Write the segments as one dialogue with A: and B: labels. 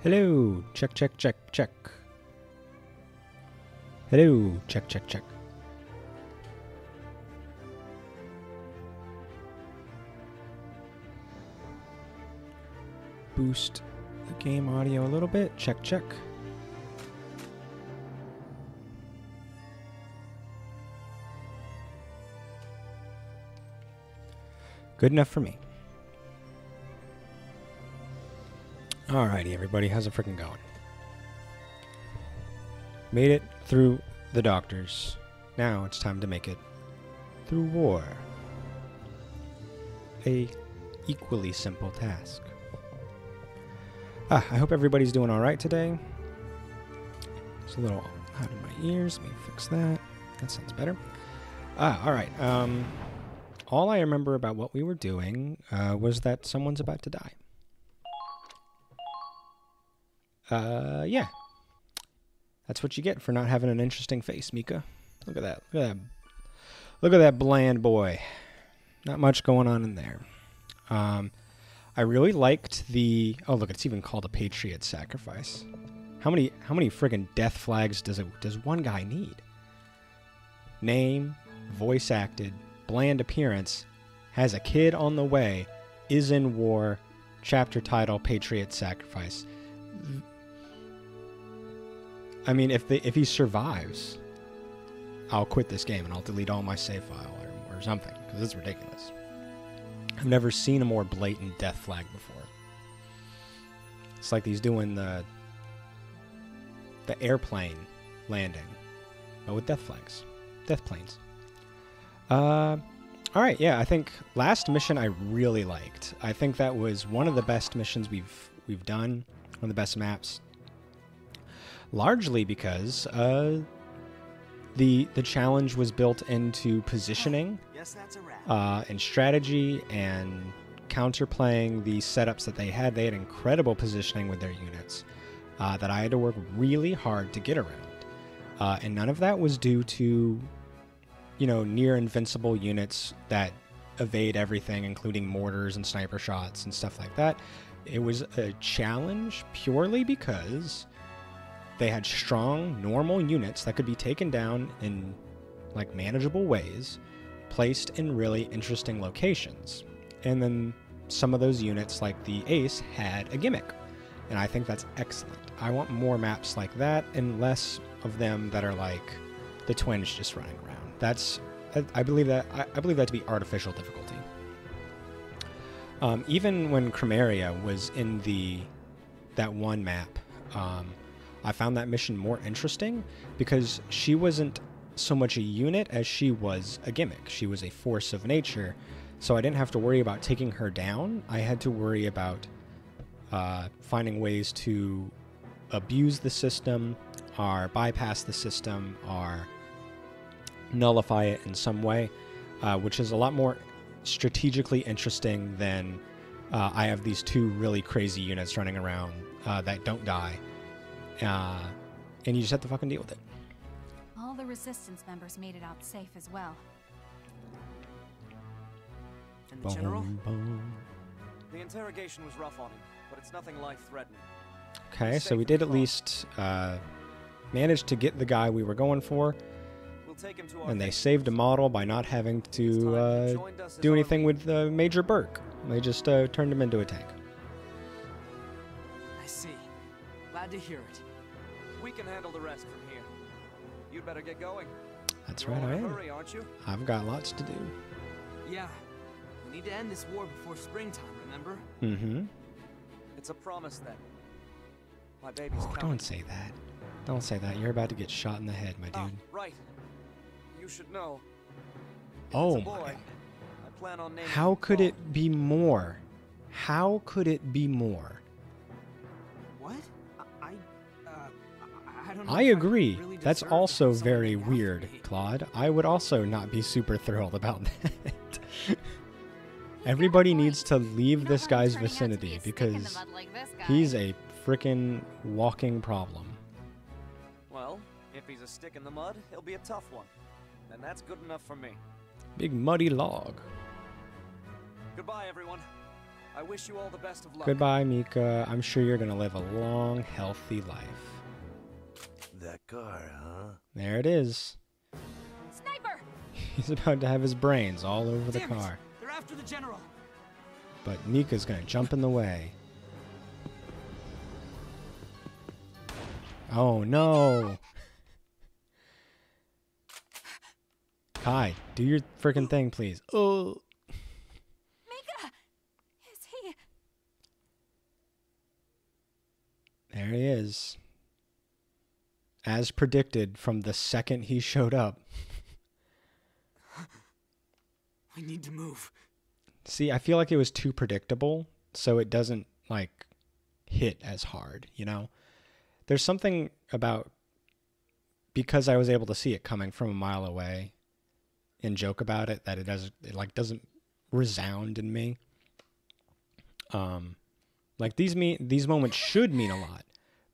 A: Hello, check, check, check, check. Hello, check, check, check. Boost the game audio a little bit. Check, check. Good enough for me. Alrighty, everybody, how's it freaking going? Made it through the doctors. Now it's time to make it through war. A equally simple task. I hope everybody's doing alright today. It's a little out of my ears. Let me fix that. That sounds better. Alright. All I remember about what we were doing was that someone's about to die. Yeah. That's what you get for not having an interesting face, Mika. Look at that. Look at that. Look at that bland boy. Not much going on in there. I really liked the... Oh, look, it's even called a Patriot Sacrifice. How many friggin' death flags does one guy need? Name, voice acted, bland appearance, has a kid on the way, is in war, chapter title, Patriot Sacrifice. I mean, if he survives, I'll quit this game and I'll delete all my save file or something, because it's ridiculous. I've never seen a more blatant death flag before. It's like he's doing the airplane landing, but with death flags. Death planes. Alright, yeah, I think last mission I really liked. I think that was one of the best missions we've done, one of the best maps. Largely because the challenge was built into positioning and strategy and counterplaying the setups that they had. They had incredible positioning with their units that I had to work really hard to get around. And none of that was due to, you know, near invincible units that evade everything, including mortars and sniper shots and stuff like that. It was a challenge purely because they had strong, normal units that could be taken down in, like, manageable ways, placed in really interesting locations. And then some of those units, like the Ace, had a gimmick. And I think that's excellent. I want more maps like that and less of them that are like the twins just running around. That's, I believe that to be artificial difficulty. Even when Chromaria was in that one map, I found that mission more interesting because she wasn't so much a unit as she was a gimmick. She was a force of nature, so I didn't have to worry about taking her down. I had to worry about finding ways to abuse the system, or bypass the system, or nullify it in some way, which is a lot more strategically interesting than I have these two really crazy units running around that don't die. And you just have to fucking deal with it.
B: All the resistance members made it out safe as well.
C: And the general? The interrogation was rough on him, but it's nothing life-threatening.
A: Okay, so we did at least manage to get the guy we were going for.
C: We'll take him to our
A: and they saved a model by not having to do anything with Major Burke. They just turned him into a tank.
C: I see. Glad to hear it. We can handle the rest from here. You'd better get going.
A: That's
C: You're
A: right,
C: all
A: I
C: in a
A: am.
C: hurry, aren't you?
A: I've got lots to do.
C: Yeah. We need to end this war before springtime, remember?
A: Mm-hmm.
C: It's a promise then. My baby's
A: Oh,
C: coming.
A: don't say that. Don't say that. You're about to get shot in the head, my dude.
C: Right. You should know. If
A: Oh
C: it's a boy,
A: my.
C: I plan on naming
A: How
C: him
A: could
C: Paul.
A: it be more? How could it be more?
C: What? I don't know.
A: I
C: if
A: agree.
C: really
A: That's
C: deserve to
A: also
C: have someone
A: very
C: named after
A: weird,
C: me.
A: Claude. I would also not be super thrilled about that. Everybody needs to leave this guy's vicinity because he's a frickin' walking problem.
C: Well, if he's a stick in the mud, he'll be a tough one. And that's good enough for me.
A: Big muddy log.
C: Goodbye, everyone. I wish you all the best of luck.
A: Goodbye, Mika. I'm sure you're gonna live a long, healthy life.
D: That car, huh?
A: There it is.
B: Sniper!
A: He's about to have his brains all over the
C: Damn it.
A: car.
C: They're after the general.
A: But Mika's gonna jump in the way. Oh no! Kai, do your freaking thing, please. Oh!
B: Mika! Is he...
A: There he is. As predicted from the second he showed up.
C: I need to move.
A: See, I feel like it was too predictable, so it doesn't, like, hit as hard, you know? There's something about, because I was able to see it coming from a mile away and joke about it, that it doesn't resound in me. Like, these moments should mean a lot,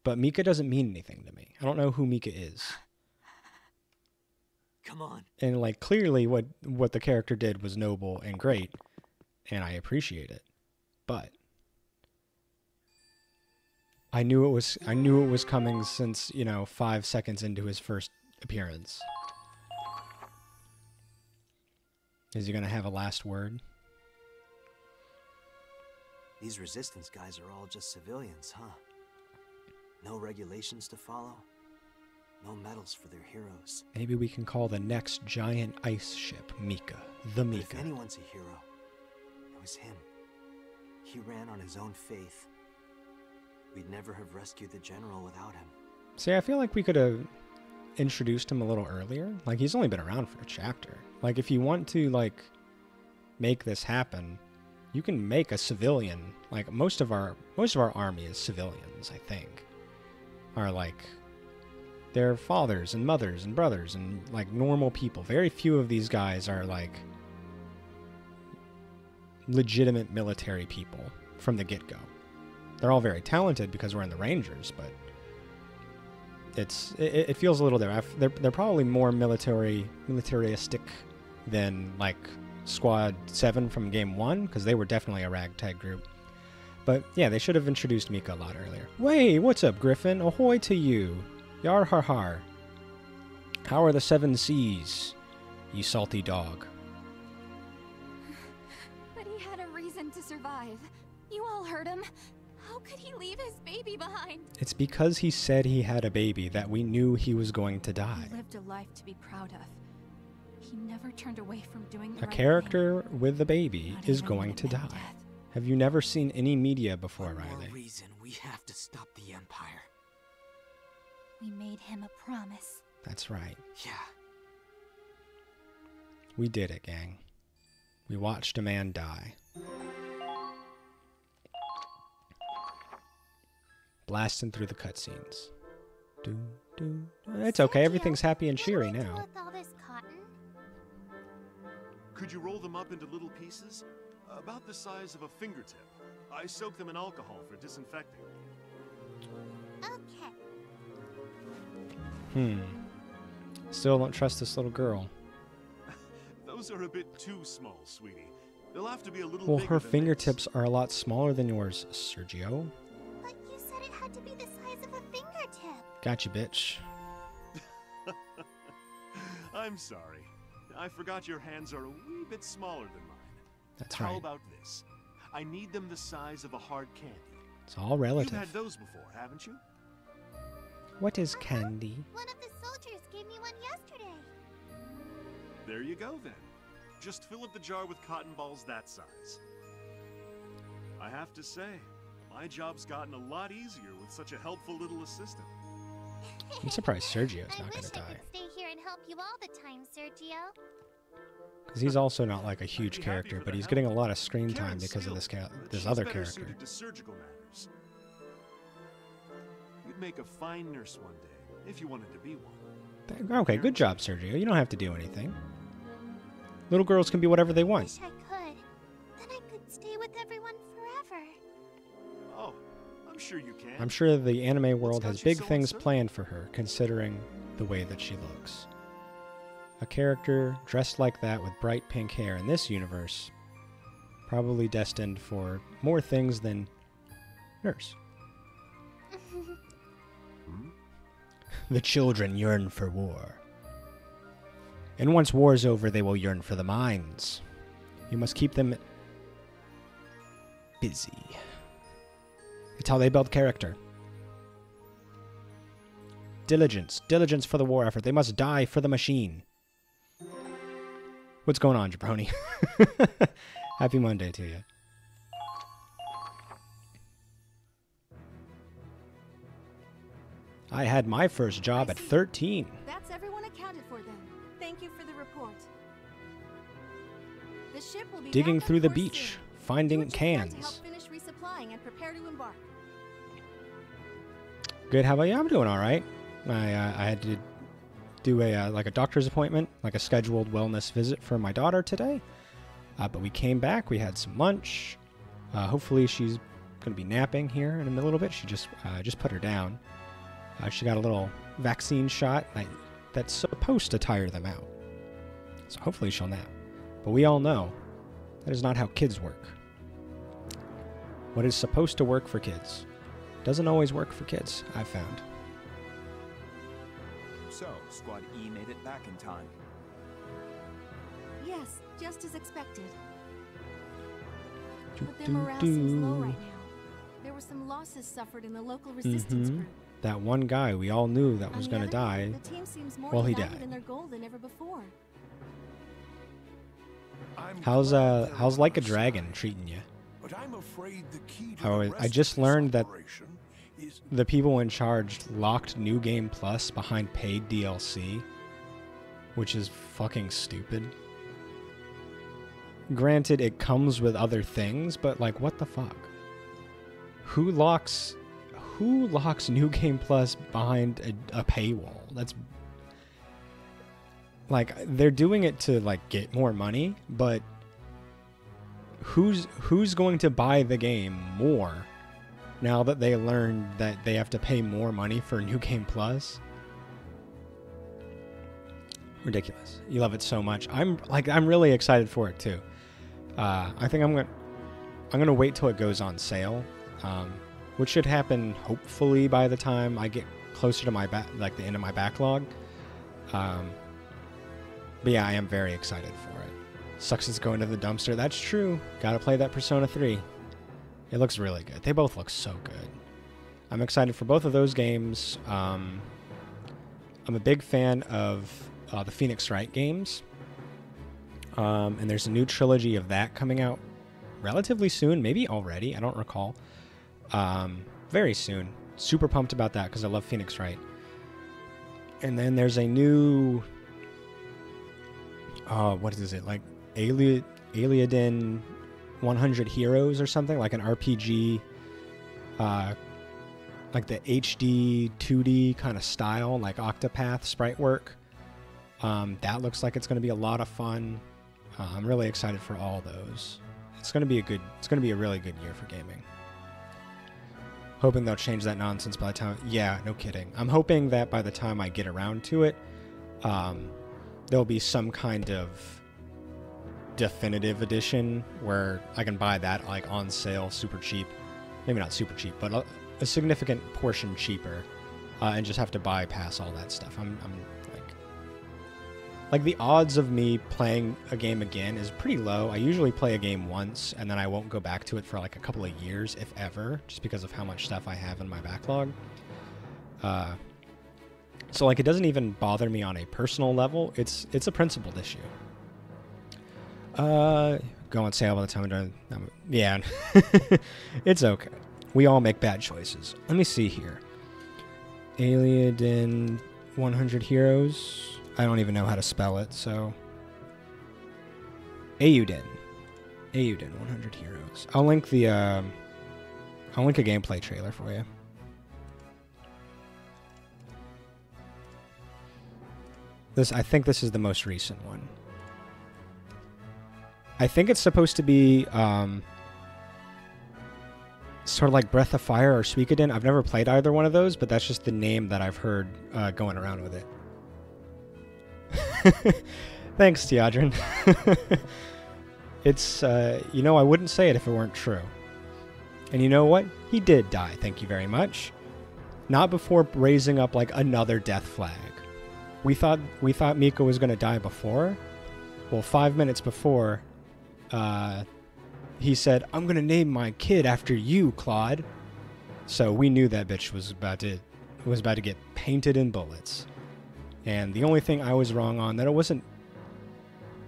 A: but Mika doesn't mean anything to me. I don't know who Mika is.
C: Come on.
A: And, like, clearly what the character did was noble and great, and I appreciate it. But I knew it was coming since, 5 seconds into his first appearance. Is he gonna have a last word?
D: These resistance guys are all just civilians, huh? No regulations to follow. No medals for their heroes.
A: Maybe we can call the next giant ice ship Mika. The
D: But
A: Mika.
D: if anyone's a hero, it was him. He ran on his own faith. We'd never have rescued the general without him.
A: See, I feel like we could have introduced him a little earlier. Like, he's only been around for a chapter. Like, if you want to, like, make this happen, you can make a civilian. Like, most of our army is civilians, I think. Are, like, they're fathers and mothers and brothers and, like, normal people. Very few of these guys are, like, legitimate military people from the get-go. They're all very talented because we're in the Rangers, but it feels a little there. They're probably more militaristic than, like, Squad 7 from Game 1, because they were definitely a ragtag group. But yeah, they should have introduced Mika a lot earlier. Wait, what's up, Griffin? Ahoy to you. Yar har har. How are the 7 seas, you salty dog?
B: But he had a reason to survive. You all heard him. How could he leave his baby behind?
A: It's because he said he had a baby that we knew he was going to die.
B: He lived a life to be proud of. He never turned away from doing the
A: A
B: right
A: character with a baby
B: Not
A: is
B: even
A: going
B: when
A: to
B: it meant
A: die.
B: death.
A: Have you never seen any media before,
C: One more
A: Riley?
C: reason we have to stop the Empire.
B: We made him a promise.
A: That's right.
C: Yeah.
A: We did it, gang. We watched a man die. Blasting through the cutscenes. It's okay, everything's happy and cheery now.
E: With all this cotton?
F: Could you roll them up into little pieces? About the size of a fingertip. I soak them in alcohol for disinfecting.
E: Okay.
A: Still don't trust this little girl.
F: Those are a bit too small, sweetie. They'll have to be a little
A: Well,
F: bigger
A: her
F: than
A: fingertips are a lot smaller than yours, Sergio.
E: But you said it had to be the size of a fingertip.
A: Gotcha, bitch.
F: this. I'm sorry. I forgot your hands are a wee bit smaller than mine.
A: That's
F: How
A: right.
F: about this? I need them the size of a hard candy.
A: It's all
F: You've
A: relative.
F: had those before, haven't you?
A: What is candy?
E: One of the soldiers gave me one yesterday.
F: There you go, then. Just fill up the jar with cotton balls that size. I have to say, my job's gotten a lot easier with such a helpful little assistant.
A: I'm surprised Sergio's
E: I
A: not
E: wish
A: gonna
E: I
A: die.
E: could stay here and help you all the time, Sergio.
A: Because he's also not like a huge
F: I'd be happy
A: character,
F: for
A: but
F: the
A: he's
F: help.
A: getting a lot of screen time
F: Karen's
A: because of
F: skilled,
A: this
F: but
A: this
F: she's
A: other
F: better
A: character.
F: suited to surgical matters. You'd make a fine nurse one day, if you wanted to be one.
A: Okay, good job, Sergio. You don't have to do anything. Little girls can be whatever they want.
E: Wish I could. Then I could stay with everyone forever.
F: Oh, I'm sure you can.
A: I'm sure the anime world
F: got
A: has
F: you
A: big
F: so
A: things
F: uncertain?
A: planned for her, considering the way that she looks. A character dressed like that with bright pink hair in this universe Probably destined for more things than nurse. The children yearn for war. And once war's over, they will yearn for the mines. You must keep them busy. It's how they build character. Diligence. Diligence for the war effort. They must die for the machine. What's going on, jabroni? Happy Monday to you. I had my first job at 13.
G: That's everyone accounted for then. Thank you for the report. The ship will be
A: Digging
G: back
A: through the
G: on course
A: beach,
G: soon.
A: finding
G: Do what you can
A: cans.
G: to help finish resupplying and prepare to embark.
A: Good. How about you? I'm doing all right. I had to do a like a doctor's appointment, like a scheduled wellness visit for my daughter today. But we came back. We had some lunch. Hopefully, she's going to be napping here in a little bit. She just put her down. She got a little vaccine shot that's supposed to tire them out. So hopefully she'll nap. But we all know that is not how kids work. What is supposed to work for kids doesn't always work for kids, I've found.
H: So, Squad E made it back in time.
G: Yes, just as expected. But their morale seems low right now. There were some losses suffered in the local resistance group.
A: That one guy we all knew that
G: On
A: was
G: the
A: going to
G: other
A: die.
G: hand, the team seems more
A: Well, he
G: united
A: died.
G: in their goal than ever before.
A: How's Like a Dragon treating you?
I: But I'm afraid the key to the
A: I
I: rest
A: just
I: of this
A: learned that
I: operation is
A: the people in charge locked New Game Plus behind paid DLC, which is fucking stupid. Granted, it comes with other things, but like, what the fuck? Who locks New Game Plus behind a paywall? That's like, they're doing it to like get more money, but who's going to buy the game more now that they learned that they have to pay more money for New Game Plus? Ridiculous. You love it so much. I'm really excited for it too. I think I'm gonna wait till it goes on sale, which should happen hopefully by the time I get closer to my the end of my backlog. But yeah, I am very excited for it. Sucks it's going to the dumpster. That's true. Gotta play that Persona 3. It looks really good. They both look so good. I'm excited for both of those games. I'm a big fan of the Phoenix Wright games. And there's a new trilogy of that coming out relatively soon. Maybe already. I don't recall. Very soon. Super pumped about that because I love Phoenix Wright. And then there's a new... what is it? Like Iliaden 100 Heroes or something? Like an RPG... like the HD 2D kind of style, like Octopath sprite work. That looks like it's going to be a lot of fun. I'm really excited for all those. It's going to be a really good year for gaming. Hoping they'll change that nonsense by the time... Yeah, no kidding. I'm hoping that by the time I get around to it, there'll be some kind of definitive edition where I can buy that like on sale super cheap. Maybe not super cheap, but a significant portion cheaper, and just have to bypass all that stuff. I'm like the odds of me playing a game again is pretty low. I usually play a game once and then I won't go back to it for like a couple of years, if ever, just because of how much stuff I have in my backlog. So like, it doesn't even bother me on a personal level. It's a principled issue. Go on sale by the time I'm done. Yeah, it's okay. We all make bad choices. Let me see here. Iliaden 100 Heroes. I don't even know how to spell it, so... Eiyuden 100 Heroes. I'll link the, I'll link a gameplay trailer for you. I think this is the most recent one. I think it's supposed to be, sort of like Breath of Fire or Suikoden. I've never played either one of those, but that's just the name that I've heard going around with it. Thanks, Teodrin. It's, you know, I wouldn't say it if it weren't true. And you know what? He did die, thank you very much. Not before raising up, like, another death flag. We thought Miko was going to die before. Well, 5 minutes before, he said, "I'm going to name my kid after you, Claude." So we knew that bitch was about to get painted in bullets. And the only thing I was wrong on, that it wasn't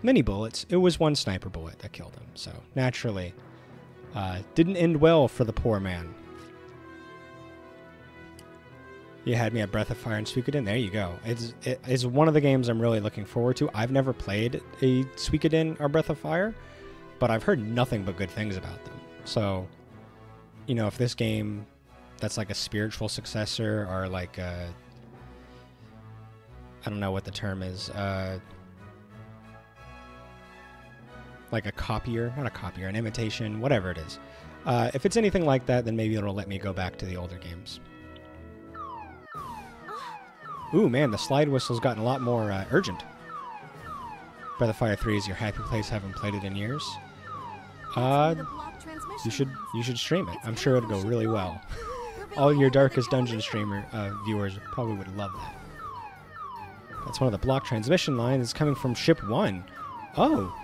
A: many bullets, it was one sniper bullet that killed him. So naturally, didn't end well for the poor man. You had me at Breath of Fire and Suikoden. There you go. It's one of the games I'm really looking forward to. I've never played a Suikoden or Breath of Fire, but I've heard nothing but good things about them. So, you know, if this game that's like a spiritual successor or like a, I don't know what the term is, like a copier, not a copier, an imitation, whatever it is. If it's anything like that, then maybe it'll let me go back to the older games. Ooh, man, the slide whistle's gotten a lot more urgent. Breath of Fire 3 is your happy place. Haven't played it in years. You should stream it. I'm sure it'd go really well. All your Darkest Dungeon streamer viewers probably would love that. That's one of the block transmission lines. It's coming from Ship 1. Oh,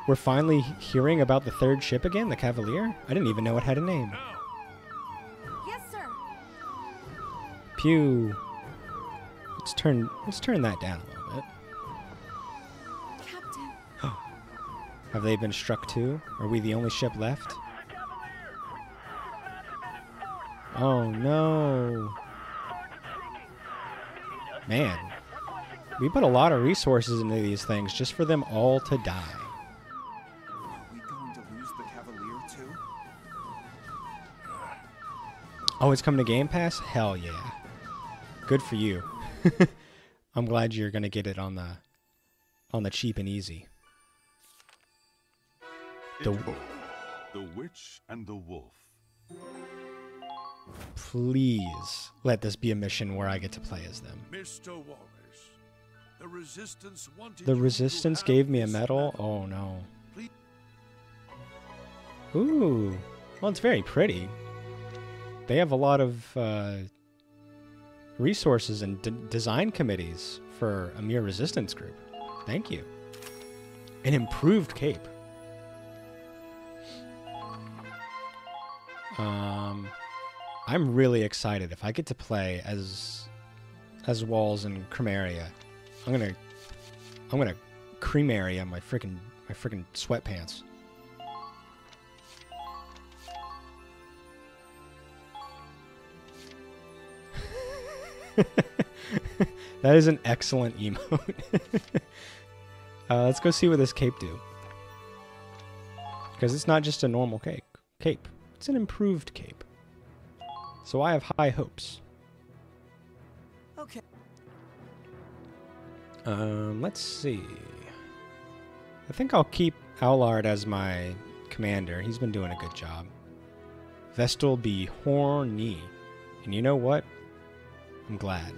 A: we're finally hearing about the third ship again, the Cavalier? I didn't even know it had a name.
G: Yes, sir.
A: Pew. Let's turn that down a little bit.
G: Captain.
A: Have they been struck too? Are we the only ship left? Oh no. Man. We put a lot of resources into these things just for them all to die.
H: Are we going to lose the Cavalier too?
A: Oh, it's coming to Game Pass? Hell yeah. Good for you. I'm glad you're gonna get it on the cheap and easy.
F: The Witch and the Wolf.
A: Please let this be a mission where I get to play as them.
I: Mr. Wallace, the Resistance wanted
A: The
I: you
A: Resistance
I: to
A: gave
I: have
A: me a
I: this
A: medal?
I: medal.
A: Oh no.
I: Please.
A: Ooh. Well, it's very pretty. They have a lot of resources and design committees for a mere Resistance group. Thank you. An improved cape. I'm really excited if I get to play as Walls and Cremeria. I'm gonna Cremeria my freaking sweatpants. That is an excellent emote. Let's go see what this cape do. Because it's not just a normal cape. It's an improved cape. So I have high hopes.
C: Okay.
A: Let's see. I think I'll keep Aulard as my commander. He's been doing a good job. Vestal be horny. And you know what? I'm glad.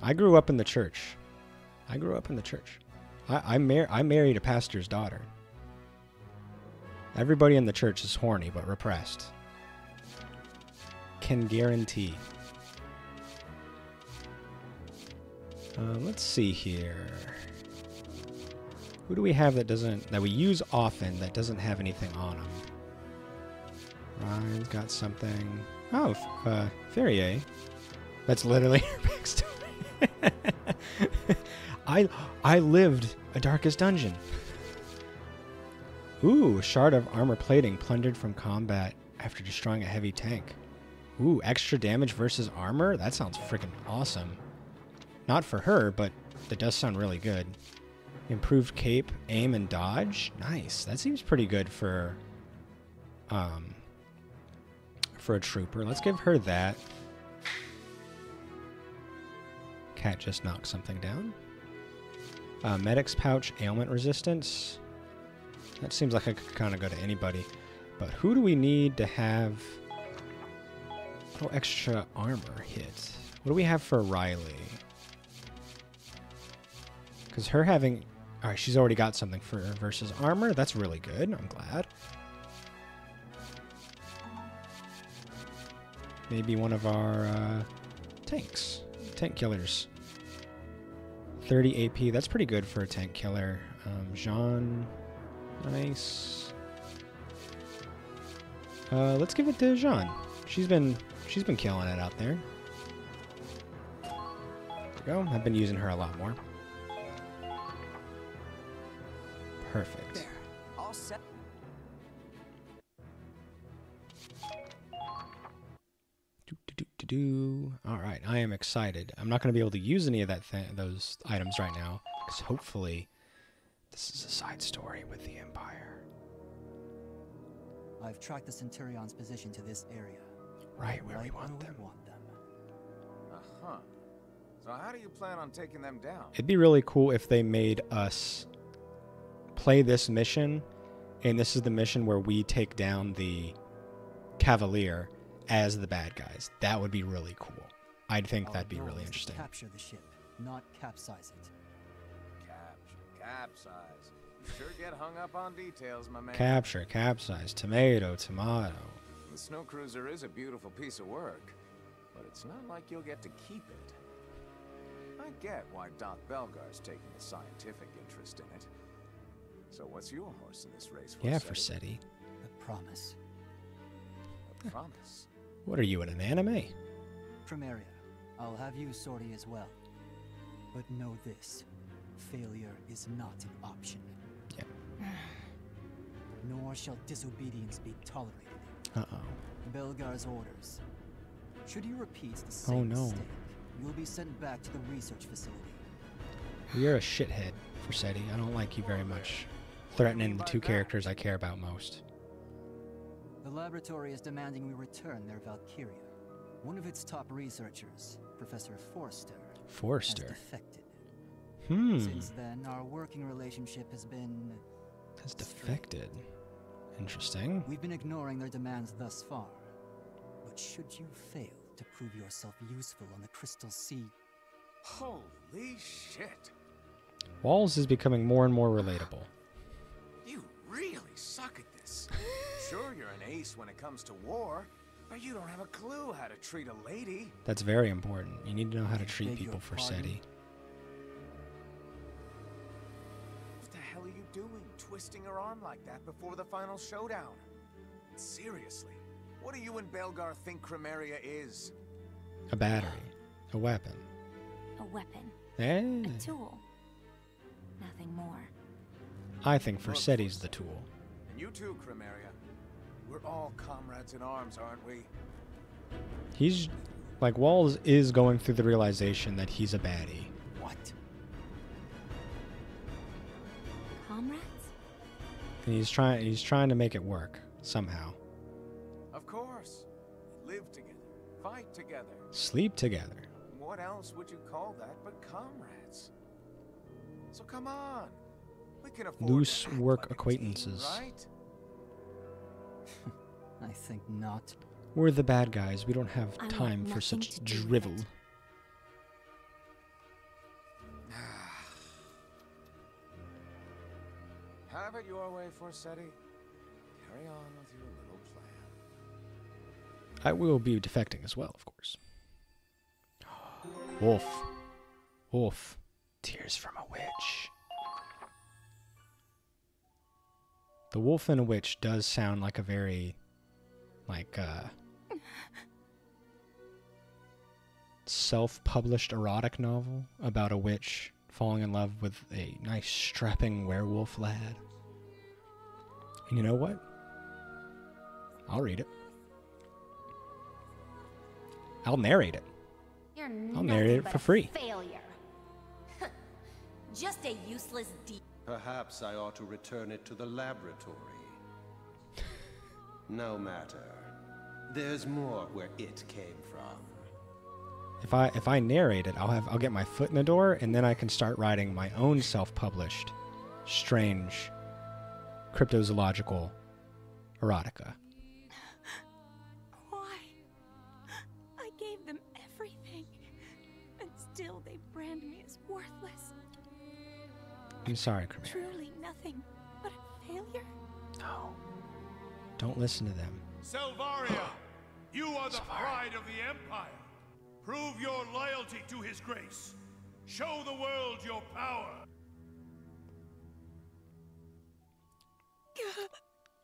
A: I grew up in the church. I married a pastor's daughter. Everybody in the church is horny but repressed. Can guarantee. Let's see here. Who do we have that we use often that doesn't have anything on them? Ryan's got something. Oh, Ferrier. That's literally her backstory. I lived a Darkest Dungeon. Ooh, shard of armor plating plundered from combat after destroying a heavy tank. Ooh, extra damage versus armor? That sounds freaking awesome. Not for her, but it does sound really good. Improved cape, aim, and dodge? Nice. That seems pretty good for a trooper. Let's give her that. Cat just knocked something down. Medic's pouch, ailment resistance. That seems like I could kind of go to anybody. But who do we need to have a little extra armor hit? What do we have for Riley? Because her having All right, she's already got something for versus armor. That's really good. I'm glad. Maybe one of our tanks. Tank killers. 30 AP. That's pretty good for a tank killer. Jean. Nice. Let's give it to Jean. She's been killing it out there. There we go. I've been using her a lot more. Perfect.
C: There. All set.
A: All right, I am excited. I'm not going to be able to use any of those items right now, because hopefully this is a side story with the Empire.
J: I've tracked the Centurion's position to this area.
A: Right where we want them.
H: Uh-huh. So how do you plan on taking them down?
A: It'd be really cool if they made us play this mission, and this is the mission where we take down the Cavalier as the bad guys. That would be really cool. I'd think that'd be really interesting.
J: Capture the ship, not capsize it.
H: Capsize. You sure get hung up on details, my man.
A: Capture, capsize, tomato.
H: The snow cruiser is a beautiful piece of work, but it's not like you'll get to keep it. I get why Doc Belgar's taking a scientific interest in it. So what's your horse in this race for?
A: Yeah, for SETI.
J: A promise.
H: A promise?
A: What are you, in an anime?
J: Primaria, I'll have you sortie as well. But know this, failure is not an option.
A: Yeah.
J: Nor shall disobedience be tolerated.
A: Uh-oh.
J: Belgar's orders. Should you repeat the same mistake, you'll be sent back to the research facility.
A: You're a shithead for SETI. I don't like you very much. Threatening the two characters I care about most.
J: The laboratory is demanding we return their Valkyria. One of its top researchers, Professor Forster, has defected. Since then, our working relationship has been...
A: Has defected. Interesting.
J: We've been ignoring their demands thus far. But should you fail to prove yourself useful on the Crystal Sea...
H: Holy shit!
A: Walls is becoming more and more relatable.
H: You really suck at this. Sure, you're an ace when it comes to war, but you don't have a clue how to treat a lady.
A: That's very important. You need to know how to treat people for SETI.
H: What the hell are you doing, twisting her arm like that before the final showdown? Seriously, what do you and Belgar think Primaria is?
A: A battery. A weapon.
B: A weapon.
A: Hey.
B: A tool. Nothing more.
A: I think for SETI's the tool.
H: And you too, Primaria. We're all comrades in arms, aren't we?
A: He's... Like, Walls is going through the realization that he's a baddie.
J: What?
B: Comrades?
A: And he's trying to make it work. Somehow.
H: Of course. Live together. Fight together.
A: Sleep together.
H: What else would you call that but comrades? So come on. We can afford
A: Loose work acquaintances.
H: Team, right?
J: I think not.
A: We're the bad guys. We don't have time for such drivel.
H: Have it your way, Forseti. Carry on with your little plan.
A: I will be defecting as well, of course. Wolf. Wolf. Tears from a witch. The Wolf and a Witch does sound like a very, self-published erotic novel about a witch falling in love with a nice strapping werewolf lad. And you know what? I'll read it. I'll narrate it. I'll narrate it for free.
K: Failure. Just a useless
L: Perhaps I ought to return it to the laboratory. No matter. There's more where it came from.
A: If I narrate it, I'll get my foot in the door, and then I can start writing my own self-published, strange, cryptozoological erotica.
B: Why? I gave them everything, and still they brand me as worthless.
A: I'm sorry, Cremere.
B: Truly nothing but a failure?
A: No. Don't listen to them.
I: Selvaria, you are the pride of the Empire. Prove your loyalty to his grace. Show the world your power.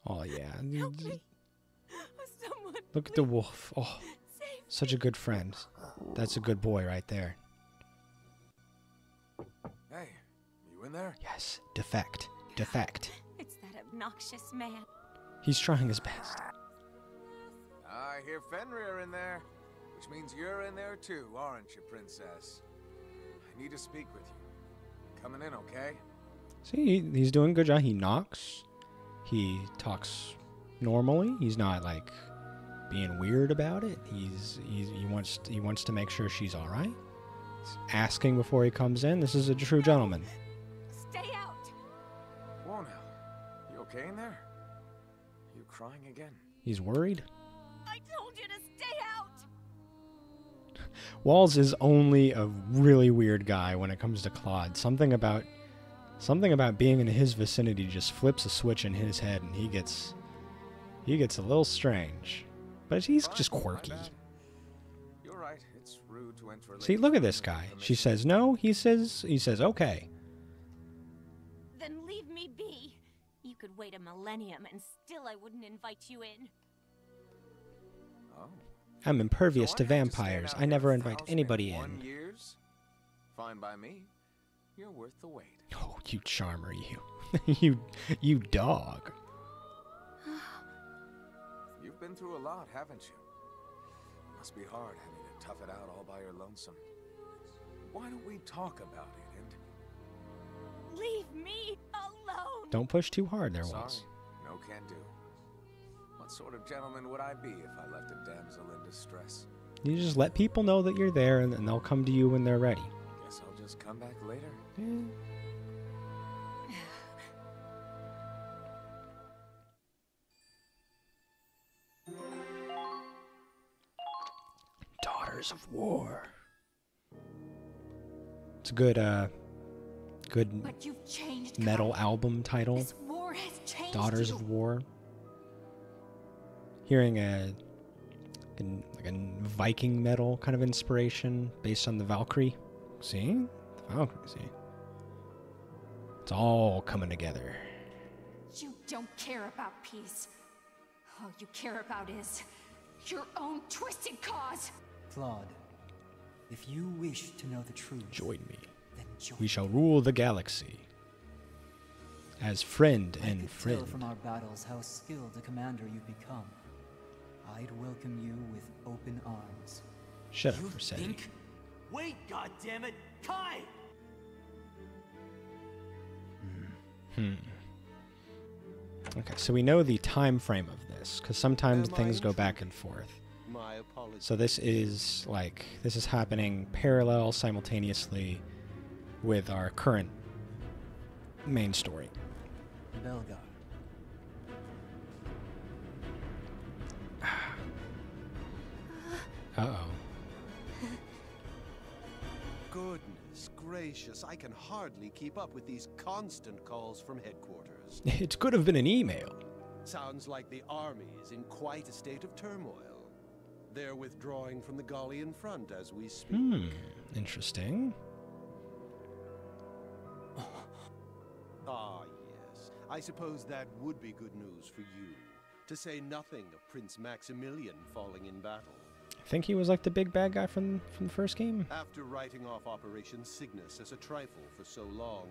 A: Oh, yeah.
B: Help me. Someone,
A: Look at the wolf. Oh, such a good friend. That's a good boy right there.
H: Hey, you in there?
A: Yes. Defect. Defect.
B: It's that obnoxious man.
A: He's trying his best.
H: I hear Fenrir in there, which means you're in there too, aren't you, Princess? I need to speak with you. Coming in, okay?
A: See, he's doing a good job. He knocks. He talks normally. He's not like being weird about it. He wants to make sure she's all right. He's asking before he comes in. This is a true gentleman.
B: Stay out.
H: Whoa now. You okay in there? You crying again?
A: He's worried.
B: I told you to stay out.
A: Walls is only a really weird guy when it comes to Claude. Something about being in his vicinity just flips a switch in his head, and he gets a little strange. But he's just quirky.
H: You're right. It's rude to enter a
A: See, look at this guy. She says no. He says okay.
B: Then leave me be. You could wait a millennium, and still I wouldn't invite you in.
H: Oh.
A: I'm impervious to vampires. I never invite anybody in.
H: Years? Fine by me. You're worth the wait.
A: Oh, you charmer, you. you dog.
H: You've been through a lot, haven't you? Must be hard having to tough it out all by your lonesome. Why don't we talk about it and...
B: Leave me alone.
A: Don't push too hard there,
H: Sorry,
A: Walls.
H: no can do. What sort of gentleman would I be if I left a damsel in distress?
A: You just let people know that you're there, and they'll come to you when they're ready.
H: Guess I'll just come back later.
A: Yeah. Daughters of War. It's a good
B: But you've changed,
A: metal album title.
B: This war has changed
A: Daughters
B: you.
A: of War. Hearing like a Viking metal kind of inspiration based on the Valkyrie. See? The Valkyrie, see? It's all coming together.
B: You don't care about peace. All you care about is your own twisted cause.
J: Claude, if you wish to know the truth,
A: Join me.
J: then join
A: We shall rule the galaxy. As friend
J: I
A: and
J: could
A: friend.
J: tell from our battles how skilled a commander you've become. I'd welcome you with open arms.
A: Shut up, Rossetti.
D: Wait, goddammit! Kai!
A: Okay, so we know the time frame of this, because sometimes things go back and forth.
L: My apologies.
A: So this is happening parallel, simultaneously with our current main story.
J: Belgar.
A: Uh-oh.
L: Goodness gracious, I can hardly keep up with these constant calls from headquarters.
A: It could have been an email.
L: Sounds like the army is in quite a state of turmoil. They're withdrawing from the Gallian front as we speak.
A: Interesting.
L: Ah, yes. I suppose that would be good news for you. To say nothing of Prince Maximilian falling in battle.
A: I think he was like the big bad guy from the first game.
L: After writing off Operation Cygnus as a trifle for so long,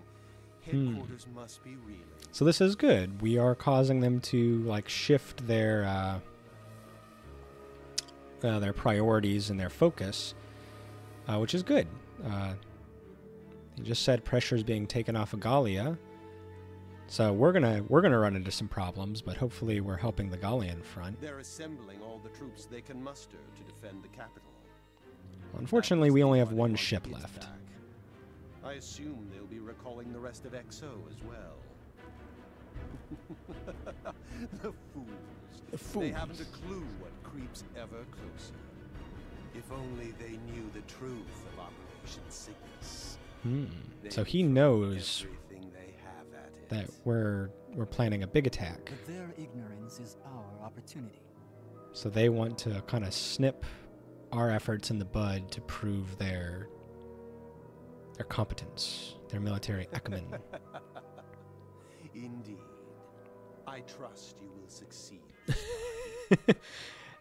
L: headquarters must be reeling.
A: So this is good. We are causing them to like shift their priorities and their focus, which is good. He just said pressure is being taken off of Gallia, so we're gonna run into some problems, but hopefully we're helping the Gallian front.
L: They're assembling all the troops they can muster to defend the capital.
A: Unfortunately, we only have one ship left.
L: Back. I assume they'll be recalling the rest of XO as well. The fools.
A: The fools.
L: They haven't a clue what creeps ever closer. If only they knew the truth of Operation Cygnus.
A: So he knows
L: everything they
A: that we're planning a big attack.
J: But their ignorance is our opportunity.
A: So they want to kind of snip our efforts in the bud to prove their competence, their military acumen.
L: Indeed. I trust you will succeed.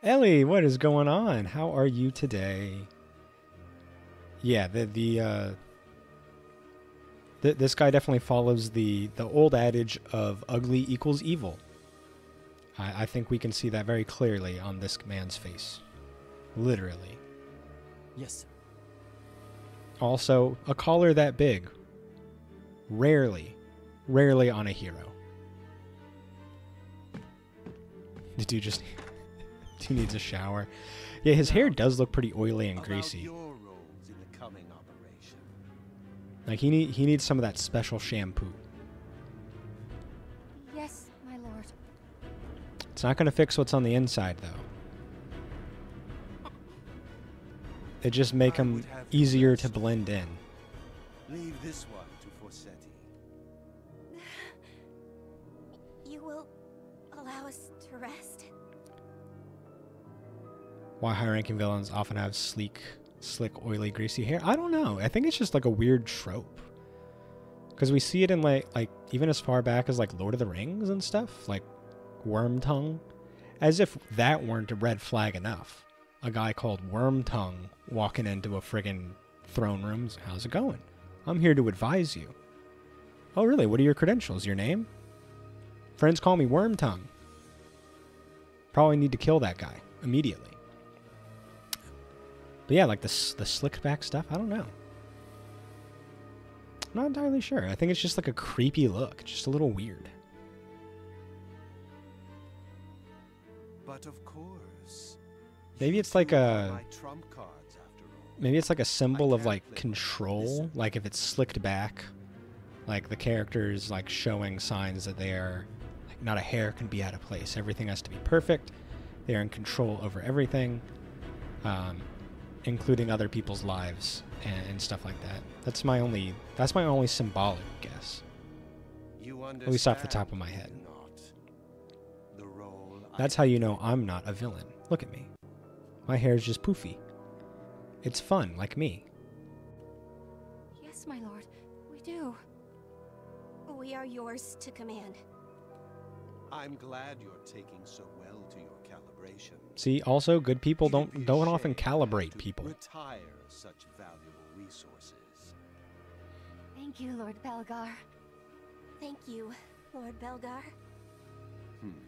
A: Ellie, what is going on? How are you today? Yeah, this guy definitely follows the old adage of ugly equals evil. I think we can see that very clearly on this man's face. Literally.
J: Yes, sir.
A: Also, a collar that big. Rarely on a hero. The dude just needs a shower. Yeah, his hair does look pretty oily and greasy.
L: Your roles in the coming operation.
A: Like he needs some of that special shampoo.
B: Yes, my lord.
A: It's not going to fix what's on the inside, though. It just make him easier to blend in.
L: Leave this one to Forsetti.
E: You will allow us to rest?
A: Why high-ranking villains often have slick, oily, greasy hair? I don't know. I think it's just like a weird trope. Because we see it in like even as far back as like Lord of the Rings and stuff, like Worm Tongue, as if that weren't a red flag enough. A guy called Worm Tongue walking into a friggin' throne room. How's it going? I'm here to advise you. Oh, really? What are your credentials? Your name? Friends call me Worm Tongue. Probably need to kill that guy immediately. But yeah, like the slicked back stuff, I don't know. I'm not entirely sure. I think it's just like a creepy look. Just a little weird.
L: But of course.
A: Maybe it's like a... Maybe it's like a symbol of like control. Like if it's slicked back, like the character's like showing signs that they are like not a hair can be out of place. Everything has to be perfect. They are in control over everything, including other people's lives and stuff like that. That's my only symbolic guess. At least off the top of my head. That's how you know I'm not a villain. Look at me. My hair is just poofy. It's fun, like me.
B: Yes, my lord. We do.
E: We are yours to command.
L: I'm glad you're taking so well to your calibration.
A: See, also good people don't often calibrate people.
L: Retire such valuable resources.
B: Thank you, Lord Belgar.
E: Thank you, Lord Belgar.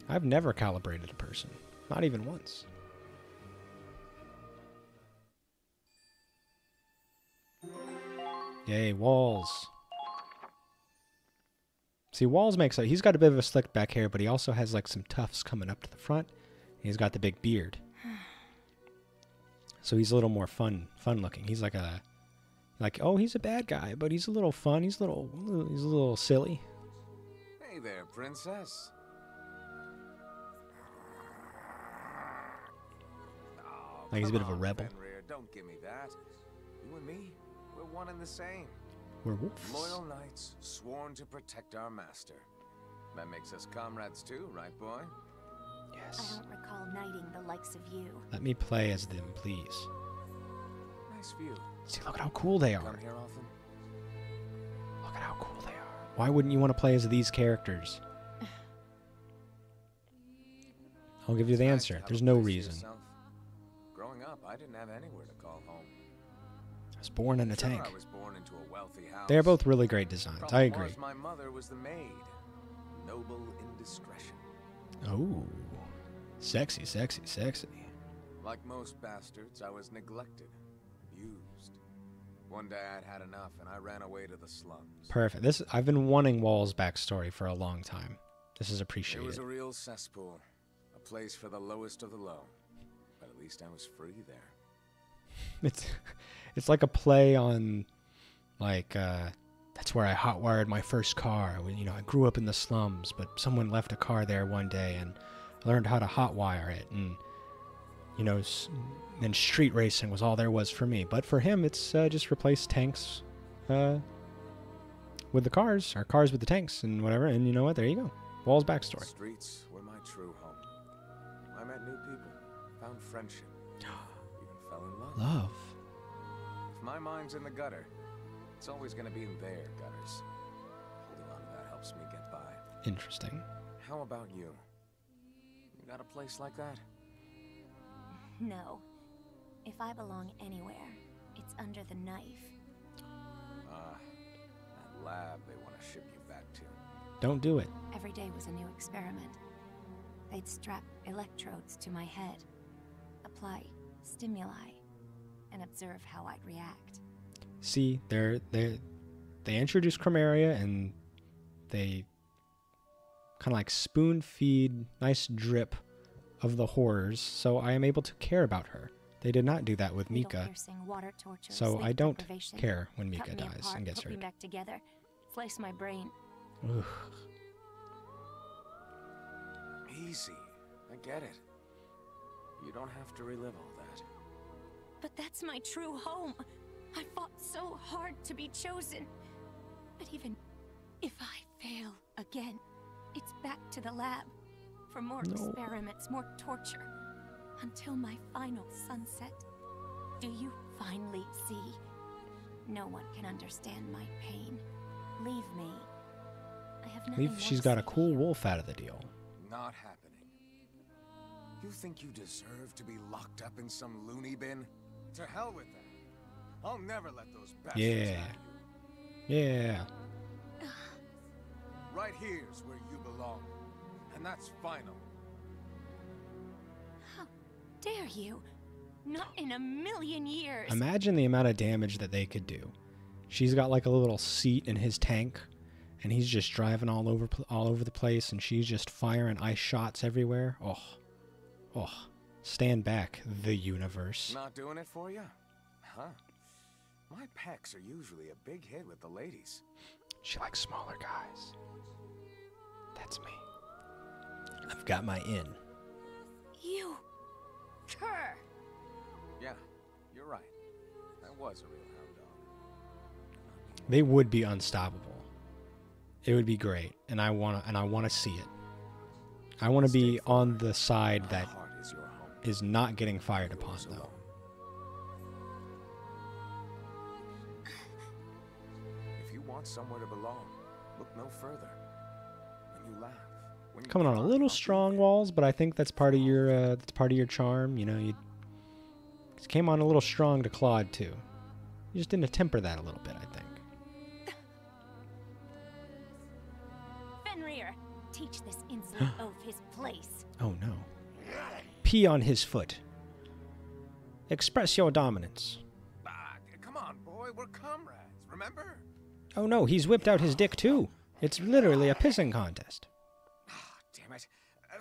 A: I've never calibrated a person. Not even once. Yay, Walls. See, Walls makes a... He's got a bit of a slicked back hair, but he also has like some tufts coming up to the front. He's got the big beard. So he's a little more fun looking. He's like a... Like, oh, he's a bad guy, but he's a little fun. He's a little silly.
H: Hey there, princess.
A: Like he's a bit of a rebel.
H: Fenrir, don't give me that. You and me, we're one and the same.
A: We're wolves.
H: Loyal knights, sworn to protect our master. That makes us comrades too, right, boy?
A: Yes.
E: I don't recall knighting the likes of you.
A: Let me play as them, please.
H: Nice view.
A: See, look at how cool they are.
H: Come here often?
A: Look at how cool they are. Why wouldn't you want to play as these characters? I'll give you the answer. There's no reason.
H: Growing up, I didn't have anywhere to call home.
A: I was born in a tank.
H: I was born into a wealthy house.
A: They are both really great designs. I agree.
H: My mother was the maid. Noble indiscretion.
A: Oh. Sexy, sexy, sexy.
H: Like most bastards, I was neglected, abused. One day I'd had enough and I ran away to the slums.
A: Perfect. I've been wanting Wall's backstory for a long time. This is appreciated.
H: It was a real cesspool. A place for the lowest of the low. But at least I was free there.
A: It's like a play on, like, that's where I hotwired my first car. I grew up in the slums, but someone left a car there one day and I learned how to hotwire it. And, then street racing was all there was for me. But for him, it's just replaced tanks with the cars, or cars with the tanks and whatever. And you know what? There you go. Wall's backstory.
H: The streets were my true home. I met new people, found friendship, even fell in love.
A: Love.
H: If my mind's in the gutter, it's always going to be in their gutters. Holding on to that helps me get by.
A: Interesting.
H: How about you? You got a place like that?
E: No. If I belong anywhere, it's under the knife.
H: Ah, that lab they want to ship you back to.
A: Don't do it.
B: Every day was a new experiment. They'd strap electrodes to my head, apply stimuli, and observe how I'd react.
A: See, they introduce Chromaria and they kind of like spoon feed nice drip of the horrors, so I am able to care about her. They did not do that with Mika,
B: water torture,
A: so I don't
B: deprivation,
A: care when Mika
B: cut me
A: dies
B: apart,
A: and gets
B: put me
A: hurt.
B: back together, slice my brain.
A: Ugh.
H: Easy. I get it. You don't have to relive all that.
B: But that's my true home. I fought so hard to be chosen. But even if I fail again, it's back to the lab for more experiments, more torture, until my final sunset. Do you finally see? No one can understand my pain. Leave me. I have nothing more
A: She's
B: to
A: got
B: say
A: a cool
B: to you.
A: wolf out of the deal.
H: Not happening. You think you deserve to be locked up in some loony bin? To hell with that. I'll never let those bastards
A: Yeah.
H: have
A: Yeah.
H: you. Right here's where you belong. And that's final.
B: How dare you? Not in a million years.
A: Imagine the amount of damage that they could do. She's got like a little seat in his tank, and he's just driving all over the place, and she's just firing ice shots everywhere. Oh, stand back, the universe.
H: Not doing it for you? Huh? My pecs are usually a big hit with the ladies.
A: She likes smaller guys. That's me. I've got my in.
B: You, cur.
H: Yeah, you're right. That was a real hound dog.
A: They would be unstoppable. It would be great, and I wanna see it. I want to be on the side that is not getting fired upon, though.
H: If you want somewhere to belong, look no further. When you laugh, when you
A: Coming on a little strong, Walls, but I think that's part of your charm. You know, you came on a little strong to Claude too. You just didn't temper that a little bit, I think.
B: Fenrir, teach this insolent oaf his place.
A: Oh no. Pee on his foot. Express your dominance.
H: Come on, boy, we're comrades, remember?
A: Oh no, he's whipped out his dick too. It's literally a pissing contest.
H: Damn it.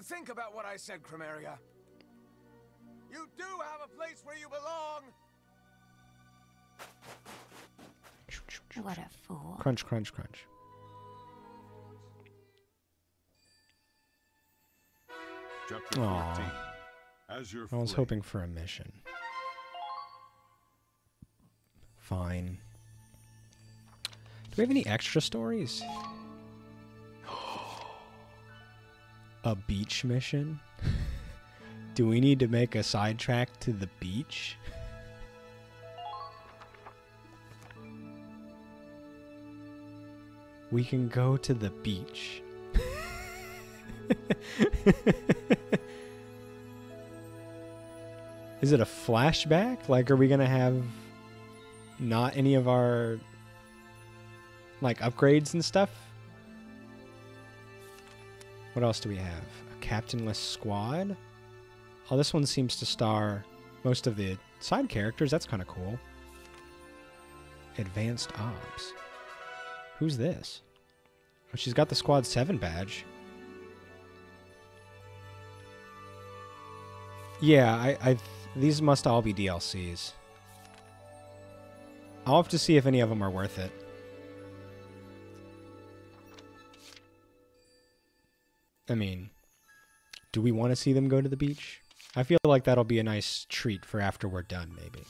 H: Think about what I said, Chromaria. You do have a place where you belong.
B: What a fool.
A: Crunch, crunch, crunch.
F: Chapter
A: Aww.
F: 14. As your
A: I was
F: flame.
A: hoping for a mission. Fine. Do we have any extra stories? A beach mission? Do we need to make a sidetrack to the beach? We can go to the beach. Is it a flashback? Like, are we gonna have not any of our like upgrades and stuff? What else do we have? A captainless squad? Oh, this one seems to star most of the side characters. That's kind of cool. Advanced ops. Who's this? Oh, she's got the Squad 7 badge. Yeah, these must all be DLCs. I'll have to see if any of them are worth it. I mean, do we want to see them go to the beach? I feel like that'll be a nice treat for after we're done, maybe.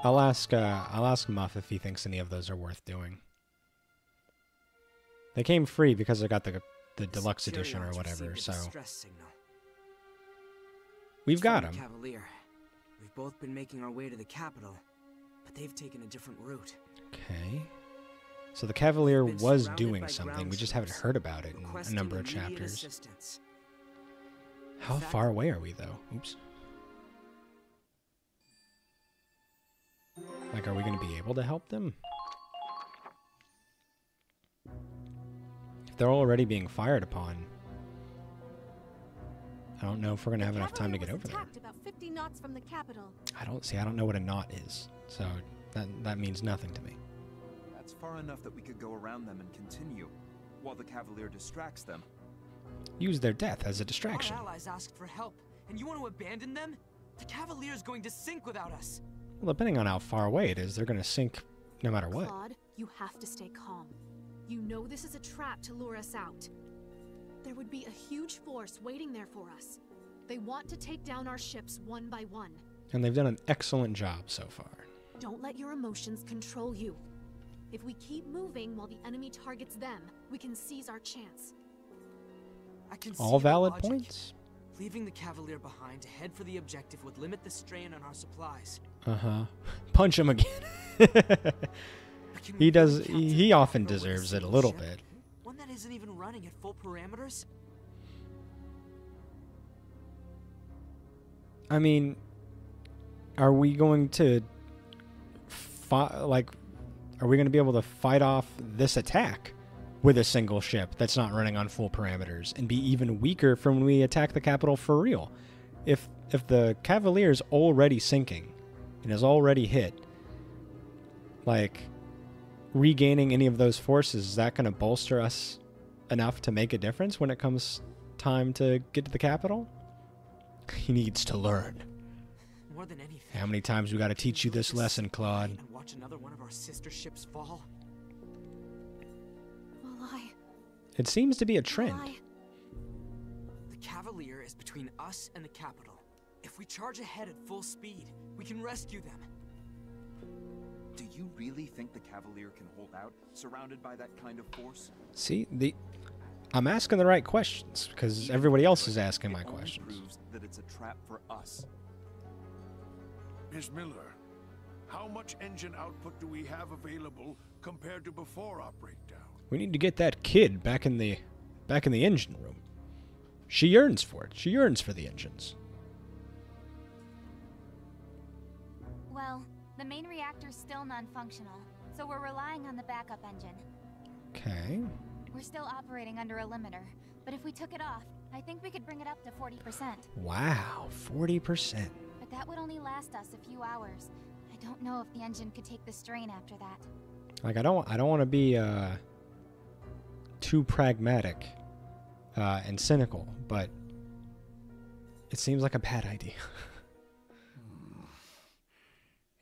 A: I'll ask Muff if he thinks any of those are worth doing. They came free because I got the deluxe edition or whatever, so we've got them.
K: Cavalier. We've both been making our way to the capital, but they've taken a different route.
A: Okay. So the Cavalier was doing something. We just haven't heard about it in a number of chapters. How far away are we, though? Oops. Like, are we going to be able to help them? If they're already being fired upon, I don't know if we're going to have enough time to get over there.
G: About 50 knots from the capital.
A: I don't know what a knot is, so that means nothing to me.
C: That's far enough that we could go around them and continue, while the Cavalier distracts them.
A: Use their death as a distraction.
K: Our allies asked for help, and you want to abandon them? The Cavalier's going to sink without us.
A: Well, depending on how far away it is, they're going to sink no matter what.
G: Claude, you have to stay calm. You know this is a trap to lure us out. There would be a huge force waiting there for us. They want to take down our ships one by one.
A: And they've done an excellent job so far.
G: Don't let your emotions control you. If we keep moving while the enemy targets them, we can seize our chance.
K: I can
A: All
K: see
A: valid
K: the logic.
A: points.
K: Leaving the Cavalier behind to head for the objective would limit the strain on our supplies.
A: Punch him again. He does. He often deserves it a little bit.
K: One that isn't even running at full parameters.
A: I mean, are we going to are we going to be able to fight off this attack with a single ship that's not running on full parameters and be even weaker from when we attack the capital for real? If the Cavalier's already sinking and is already hit, like, regaining any of those forces, is that going to bolster us enough to make a difference when it comes time to get to the capital? He needs to learn.
K: More than anything.
A: How many times we got to teach you this lesson, Claude?
K: And watch another one of our sister ships fall.
A: It seems to be a trend.
K: The Cavalier is between us and the capital. If we charge ahead at full speed, we can rescue them.
C: Do you really think the Cavalier can hold out, surrounded by that kind of force?
A: See, I'm asking the right questions because everybody else is asking my questions.
C: Proves that it's a trap for us.
I: Miss Miller, how much engine output do we have available compared to before our breakdown?
A: We need to get that kid back in the engine room. She yearns for it. She yearns for the engines.
E: Well, the main reactor's still non-functional, so we're relying on the backup engine.
A: Okay.
E: We're still operating under a limiter, but if we took it off, I think we could bring it up to 40%.
A: Wow, 40%.
E: But that would only last us a few hours. I don't know if the engine could take the strain after that.
A: Like, I don't want to be too pragmatic and cynical, but it seems like a bad idea.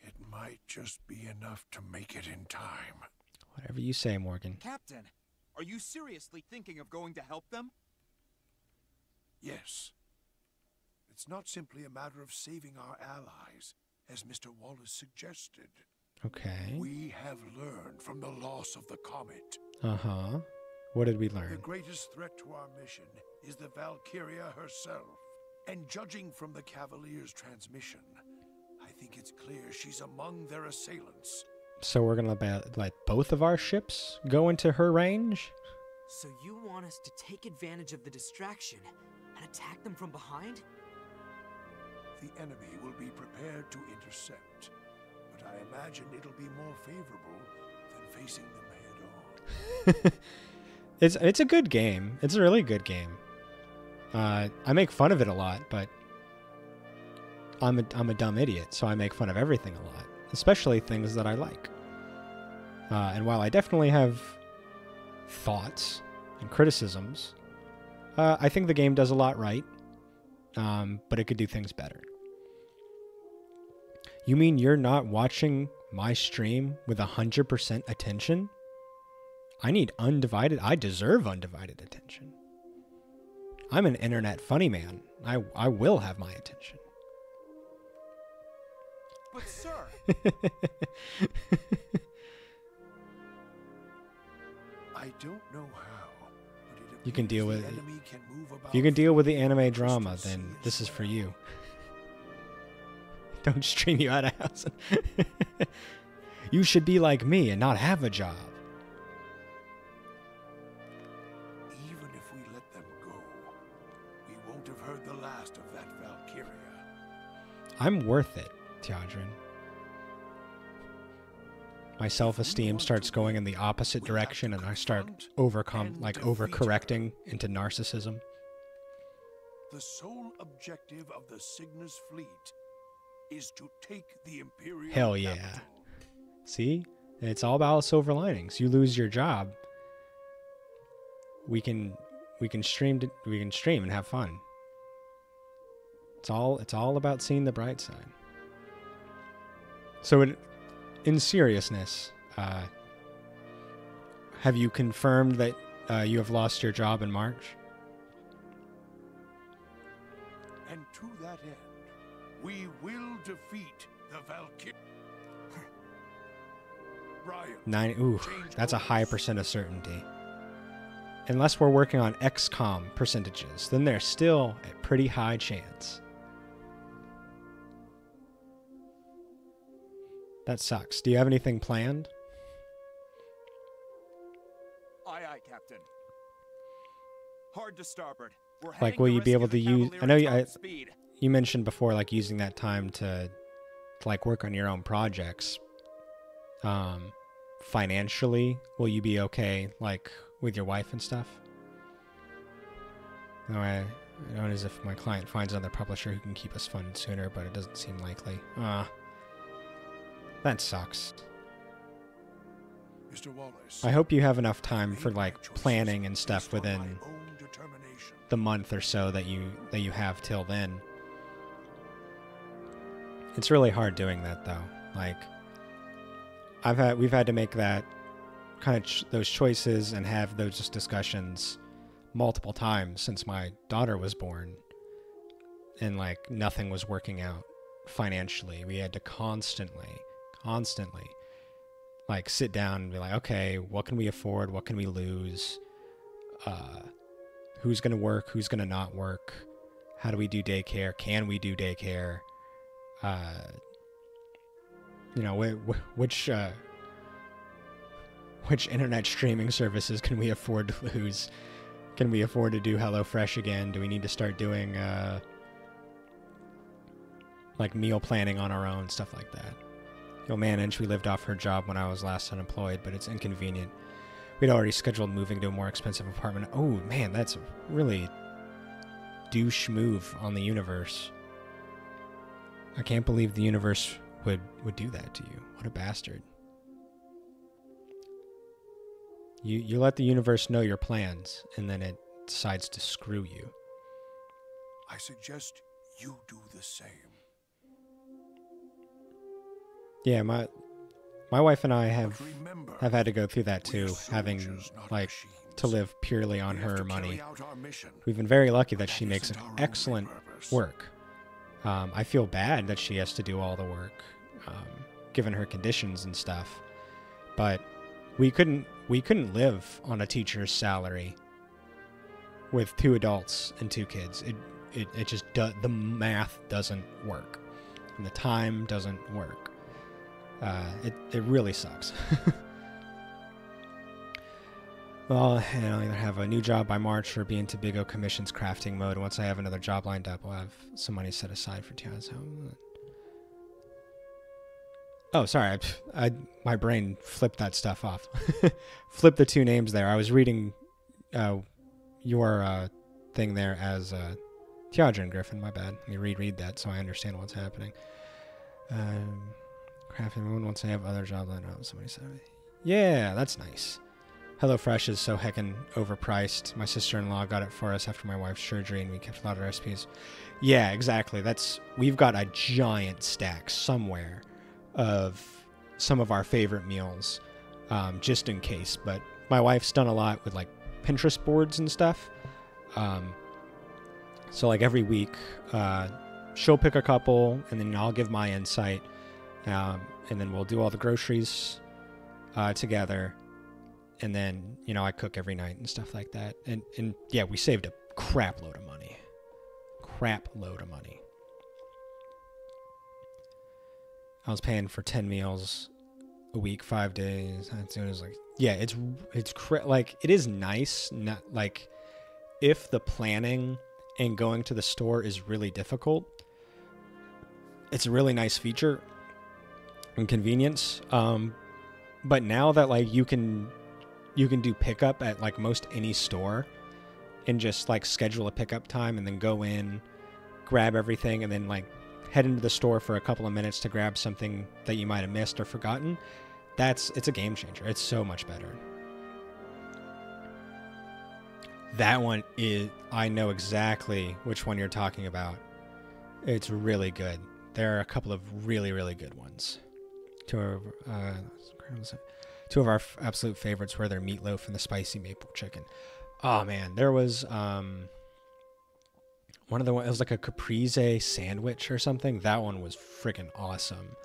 I: It might just be enough to make it in time.
A: Whatever you say, Morgan.
C: Captain, are you seriously thinking of going to help them?
I: Yes. It's not simply a matter of saving our allies, as Mr. Wallace suggested.
A: Okay.
I: We have learned from the loss of the comet.
A: Uh-huh. What did we learn?
I: The greatest threat to our mission is the Valkyria herself. And judging from the Cavalier's transmission, I think it's clear she's among their assailants.
A: So we're going to let both of our ships go into her range?
K: So you want us to take advantage of the distraction and attack them from behind?
I: The enemy will be prepared to intercept, but I imagine it'll be more favorable than facing them head on.
A: It's a good game. It's a really good game. I make fun of it a lot, but I'm a dumb idiot, so I make fun of everything a lot, especially things that I like. And while I definitely have thoughts and criticisms, I think the game does a lot right, but it could do things better. You mean you're not watching my stream with 100% attention? I deserve undivided attention. I'm an internet funny man. I will have my attention.
K: But sir,
I: I don't know how, but
A: You can deal with
I: the
A: it.
I: enemy can move about
A: If you can deal with the anime
I: crystal
A: drama,
I: sea
A: then
I: as
A: this is for
I: well.
A: you. Don't stream you out of house. You should be like me and not have a job.
I: Even if we let them go, we won't have heard the last of that Valkyria.
A: I'm worth it, Tiadrin. My self-esteem starts going in the opposite direction, and I start overcorrecting into narcissism.
I: The sole objective of the Cygnus fleet is to take the Imperial
A: Hell yeah.
I: capital.
A: See? It's all about silver linings. You lose your job, we can stream and have fun. It's all about seeing the bright side. So in seriousness, have you confirmed that you have lost your job in March?
I: And to that end, we will defeat the Valkyria. Brian,
A: Ooh, that's a high percent of certainty. Unless we're working on XCOM percentages, then there's still a pretty high chance. That sucks. Do you have anything planned?
K: aye, aye, Captain. Hard to starboard. We're
A: Like,
K: heading
A: will
K: to
A: you be able
K: rescue
A: to
K: the
A: use...
K: Cavalier
A: I know
K: at
A: you,
K: top speed.
A: you mentioned before, like, using that time to like, work on your own projects. Financially, will you be okay, like, with your wife and stuff? No, I don't as if my client finds another publisher who can keep us funded sooner, but it doesn't seem likely. That sucks.
I: Mr. Wallace,
A: I hope you have enough time for, like, planning and stuff within the month or so that you have till then. It's really hard doing that, though. Like, we've had to make that kind of those choices and have those discussions multiple times since my daughter was born, and like nothing was working out financially. We had to constantly like sit down and be like, okay, what can we afford? What can we lose? Who's going to work? Who's going to not work? How do we do daycare? Can we do daycare? You know, which internet streaming services can we afford to lose? Can we afford to do HelloFresh again? Do we need to start doing like meal planning on our own, stuff like that? You'll manage. We lived off her job when I was last unemployed, but it's inconvenient. We'd already scheduled moving to a more expensive apartment. Oh man, that's a really douche move on the universe. I can't believe the universe would do that to you. What a bastard. You let the universe know your plans, and then it decides to screw you.
I: I suggest you do the same.
A: Yeah, my wife and I have had to go through that too, having like to live purely on her money. We've been very lucky that she makes excellent work. I feel bad that she has to do all the work, given her conditions and stuff. But we couldn't live on a teacher's salary with 2 adults and 2 kids. It just the math doesn't work, and the time doesn't work. It really sucks. Well, I'll either have a new job by March or be into Big O Commissions crafting mode. Once I have another job lined up, I'll have some money set aside for Tiana's home. Oh, sorry. My brain flipped that stuff off. Flipped the 2 names there. I was reading your thing there as Tiadrin Griffin. My bad. Let me reread that so I understand what's happening. Crafting once I have other job lined up. Somebody said, yeah, that's nice. HelloFresh is so heckin' overpriced. My sister-in-law got it for us after my wife's surgery, and we kept a lot of recipes. Yeah, exactly. We've got a giant stack somewhere of some of our favorite meals, just in case. But my wife's done a lot with like Pinterest boards and stuff. So like every week, she'll pick a couple, and then I'll give my insight. And then we'll do all the groceries together. And then, you know, I cook every night and stuff like that. And yeah, we saved a crap load of money. Crap load of money. I was paying for 10 meals a week, 5 days. It was like, yeah, it's like, it is nice. Not like, if the planning and going to the store is really difficult, it's a really nice feature and convenience. But now that like you can do pickup at like most any store and just like schedule a pickup time and then go in, grab everything, and then like head into the store for a couple of minutes to grab something that you might have missed or forgotten. It's a game changer. It's so much better. That one is, I know exactly which one you're talking about. It's really good. There are a couple of really, really good ones. Two of our absolute favorites were their meatloaf and the spicy maple chicken. Oh man, there was one of the ones, it was like a caprese sandwich or something. That one was freaking awesome.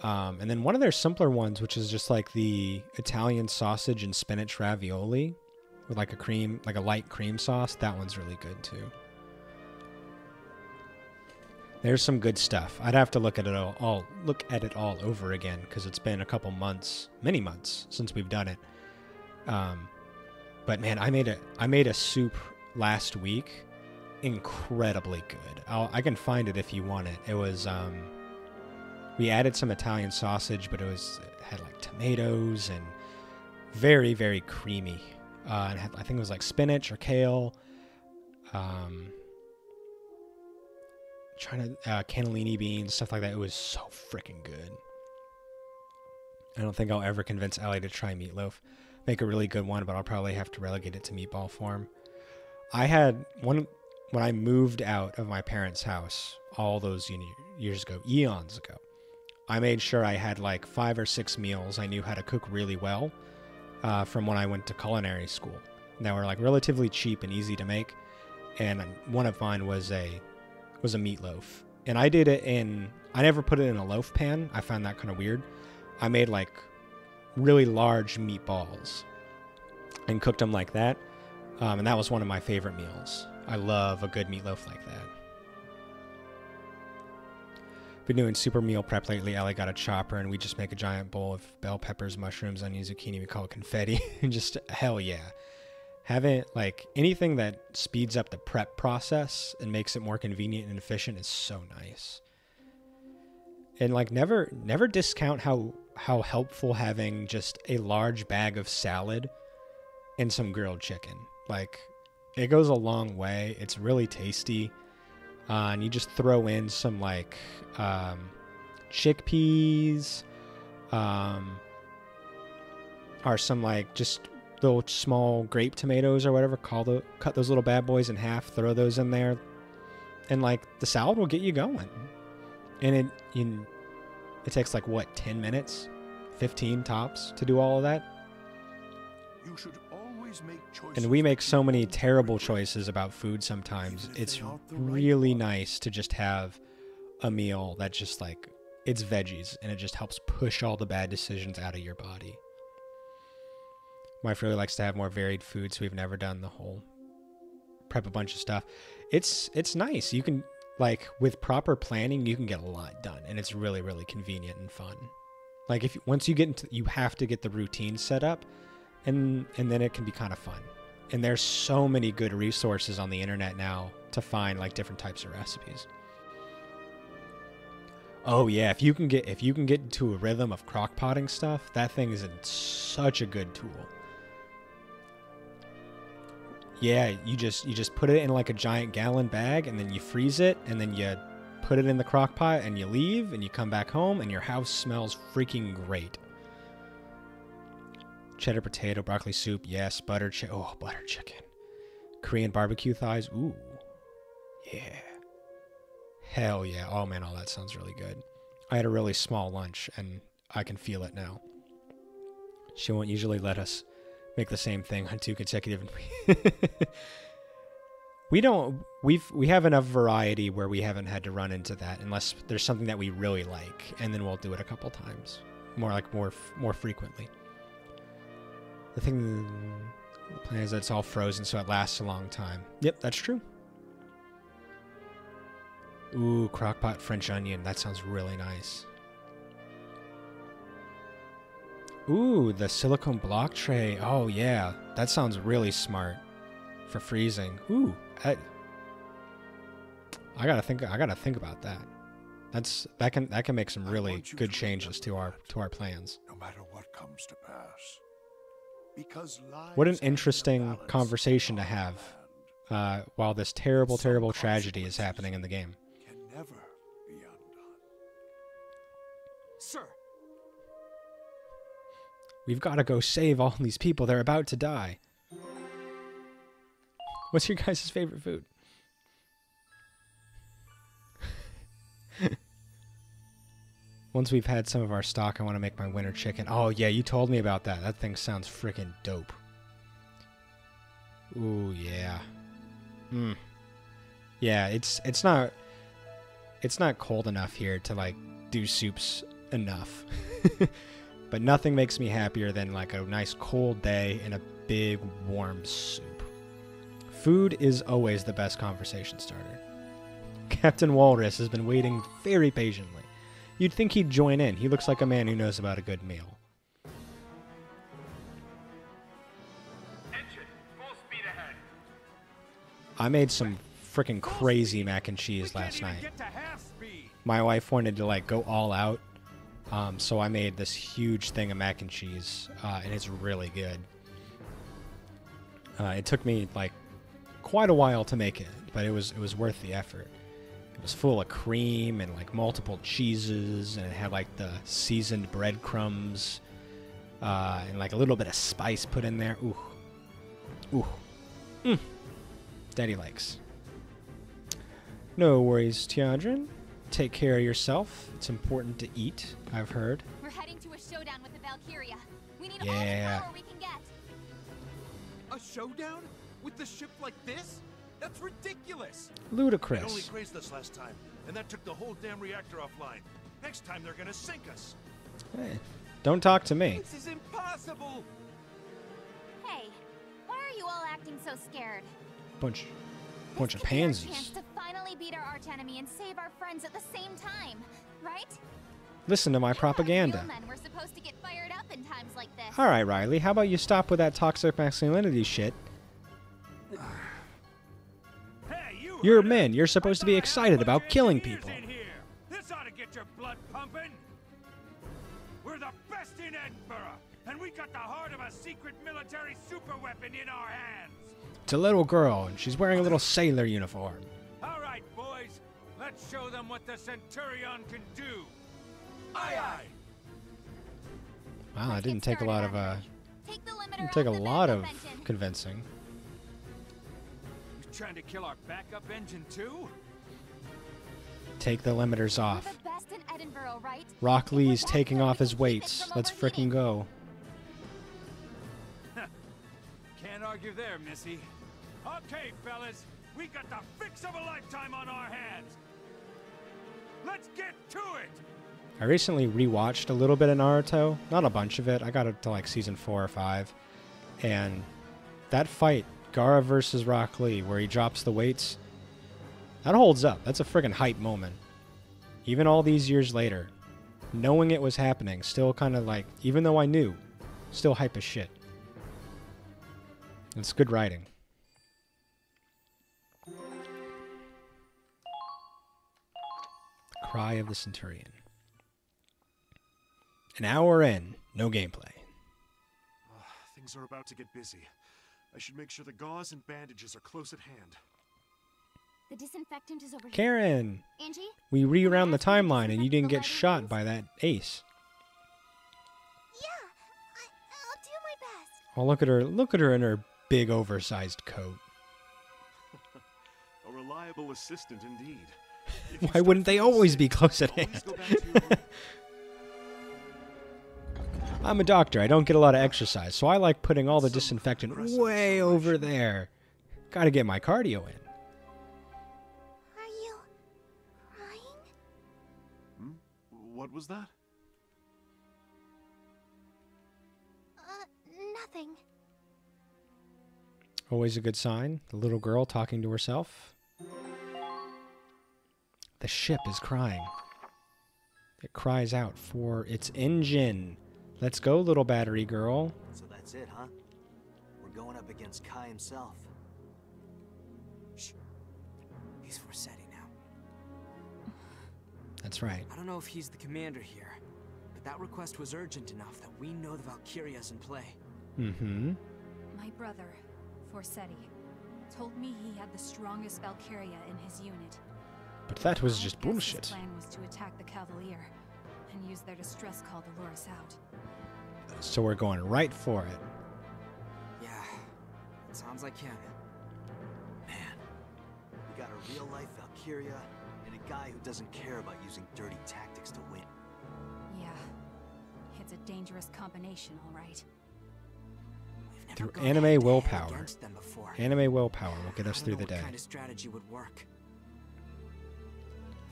A: And then one of their simpler ones, which is just like the Italian sausage and spinach ravioli with like a light cream sauce. That one's really good too. There's some good stuff. I'd have to look at it all over again because it's been a couple months, many months since we've done it. But man, I made a soup last week, incredibly good. I can find it if you want it. It was we added some Italian sausage, but it had like tomatoes and very, very creamy. And I think it was like spinach or kale. Cannellini beans, stuff like that. It was so freaking good. I don't think I'll ever convince Ellie to try meatloaf. Make a really good one, but I'll probably have to relegate it to meatball form. I had one when I moved out of my parents' house all those years ago, eons ago. I made sure I had like 5 or 6 meals I knew how to cook really well from when I went to culinary school. That were like relatively cheap and easy to make. And one of mine was a meatloaf. And I did it I never put it in a loaf pan. I found that kind of weird. I made like really large meatballs and cooked them like that. And that was one of my favorite meals. I love a good meatloaf like that. Been doing super meal prep lately. Ellie got a chopper and we just make a giant bowl of bell peppers, mushrooms, onions, zucchini. We call it confetti. And just hell yeah. Having like anything that speeds up the prep process and makes it more convenient and efficient is so nice. And like never discount how helpful having just a large bag of salad and some grilled chicken. Like it goes a long way. It's really tasty. And you just throw in some like chickpeas or some like just little small grape tomatoes or whatever. Cut those little bad boys in half, throw those in there, and like the salad will get you going. And it takes like what, 10 minutes, 15 tops to do all of that.
I: You should always make choices.
A: And we make so many terrible choices about food sometimes. It's really nice to just have a meal that just like, it's veggies and it just helps push all the bad decisions out of your body. My wife really likes to have more varied foods. We've never done the whole prep a bunch of stuff. It's nice. You can, like, with proper planning, you can get a lot done, and it's really, really convenient and fun. Like, once you get into, you have to get the routine set up, and then it can be kind of fun. And there's so many good resources on the internet now to find like different types of recipes. Oh yeah, if you can get into a rhythm of crock-potting stuff, that thing is such a good tool. Yeah, you just put it in like a giant gallon bag and then you freeze it and then you put it in the crock pot and you leave and you come back home and your house smells freaking great. Cheddar potato, broccoli soup, yes. Butter chicken. Korean barbecue thighs, ooh. Yeah. Hell yeah. Oh man, all that sounds really good. I had a really small lunch and I can feel it now. She won't usually let us make the same thing on 2 consecutive. We have enough variety where we haven't had to run into that unless there's something that we really like, and then we'll do it a couple times, more frequently. The plan is that it's all frozen, so it lasts a long time. Yep, that's true. Ooh, crockpot French onion. That sounds really nice. Ooh, the silicone block tray. Oh yeah, that sounds really smart for freezing. Ooh, I gotta think about that. That can make some really good changes to our plans.
I: No matter what comes to pass. Because
A: what an interesting conversation to have while this terrible tragedy is happening in the game.
I: Can never be undone.
K: Sir,
A: we've got to go save all these people. They're about to die. What's your guys' favorite food? Once we've had some of our stock, I want to make my winter chicken. Oh, yeah, you told me about that. That thing sounds freaking dope. Ooh, yeah. Yeah, it's not cold enough here to, like, do soups enough. But nothing makes me happier than, like, a nice cold day and a big, warm soup. Food is always the best conversation starter. Captain Walrus has been waiting very patiently. You'd think he'd join in. He looks like a man who knows about a good meal.
M: Engine, full speed ahead.
A: I made some freaking crazy mac and cheese last night. My wife wanted to like go all out, so I made this huge thing of mac and cheese, and it's really good. It took me like quite a while to make it, but it was worth the effort. It was full of cream and like multiple cheeses, and it had like the seasoned breadcrumbs and like a little bit of spice put in there. Ooh. Daddy likes. No worries, Tiandrin. Take care of yourself. It's important to eat, I've heard.
E: We're heading to a showdown with the Valkyria. We need all the power we can get.
L: A showdown? With the ship like this? That's ridiculous.
A: Ludicrous.
I: They only grazed us last time, and that took the whole damn reactor offline. Next time they're gonna sink us.
A: Hey, don't talk to me.
L: This is impossible.
E: Hey, why are you all acting so scared?
A: Bunch of
E: This could be our
A: pansies.
E: chance to finally beat our arch enemy and save our friends at the same time, right?
A: Listen to my propaganda.
E: Real men were supposed to get fired up in times like this.
A: All right, Riley. How about you stop with that toxic masculinity shit? You're men. You're supposed to be excited about killing people.
M: This ought to get your blood pumping. We're the best in Edinburgh, and we got the heart of a secret military superweapon in our hands.
A: It's a little girl, and she's wearing a little sailor uniform.
M: All right, boys. Let's show them what the Centurion can do.
I: Aye, aye.
A: Wow, that didn't take a lot of convincing.
M: You trying to kill our backup engine too?
A: Take the limiters off.
E: We're the best in Edinburgh, right?
A: Rock Lee's taking off his weights. Let's frickin' go.
M: Can't argue there, Missy. Okay, fellas, we got the fix of a lifetime on our hands. Let's get to it.
A: I recently rewatched a little bit of Naruto. Not a bunch of it. I got up to like season 4 or 5. And that fight, Gaara versus Rock Lee, where he drops the weights, that holds up. That's a friggin' hype moment. Even all these years later, knowing it was happening, still kind of like, even though I knew, still hype as shit. It's good writing. Cry of the Centurion. An hour in, no gameplay.
F: Things are about to get busy. I should make sure the gauze and bandages are close at hand.
E: The disinfectant is over here.
A: Karen!
E: Angie?
A: We rewound the timeline and you didn't get shot by that ace.
E: Yeah, I'll do my best.
A: Oh, look at her. Look at her in her big oversized coat.
F: A reliable assistant indeed.
A: Why wouldn't they always be close at hand? I'm a doctor. I don't get a lot of exercise, so I like putting all the disinfectant way over there. Gotta get my cardio in.
F: was that?
B: Nothing.
A: Always a good sign. The little girl talking to herself. The ship is crying. It cries out for its engine. Let's go, little battery girl.
D: So that's it, huh? We're going up against Kai himself.
K: Shh. He's Forsetti now.
A: That's right.
K: I don't know if he's the commander here, but that request was urgent enough that we know the Valkyria's in play.
A: Mm-hmm.
N: My brother, Forsetti, told me he had the strongest Valkyria in his unit.
A: But that was just bullshit.
N: His plan was to attack the Cavalier and use their distress call to lure us out.
A: So we're going right for it.
K: Yeah, it sounds like him.
D: Man, we got a real-life Valkyria and a guy who doesn't care about using dirty tactics to win.
N: Yeah, it's a dangerous combination, all right.
A: Through anime willpower. Anime willpower will get us through the day.
K: What kind of strategy would work?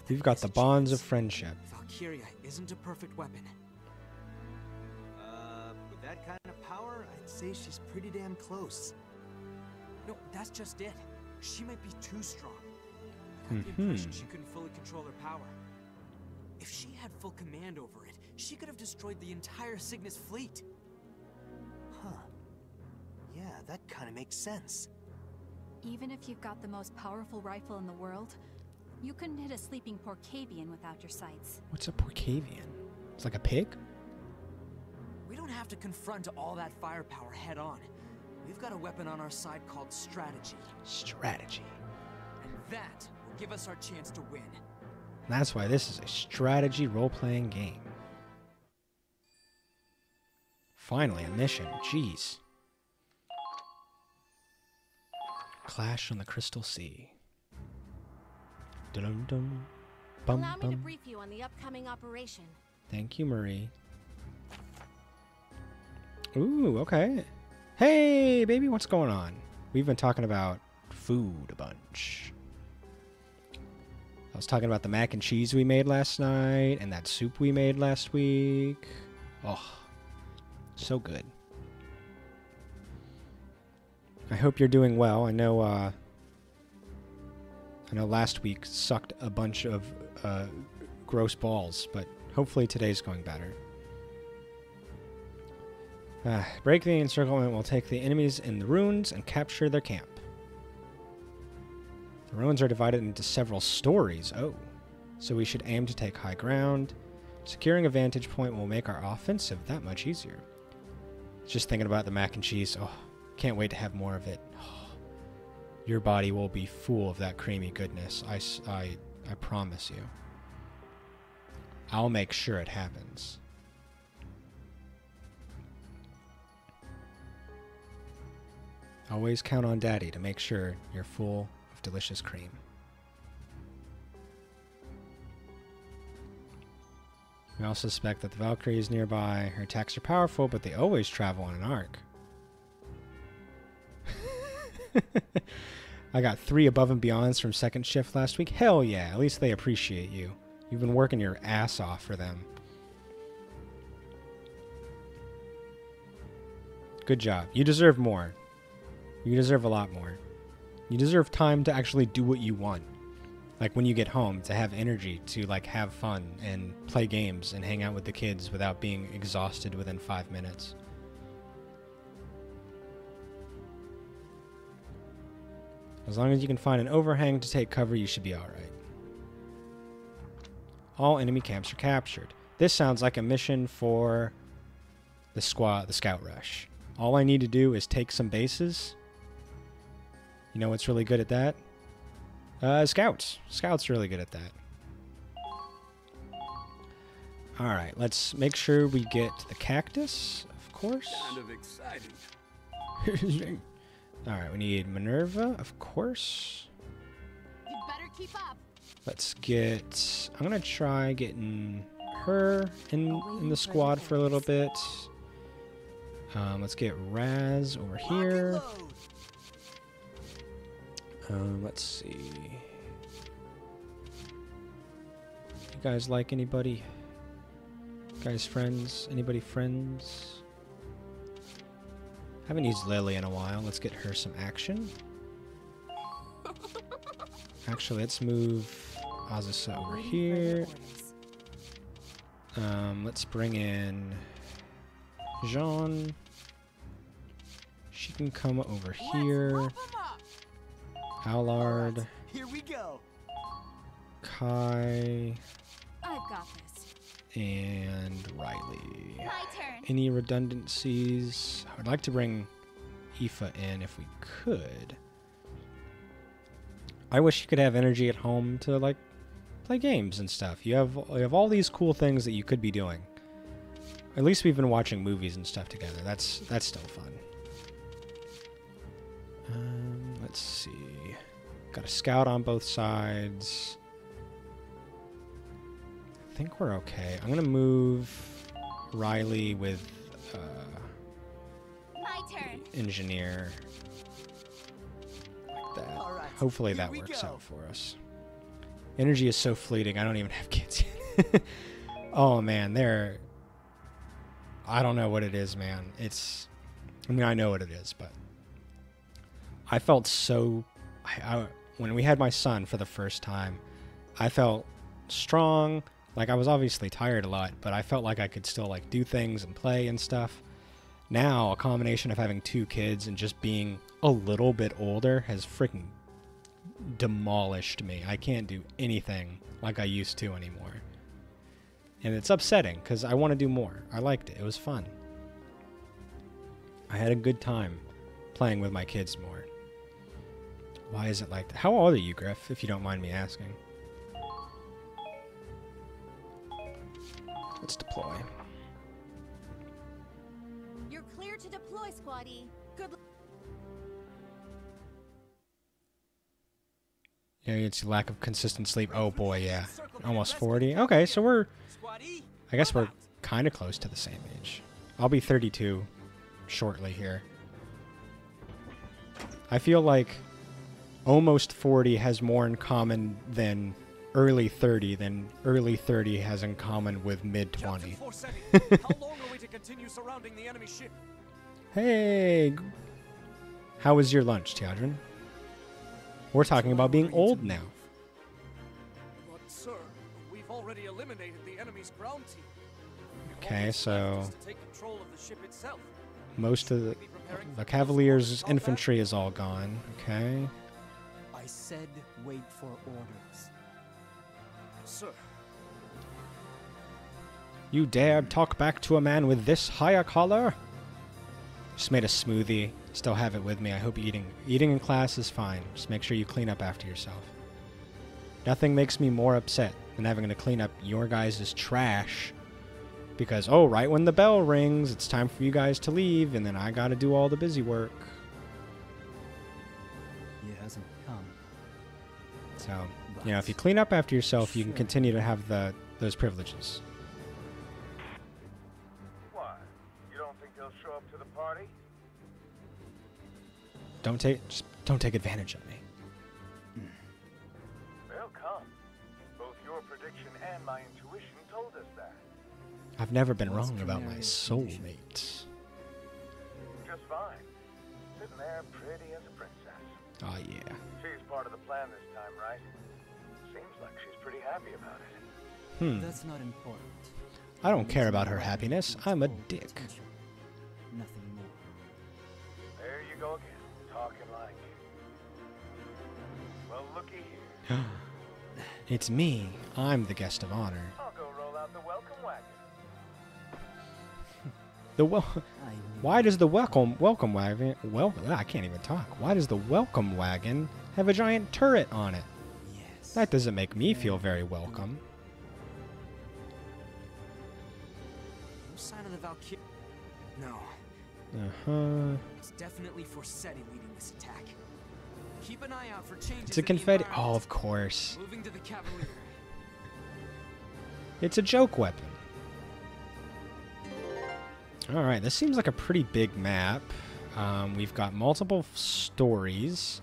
A: We've got the bonds of friendship.
K: Valkyria isn't a perfect weapon.
D: With that kind of power, I'd say she's pretty damn close.
K: No, that's just it. She might be too strong. I got the impression she couldn't fully control her power. If she had full command over it, she could have destroyed the entire Cygnus fleet.
D: Huh. Yeah, that kind of makes sense.
N: Even if you've got the most powerful rifle in the world, you couldn't hit a sleeping Porcavian without your sights.
A: What's a Porcavian? It's like a pig?
K: We don't have to confront all that firepower head on. We've got a weapon on our side called strategy.
A: Strategy.
K: And that will give us our chance to win.
A: That's why this is a strategy role-playing game. Finally, a mission. Jeez. Clash on the Crystal Sea. Dum-dum. Bum,
O: Allow me to
A: bum.
O: brief you on the upcoming operation.
A: Thank you, Marie. Ooh, okay. Hey, baby, what's going on? We've been talking about food a bunch. I was talking about the mac and cheese we made last night and that soup we made last week. Oh, so good. I hope you're doing well. I know last week sucked a bunch of gross balls, but hopefully today's going better. Break the encirclement will take the enemies in the ruins and capture their camp. The ruins are divided into several stories. Oh, so we should aim to take high ground. Securing a vantage point will make our offensive that much easier. Just thinking about the mac and cheese. Oh, can't wait to have more of it. Oh, your body will be full of that creamy goodness. I promise you. I'll make sure it happens. Always count on Daddy to make sure you're full of delicious cream. We also suspect that the Valkyrie is nearby. Her attacks are powerful, but they always travel on an arc. I got 3 above and beyonds from second shift last week. Hell yeah, at least they appreciate you. You've been working your ass off for them. Good job. You deserve more. You deserve a lot more. You deserve time to actually do what you want. Like when you get home, to have energy to like have fun and play games and hang out with the kids without being exhausted within 5 minutes. As long as you can find an overhang to take cover, you should be alright. All enemy camps are captured. This sounds like a mission for the scout rush. All I need to do is take some bases. You know what's really good at that? Scouts. Scouts are really good at that. Alright, let's make sure we get the cactus, of course.
M: Kind of exciting.
A: Alright, we need Minerva, of course.
O: You'd better keep up.
A: Let's get... I'm going to try getting her in the squad for a little bit. Let's get Raz over here. Let's see. You guys like anybody? Guys, friends? Anybody friends? Haven't used Lily in a while. Let's get her some action. Actually, let's move Azusa over here. Let's bring in Jean. She can come over here. Allard.
K: Here we go.
A: Kai.
N: I've got this.
A: And Riley.
E: My turn.
A: Any redundancies? I would like to bring Aoife in if we could. I wish you could have energy at home to like play games and stuff. You have all these cool things that you could be doing. At least we've been watching movies and stuff together. That's still fun. Let's see. Got a scout on both sides. I think we're okay. I'm gonna move Riley with
E: My turn.
A: engineer. Like that. Right, hopefully that works out for us. Energy is so fleeting. I don't even have kids yet. Oh man, I don't know what it is, man. I mean, I know what it is, but I felt so. When we had my son for the first time, I felt strong. Like, I was obviously tired a lot, but I felt like I could still, like, do things and play and stuff. Now, a combination of having 2 kids and just being a little bit older has freaking demolished me. I can't do anything like I used to anymore. And it's upsetting, because I want to do more. I liked it. It was fun. I had a good time playing with my kids more. Why is it like that? How old are you, Griff, if you don't mind me asking? Let's deploy.
O: You're clear to deploy, squaddy. Good luck.
A: Yeah, it's lack of consistent sleep. Oh boy, yeah. Almost 40. Okay, so I guess we're kind of close to the same age. I'll be 32 shortly here. I feel like almost 40 has more in common than early 30 than early 30 has in common with mid 20.
K: How long are we to continue surrounding the enemy ship?
A: Hey, how was your lunch, Tiadrin? We're talking about being old now.
K: But sir, we've already eliminated the enemy's ground team.
A: Okay, so
K: take control of the ship itself.
A: most of the Cavaliers' infantry is all gone. Okay.
J: I said wait for orders.
K: Sir.
A: You dared talk back to a man with this high collar? Just made a smoothie. Still have it with me. I hope eating in class is fine. Just make sure you clean up after yourself. Nothing makes me more upset than having to clean up your guys' trash. Because, oh, right when the bell rings, it's time for you guys to leave, and then I gotta do all the busy work.
J: He hasn't come.
A: So, you know, if you clean up after yourself, you can continue to have those privileges.
P: Why? You don't think they'll show up to the party?
A: Just don't take advantage of me.
P: They'll come. Both your prediction and my intuition told us that.
A: I've never been wrong about my soulmate.
P: Just fine. Sitting there pretty as a princess.
A: Oh, yeah.
P: She's part of the plan this time, right? Seems like she's pretty happy about it.
J: That's not important.
A: I don't care about her happiness. I'm a dick.
J: Nothing more.
P: There you go again, talking like... Well, looky here.
A: It's me. I'm the guest of honor.
P: I'll go roll out the welcome wagon.
A: Why does the welcome wagon... I can't even talk. Why does the welcome wagon have a giant turret on it?
J: Yes.
A: That doesn't make me feel very welcome.
K: No sign of the Valkyria. No.
A: Uh-huh.
K: It's definitely Forseti leading this attack. Keep an eye out for changes.
A: It's a confetti... Oh, of course.
K: Moving to the Cavalier.
A: It's a joke weapon. Alright, this seems like a pretty big map. We've got multiple stories.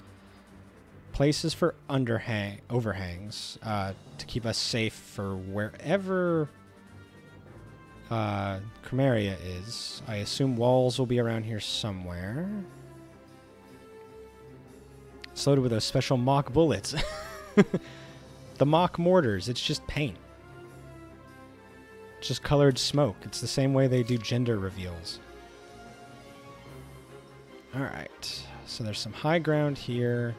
A: Places for overhangs to keep us safe for wherever Chromaria is. I assume walls will be around here somewhere. It's loaded with those special mock bullets. The mock mortars, it's just paint. It's just colored smoke. It's the same way they do gender reveals. Alright, so there's some high ground here,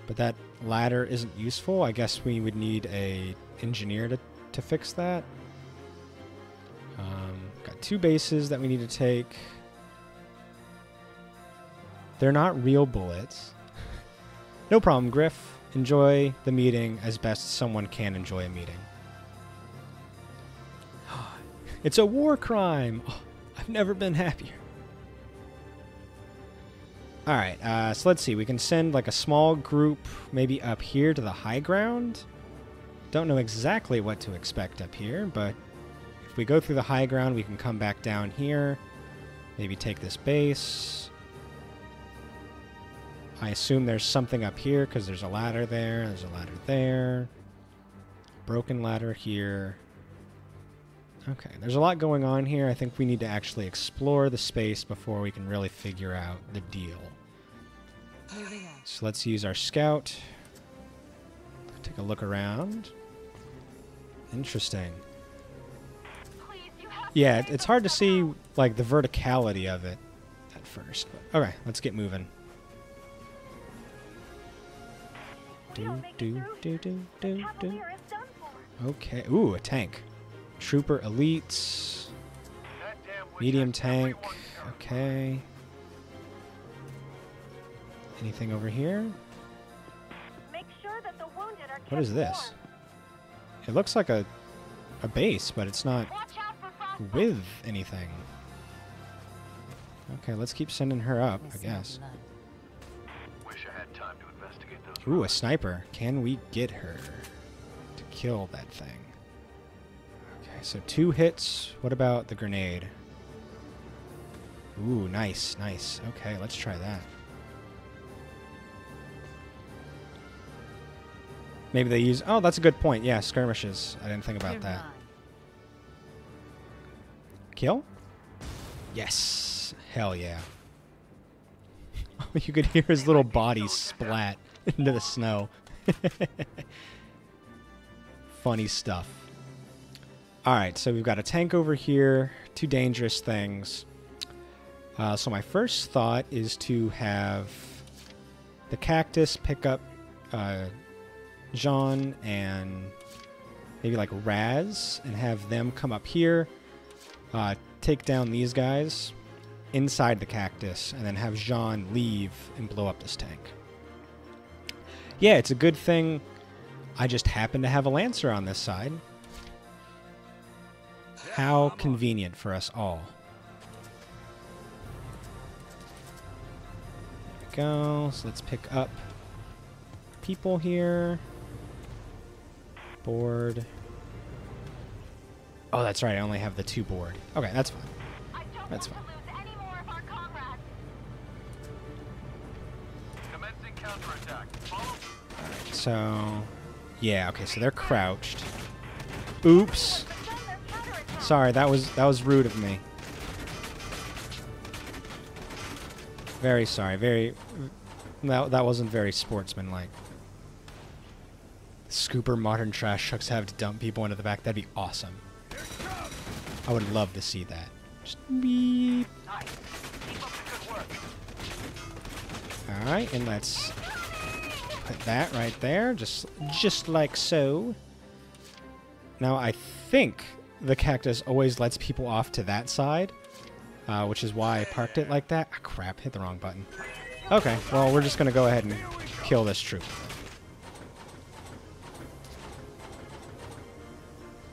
A: but that ladder isn't useful. I guess we would need a engineer to fix that. Got 2 bases that we need to take. They're not real bullets. No problem, Griff. Enjoy the meeting as best someone can enjoy a meeting. It's a war crime! Oh, I've never been happier. Alright, so let's see. We can send like a small group maybe up here to the high ground. Don't know exactly what to expect up here, but if we go through the high ground, we can come back down here. Maybe take this base. I assume there's something up here because there's a ladder there. There's a ladder there. Broken ladder here. Okay, there's a lot going on here. I think we need to actually explore the space before we can really figure out the deal. So let's use our scout. Take a look around. Interesting. Yeah, it's hard to see like the verticality of it at first. But, okay, let's get moving. Okay. Ooh, a tank. Trooper elites. Medium tank. Okay. Anything over here? What is this? It looks like a base, but it's not with anything. Okay, let's keep sending her up, I guess.
P: Wish I had time to investigate those.
A: Ooh, a sniper. Can we get her to kill that thing? Okay, so 2 hits. What about the grenade? Ooh, nice, nice. Okay, let's try that. Maybe they use... Oh, that's a good point. Yeah, skirmishes. I didn't think about that. Kill? Yes. Hell yeah. Oh, you could hear his little body splat into the snow. Funny stuff. Alright, so we've got a tank over here. 2 dangerous things. So my first thought is to have the cactus pick up... Jean and maybe like Raz and have them come up here, take down these guys inside the cactus, and then have Jean leave and blow up this tank. Yeah, it's a good thing I just happen to have a Lancer on this side. How convenient for us all. There we go. So let's pick up people here. Board. Oh, that's right. I only have the 2 board. Okay, that's fine. That's fine. Alright, so... Yeah, okay, so they're crouched. Oops. Sorry, that was rude of me. Very sorry. That wasn't very sportsmanlike. Scooper modern trash trucks have to dump people into the back. That'd be awesome. I would love to see that. Just beep. Alright, and let's put that right there. Just like so. Now, I think the cactus always lets people off to that side, which is why I parked it like that. Ah, crap, hit the wrong button. Okay, well, we're just going to go ahead and kill this troop.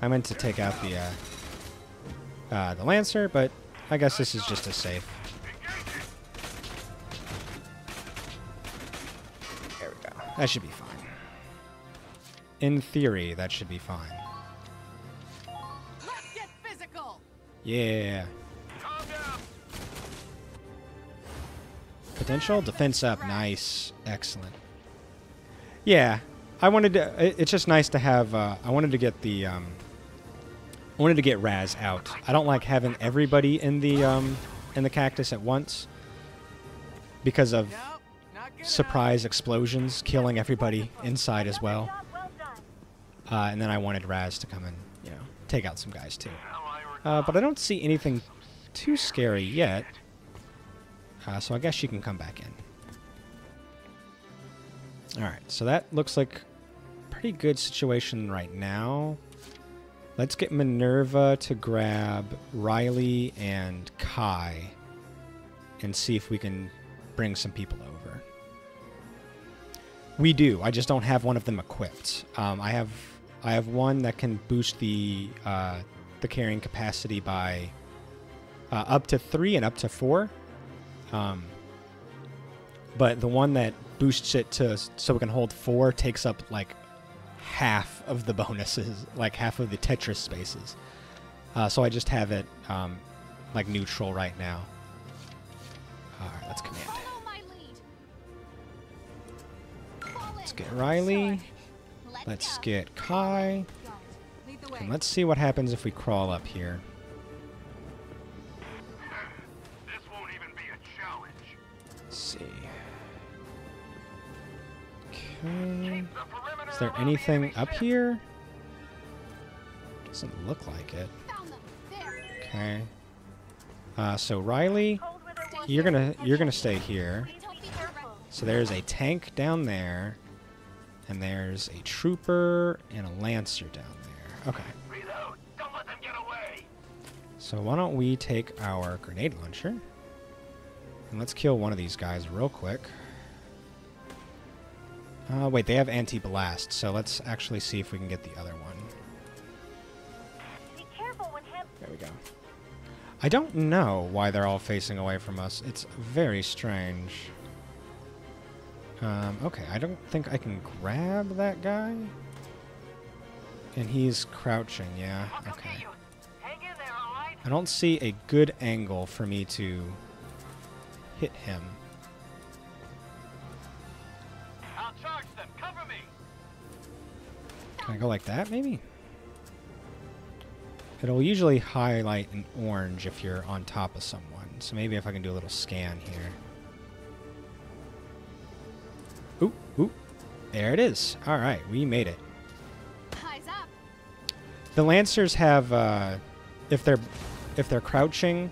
A: I meant to take out the Lancer, but I guess this is just as safe. There we go. That should be fine. In theory, that should be fine.
G: Let's get physical.
A: Yeah. Potential defense up. Nice. Excellent. Yeah. I wanted to... It's just nice to have... I wanted to get the I wanted to get Raz out. I don't like having everybody in the cactus at once because of surprise explosions killing everybody inside as well. And then I wanted Raz to come and, you know, take out some guys too. But I don't see anything too scary yet. So I guess she can come back in. Alright, so that looks like a pretty good situation right now. Let's get Minerva to grab Riley and Kai and see if we can bring some people over. We do. I just don't have one of them equipped. I have one that can boost the carrying capacity by up to 3 and up to 4. But the one that boosts it to so we can hold 4 takes up like half of the bonuses, like half of the Tetris spaces. So I just have it like neutral right now. All right, let's command. Let's get Riley. Let's get Kai. And let's see what happens if we crawl up here.
M: This won't even be a challenge.
A: Let's see. Okay. Is there anything up here? Doesn't look like it. Okay. So Riley, you're gonna stay here. So there's a tank down there, and there's a trooper and a lancer down there. Okay.
M: Don't let them get away.
A: So why don't we take our grenade launcher and let's kill one of these guys real quick. Wait, they have anti-blast, so let's actually see if we can get the other one.
O: Be careful when him.
A: There we go. I don't know why they're all facing away from us. It's very strange. Okay, I don't think I can grab that guy. And he's crouching, yeah, okay. I don't see a good angle for me to hit him.
M: I'll charge them. Cover me.
A: Can I go like that, maybe? It'll usually highlight an orange if you're on top of someone. So maybe if I can do a little scan here. Ooh, ooh. There it is. All right, we made it.
G: Eyes up.
A: The Lancers have, if they're crouching,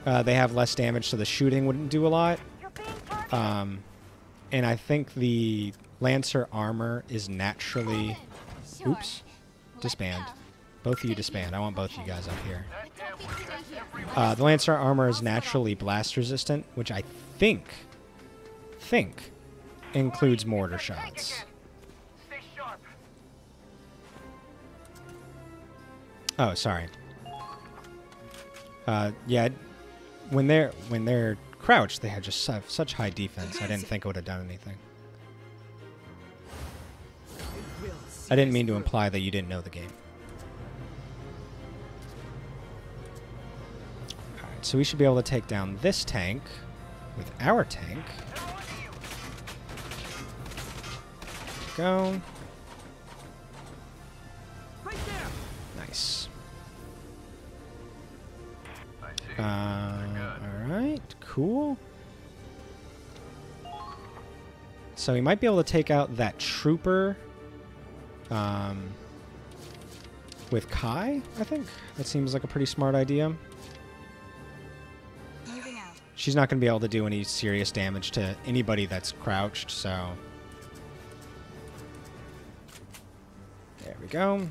A: they have less damage, so the shooting wouldn't do a lot. And I think the Lancer armor is naturally... Oops. Disband. Both of you disband. I want both of you guys up here. The Lancer armor is naturally blast resistant, which I think includes mortar shots. Oh, sorry. Yeah, when they're crouched, they have just such high defense. I didn't think it would have done anything. I didn't mean to imply that you didn't know the game. Alright, so we should be able to take down this tank with our tank. Go. Nice. Alright, cool. So we might be able to take out that trooper with Kai, I think. That seems like a pretty smart idea. She's not going to be able to do any serious damage to anybody that's crouched, so... There we go.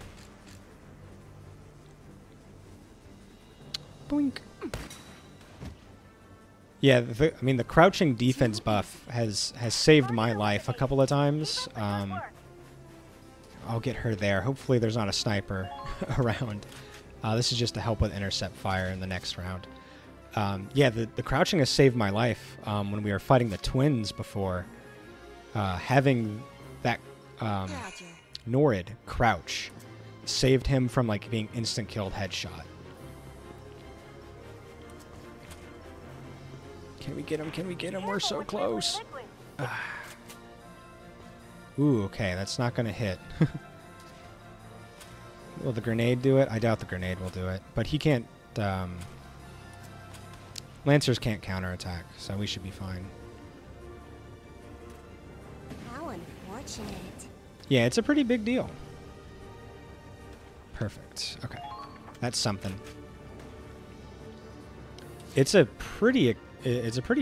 A: Boink. Yeah, I mean, the crouching defense buff has saved my life a couple of times. I'll get her there. Hopefully there's not a sniper around. This is just to help with intercept fire in the next round. Yeah, the crouching has saved my life when we were fighting the twins before. Having that Norid crouch saved him from like being instant killed headshot. Can we get him? Can we get him? We're so close. Ooh, okay, that's not gonna hit. Will the grenade do it? I doubt the grenade will do it. But he can't... Lancers can't counterattack, so we should be fine.
O: How unfortunate.
A: Yeah, it's a pretty big deal. Perfect. Okay. That's something. It's a pretty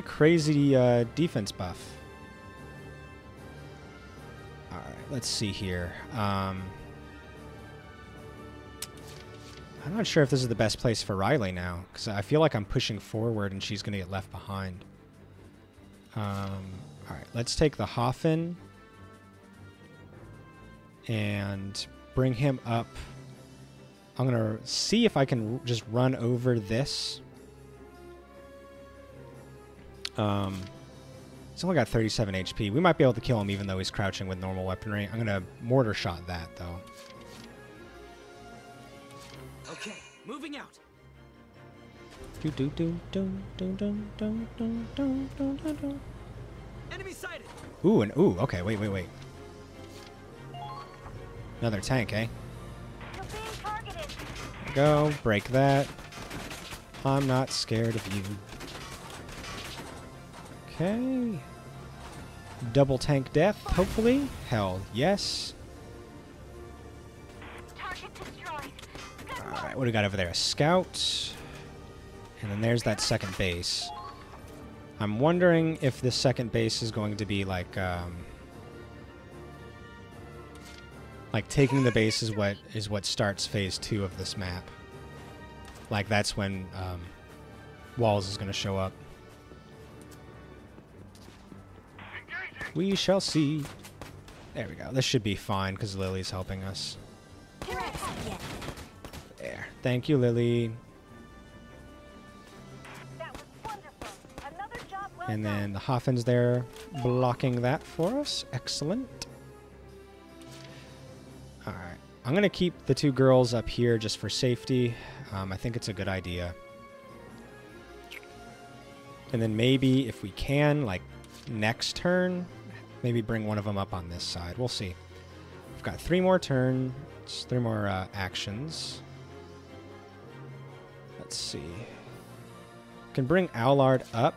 A: crazy defense buff. All right, let's see here. I'm not sure if this is the best place for Riley now, because I feel like I'm pushing forward and she's going to get left behind. All right, let's take the Hoffen and bring him up. I'm going to see if I can just run over this. He's only got 37 HP. We might be able to kill him even though he's crouching with normal weaponry. I'm going to mortar shot that, though.
K: Okay, moving out. Enemy sighted.
A: Ooh, okay, wait. Another tank, eh? Go, break that. I'm not scared of you. Okay. Double tank death, hopefully. Hell, yes. Alright, what do we got over there? A scout. And then there's that second base. I'm wondering if this second base is going to be like taking the base is what starts phase 2 of this map. Like that's when Walls is going to show up. We shall see. There we go. This should be fine because Lily's helping us. There. Thank you, Lily. And then the Hoffen's there blocking that for us. Excellent. Alright. I'm going to keep the two girls up here just for safety. I think it's a good idea. And then maybe if we can, like next turn, maybe bring one of them up on this side. We'll see. We've got 3 more turns, 3 more actions. Let's see. Can bring Allard up.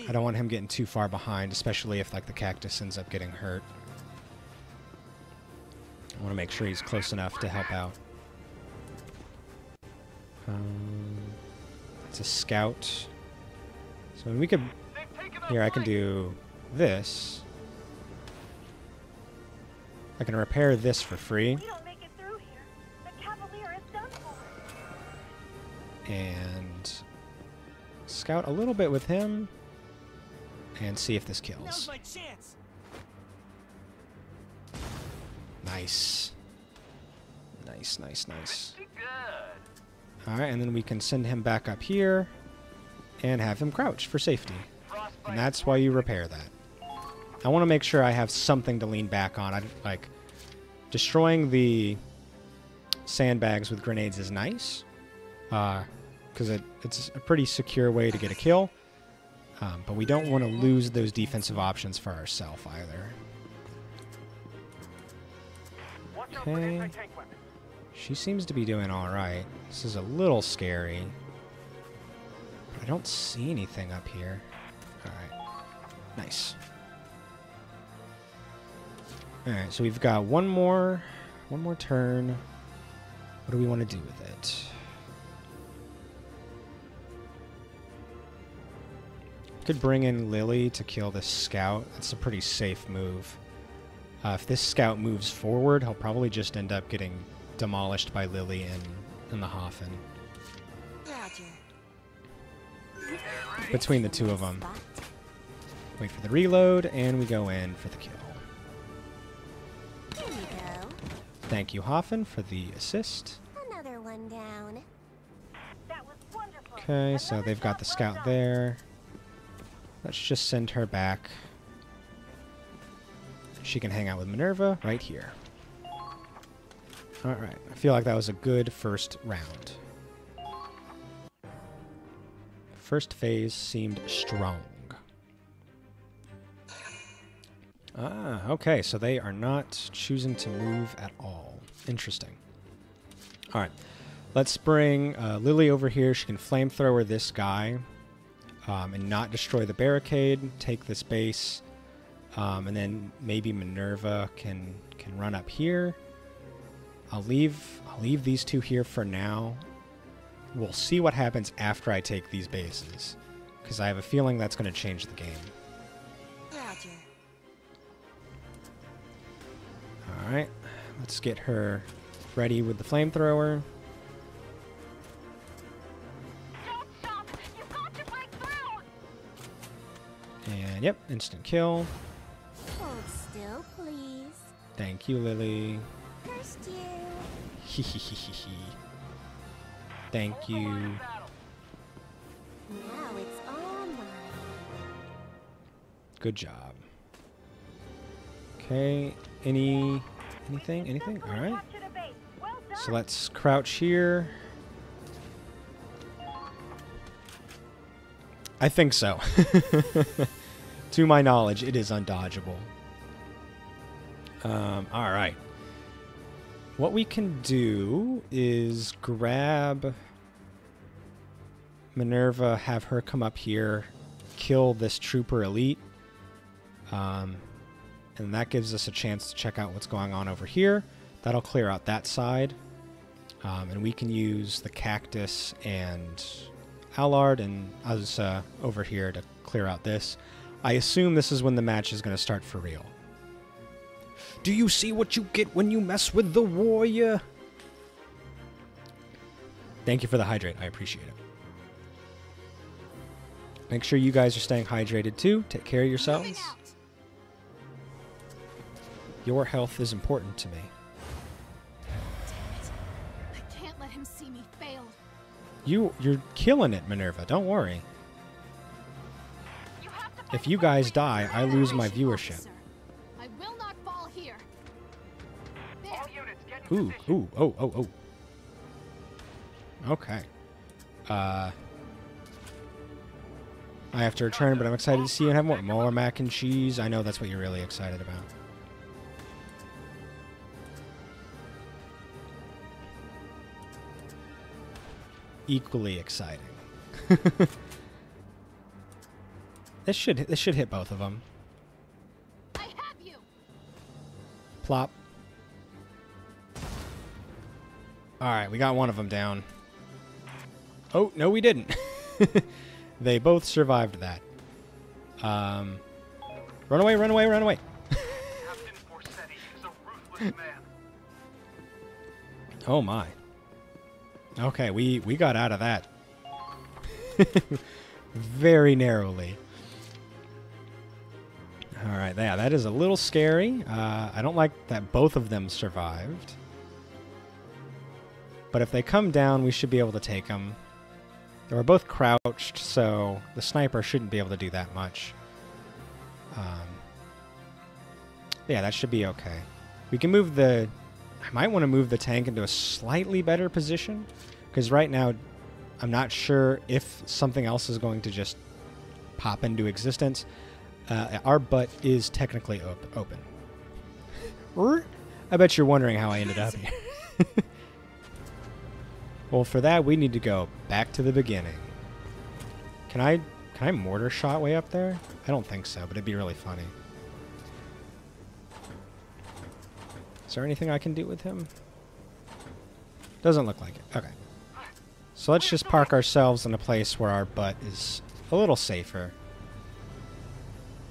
A: I don't want him getting too far behind, especially if like the cactus ends up getting hurt. I want to make sure he's close enough to help out. It's a scout. So we could... Here, I can do this. I can repair this for free. And scout a little bit with him. And see if this kills. Nice. Nice. Alright, and then we can send him back up here and have him crouch for safety. And that's why you repair that. I want to make sure I have something to lean back on. Like, destroying the sandbags with grenades is nice. Because it's a pretty secure way to get a kill. But we don't want to lose those defensive options for ourselves either. Okay. She seems to be doing alright. This is a little scary. But I don't see anything up here. Alright. Nice. Alright, so we've got one more turn. What do we want to do with it? Could bring in Lily to kill this scout. That's a pretty safe move. If this scout moves forward, he'll probably just end up getting demolished by Lily and the Hoffen.
O: Roger.
A: Between the two of them. Wait for the reload, and we go in for the kill.
O: Here you go.
A: Thank you, Hoffen, for the assist.
O: Another one down. That was wonderful.
A: Okay, so they've got the scout there. Let's just send her back. She can hang out with Minerva right here. Alright, I feel like that was a good first round. First phase seemed strong. Ah, okay, so they are not choosing to move at all. Interesting. All right, let's bring Lily over here. She can flamethrower this guy and not destroy the barricade, take this base, and then maybe Minerva can run up here. I'll leave these two here for now. We'll see what happens after I take these bases, because I have a feeling that's going to change the game.
O: Roger.
A: All right, let's get her ready with the flamethrower.
O: Don't stop! You've got to break through!
A: And yep, instant kill.
O: Hold still, please.
A: Thank you, Lily.
O: First you.
A: Thank you.
O: Now it's all mine.
A: Good job. Okay, anything? All right. So let's crouch here. I think so. To my knowledge, it is undodgeable. All right. What we can do is grab Minerva, have her come up here, kill this trooper elite, and that gives us a chance to check out what's going on over here. That'll clear out that side, and we can use the cactus and Allard and us over here to clear out this. I assume this is when the match is going to start for real. Do you see what you get when you mess with the warrior? Thank you for the hydrate. I appreciate it. Make sure you guys are staying hydrated too. Take care of yourselves. Your health is important to me.
G: I can't let him see me fail.
A: You're killing it, Minerva. Don't worry. If you guys die, I lose my viewership.
G: I will not fall here.
A: Ooh, oh. Okay. I have to return, but I'm excited to see you and have more mac and cheese. I know that's what you're really excited about. Equally exciting. This should hit both of them.
G: I have you.
A: Plop. All right, we got one of them down. Oh, no, we didn't. They both survived that. Run away, run away, run away. Oh, my. Okay, we got out of that. Very narrowly. All right, yeah, that is a little scary. I don't like that both of them survived. But if they come down, we should be able to take them. They were both crouched, so the sniper shouldn't be able to do that much. Yeah, that should be okay. We can move the... I might want to move the tank into a slightly better position, because right now I'm not sure if something else is going to just pop into existence. Our butt is technically open. I bet you're wondering how I ended up here. Well, for that, we need to go back to the beginning. Can I mortar shot way up there? I don't think so, but it'd be really funny. Is there anything I can do with him? Doesn't look like it. Okay. So let's just park ourselves in a place where our butt is a little safer.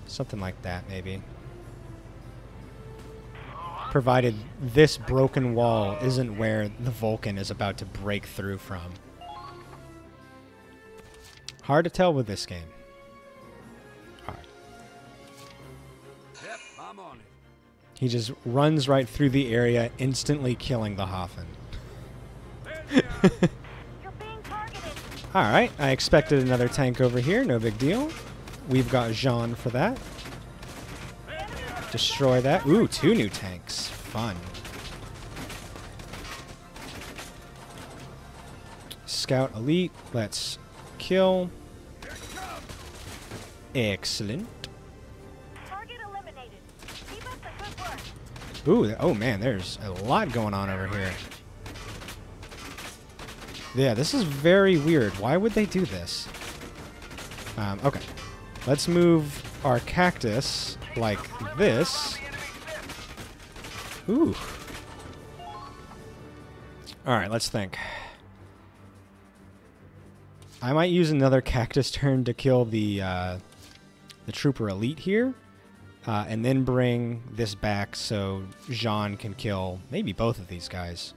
A: Something like that, maybe. Provided this broken wall isn't where the Vulcan is about to break through from. Hard to tell with this game. Alright.
M: Yep, I'm on it.
A: He just runs right through the area, instantly killing the Hoffen. Alright, I expected another tank over here, no big deal. We've got Jean for that. Destroy that. Ooh, 2 new tanks. Fun. Scout elite. Let's kill. Excellent.
O: Target eliminated.
A: Ooh, oh man, there's a lot going on over here. Yeah, this is very weird. Why would they do this? Okay. Let's move our cactus like this. Ooh. Alright, let's think. I might use another cactus turn to kill the Trooper Elite here. And then bring this back so Jean can kill maybe both of these guys.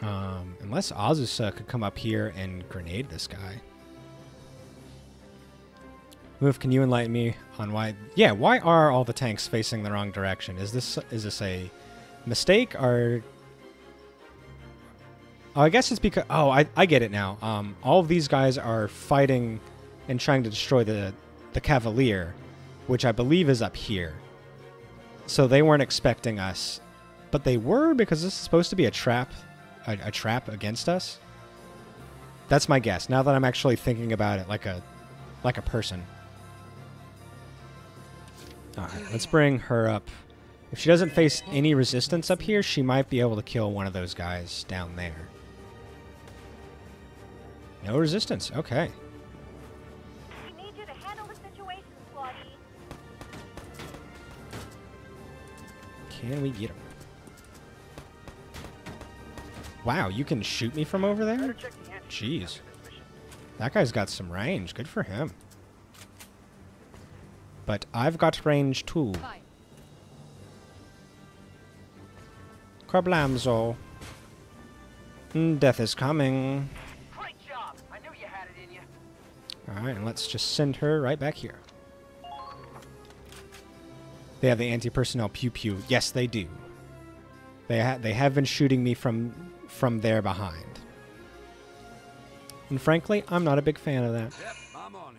A: Unless Azusa could come up here and grenade this guy. Move, can you enlighten me on why... Yeah, why are all the tanks facing the wrong direction? Is this a mistake or... Oh, I guess it's because... Oh, I get it now. All of these guys are fighting and trying to destroy the Cavalier, which I believe is up here. So they weren't expecting us. But they were, because this is supposed to be a trap against us. That's my guess, now that I'm actually thinking about it like a person. Alright, let's bring her up. If she doesn't face any resistance up here, she might be able to kill one of those guys down there. No resistance, okay. Can we get him? Wow, you can shoot me from over there? Jeez. That guy's got some range. Good for him. But I've got range too. Crablamzo. Death is coming.
Q: Great job. I knew you had it in you.
A: Alright, and let's just send her right back here. They have the anti-personnel pew-pew. Yes, they do. They have been shooting me from there behind. And frankly, I'm not a big fan of that.
M: Yep, I'm on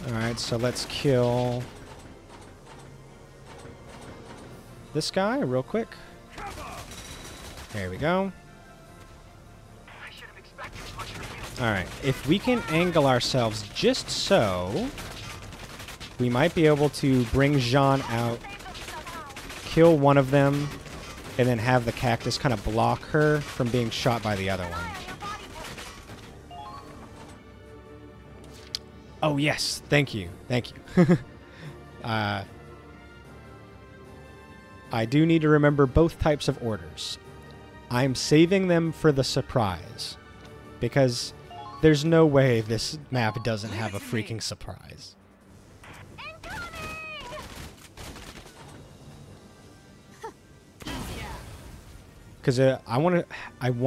M: it.
A: Alright, so let's kill this guy real quick. There we go. Alright, if we can angle ourselves just so, we might be able to bring Jean out, kill one of them, and then have the cactus kind of block her from being shot by the other one. Oh yes, thank you, thank you. I do need to remember both types of orders. I'm saving them for the surprise, because there's no way this map doesn't have a freaking surprise. Because I want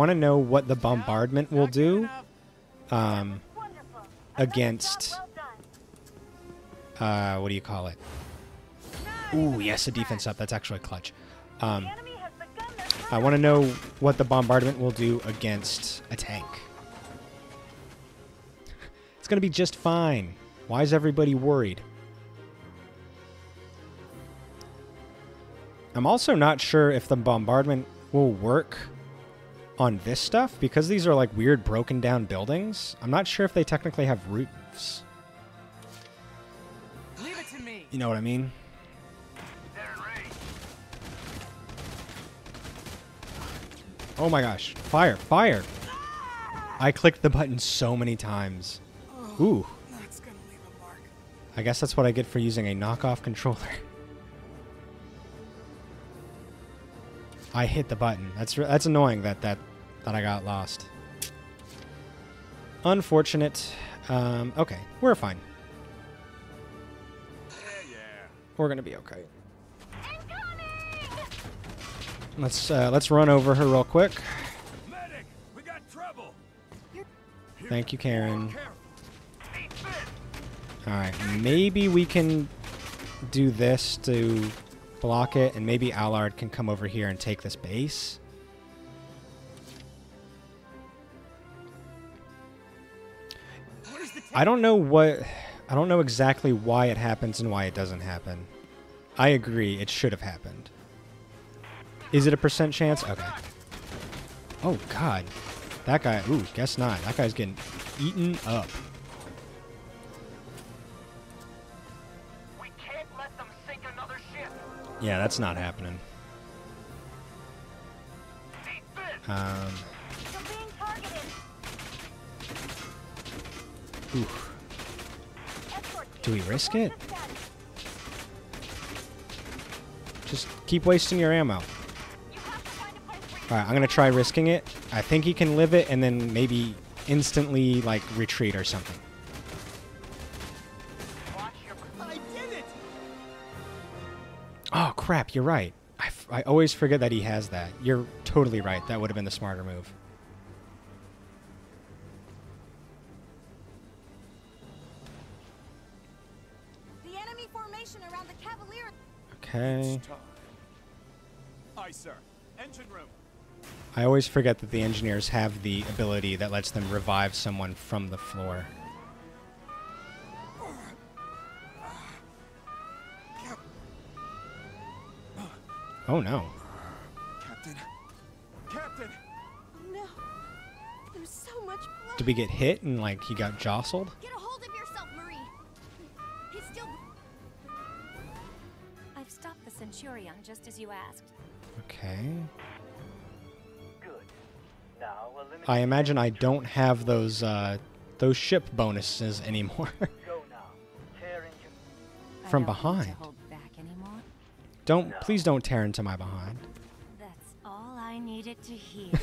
A: to know what the bombardment will do against what do you call it? Ooh, yes, a defense up. That's actually clutch. I want to know what the bombardment will do against a tank. It's going to be just fine. Why is everybody worried? I'm also not sure if the bombardment will work on this stuff, because these are like weird broken down buildings. I'm not sure if they technically have roofs.
K: Leave it to me.
A: You know what I mean? Oh my gosh. Fire, fire. I clicked the button so many times. Ooh.
K: That's gonna leave a mark.
A: I guess that's what I get for using a knockoff controller. I hit the button. That's annoying that I got lost. Unfortunate. Okay, we're fine.
M: Yeah.
A: We're gonna be okay. Let's run over her real quick.
M: Medic, we got trouble.
A: Thank you, Karen. Alright, maybe we can do this to block it, and maybe Allard can come over here and take this base. I don't know exactly why it happens and why it doesn't happen. I agree, it should have happened. Is it a % chance? Okay. Oh, God. That guy... Ooh, guess not. That guy's getting eaten up. Yeah, that's not happening. Oof. Do we risk it? Just keep wasting your ammo. Alright, I'm gonna try risking it. I think he can live it and then maybe instantly, like, retreat or something.
K: I did it!
A: Oh, crap, you're right. I always forget that he has that. You're totally right. That would have been the smarter move.
B: The enemy formation around the Cavalier.
A: Okay.
K: Aye, sir. Engine room.
A: I always forget that the engineers have the ability that lets them revive someone from the floor. Oh no.
K: Captain. Captain!
B: No. There's so much blood.
A: Did we get hit and like he got jostled?
B: Get a hold of yourself, Marie. He's still...
R: I've stopped the Centurion just as you asked.
A: Okay.
P: Good. Now,
A: I imagine I don't have those ship bonuses anymore.
P: Go now. Tear into...
A: From behind. Please don't tear into my behind.
R: That's all I needed to hear.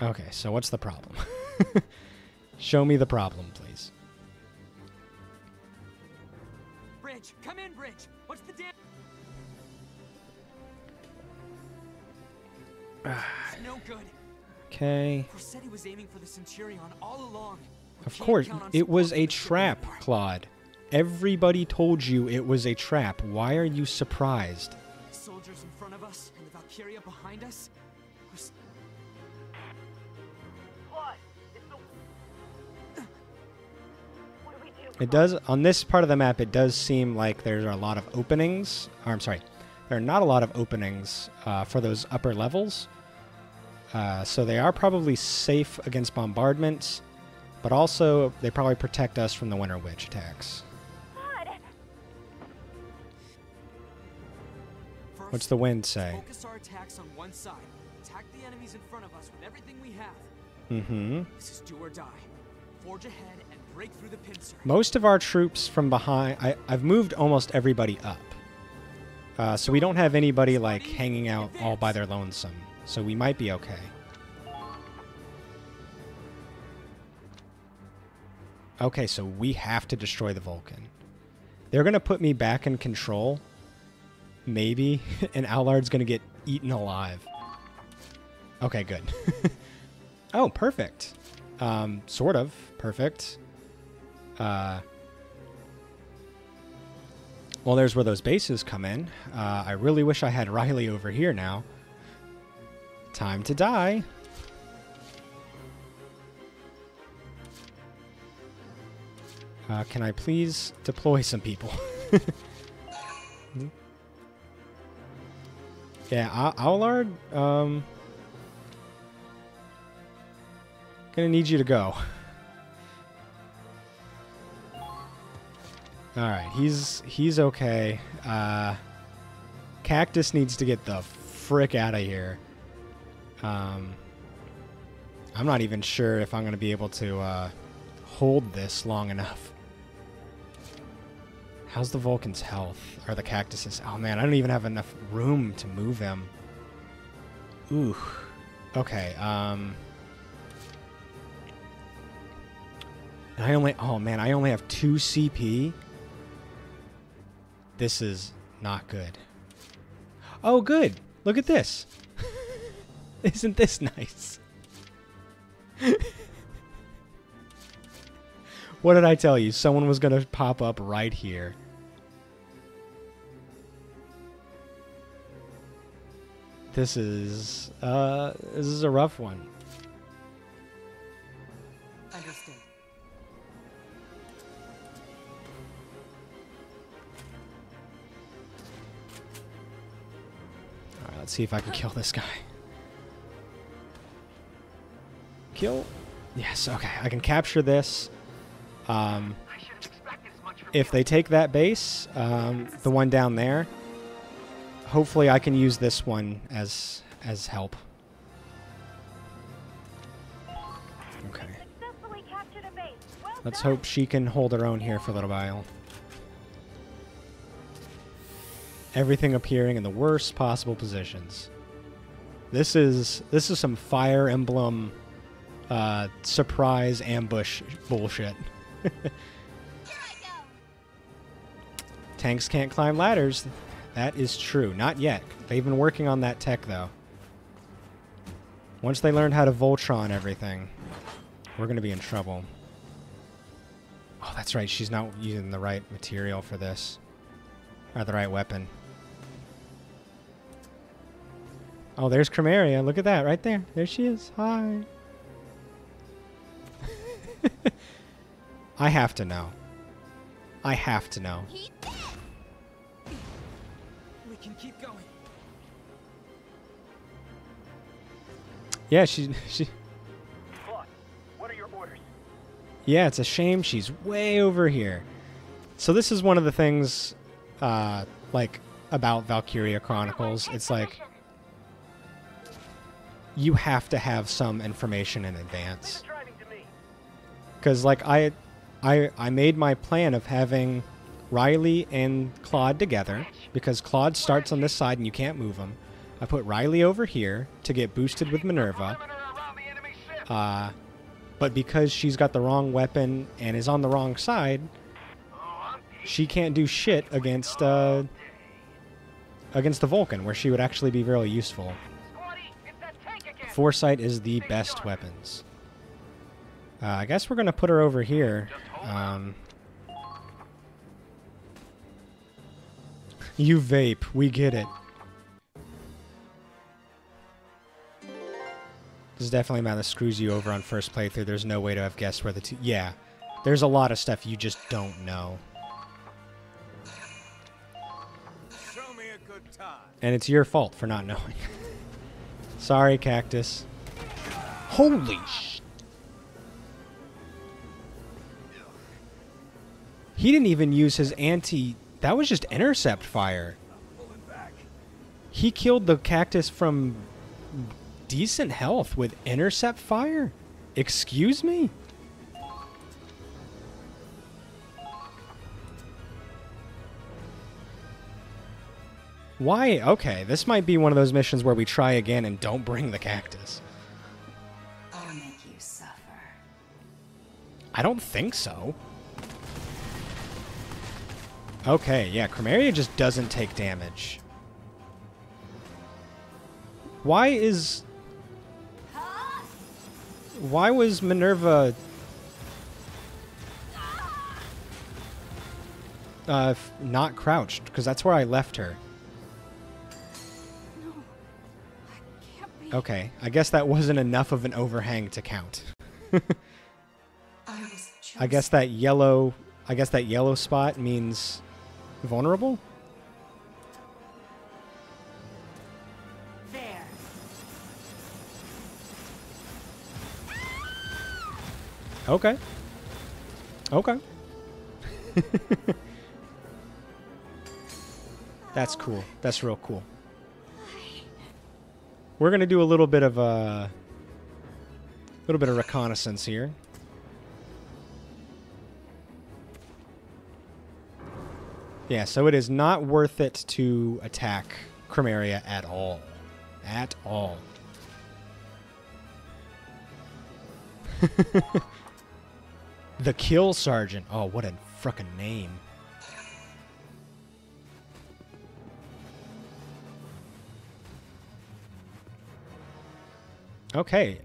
A: Okay, so what's the problem? Show me the problem, please.
K: Bridge! Come in, Bridge! What's the damn... It's no good.
A: Okay.
K: Corsetti was aiming for the Centurion all along.
A: Of course, it was a trap, Claude. Everybody told you it was a trap. Why are you surprised?
K: Soldiers in front of us and the Valkyria behind us.
A: It does, on this part of the map, it does seem like there are a lot of openings. Or, I'm sorry, there are not a lot of openings for those upper levels. So they are probably safe against bombardment, but also they probably protect us from the Winter Witch attacks. What's the wind say?
K: Focus our attacks on one side. Attack the enemies in front of us with everything we have.
A: Mm-hmm.
K: This is do or die. Forge ahead and break through the pincer.
A: Most of our troops from behind... I've moved almost everybody up. So we don't have anybody, like, hanging out all by their lonesome. So we might be okay. Okay, so we have to destroy the Vulcan. They're going to put me back in control. Maybe. And Allard's going to get eaten alive. Okay, good. Oh, perfect. Sort of. Perfect. Well, there's where those bases come in. I really wish I had Riley over here now. Time to die. Can I please deploy some people? Yeah, Allard, gonna need you to go. Alright, he's okay. Cactus needs to get the frick out of here. I'm not even sure if I'm gonna be able to hold this long enough. How's the Vulcan's health? Or the cactuses? Oh man, I don't even have enough room to move him. Ooh. Okay, I only have 2 CP. This is not good. Oh, good. Look at this. Isn't this nice? What did I tell you? Someone was going to pop up right here. This is a rough one.
K: Understood.
A: All right, let's see if I can kill this guy. Kill. Yes, okay. I can capture this. if they take that base, the one down there, hopefully I can use this one as help. Okay. Let's hope she can hold her own here for a little while. Everything appearing in the worst possible positions. This is some Fire Emblem surprise ambush bullshit. Tanks can't climb ladders. That is true. Not yet. They've been working on that tech, though. Once they learn how to Voltron everything, we're going to be in trouble. Oh, that's right. She's not using the right material for this. Or the right weapon. Oh, there's Chromaria. Look at that right there. There she is. Hi. I have to know. I have to know.
K: We can keep going.
A: Yeah, she.
P: Claude, what are your orders?
A: Yeah, it's a shame she's way over here. So this is one of the things, like, about Valkyria Chronicles. It's like, you have to have some information in advance. Because, like, I made my plan of having Riley and Claude together, because Claude starts on this side and you can't move him. I put Riley over here to get boosted with Minerva. But because she's got the wrong weapon and is on the wrong side, she can't do shit against the Vulcan, where she would actually be really useful. Foresight is the best weapons. I guess we're going to put her over here. You vape. We get it. This is definitely a map that screws you over on first playthrough. There's no way to have guessed where the two... Yeah. There's a lot of stuff you just don't know.
H: Show me a good time.
A: And it's your fault for not knowing. Sorry, Cactus. Holy sh... He didn't even use his anti... That was just intercept fire. He killed the Cactus from decent health with intercept fire? Excuse me? Why? Okay, this might be one of those missions where we try again and don't bring the Cactus.
R: I'll make you suffer.
A: I don't think so. Okay, yeah, Chromaria just doesn't take damage. Why was Minerva not crouched? Because that's where I left her.
N: No, I can't be.
A: Okay, I guess that wasn't enough of an overhang to count. I guess that yellow spot means vulnerable?
R: There.
A: Okay. Okay. That's cool. That's real cool. We're gonna do a little bit of reconnaissance here. Yeah, so it is not worth it to attack Chromaria at all. At all. The Kill Sergeant. Oh, what a frickin' name. Okay,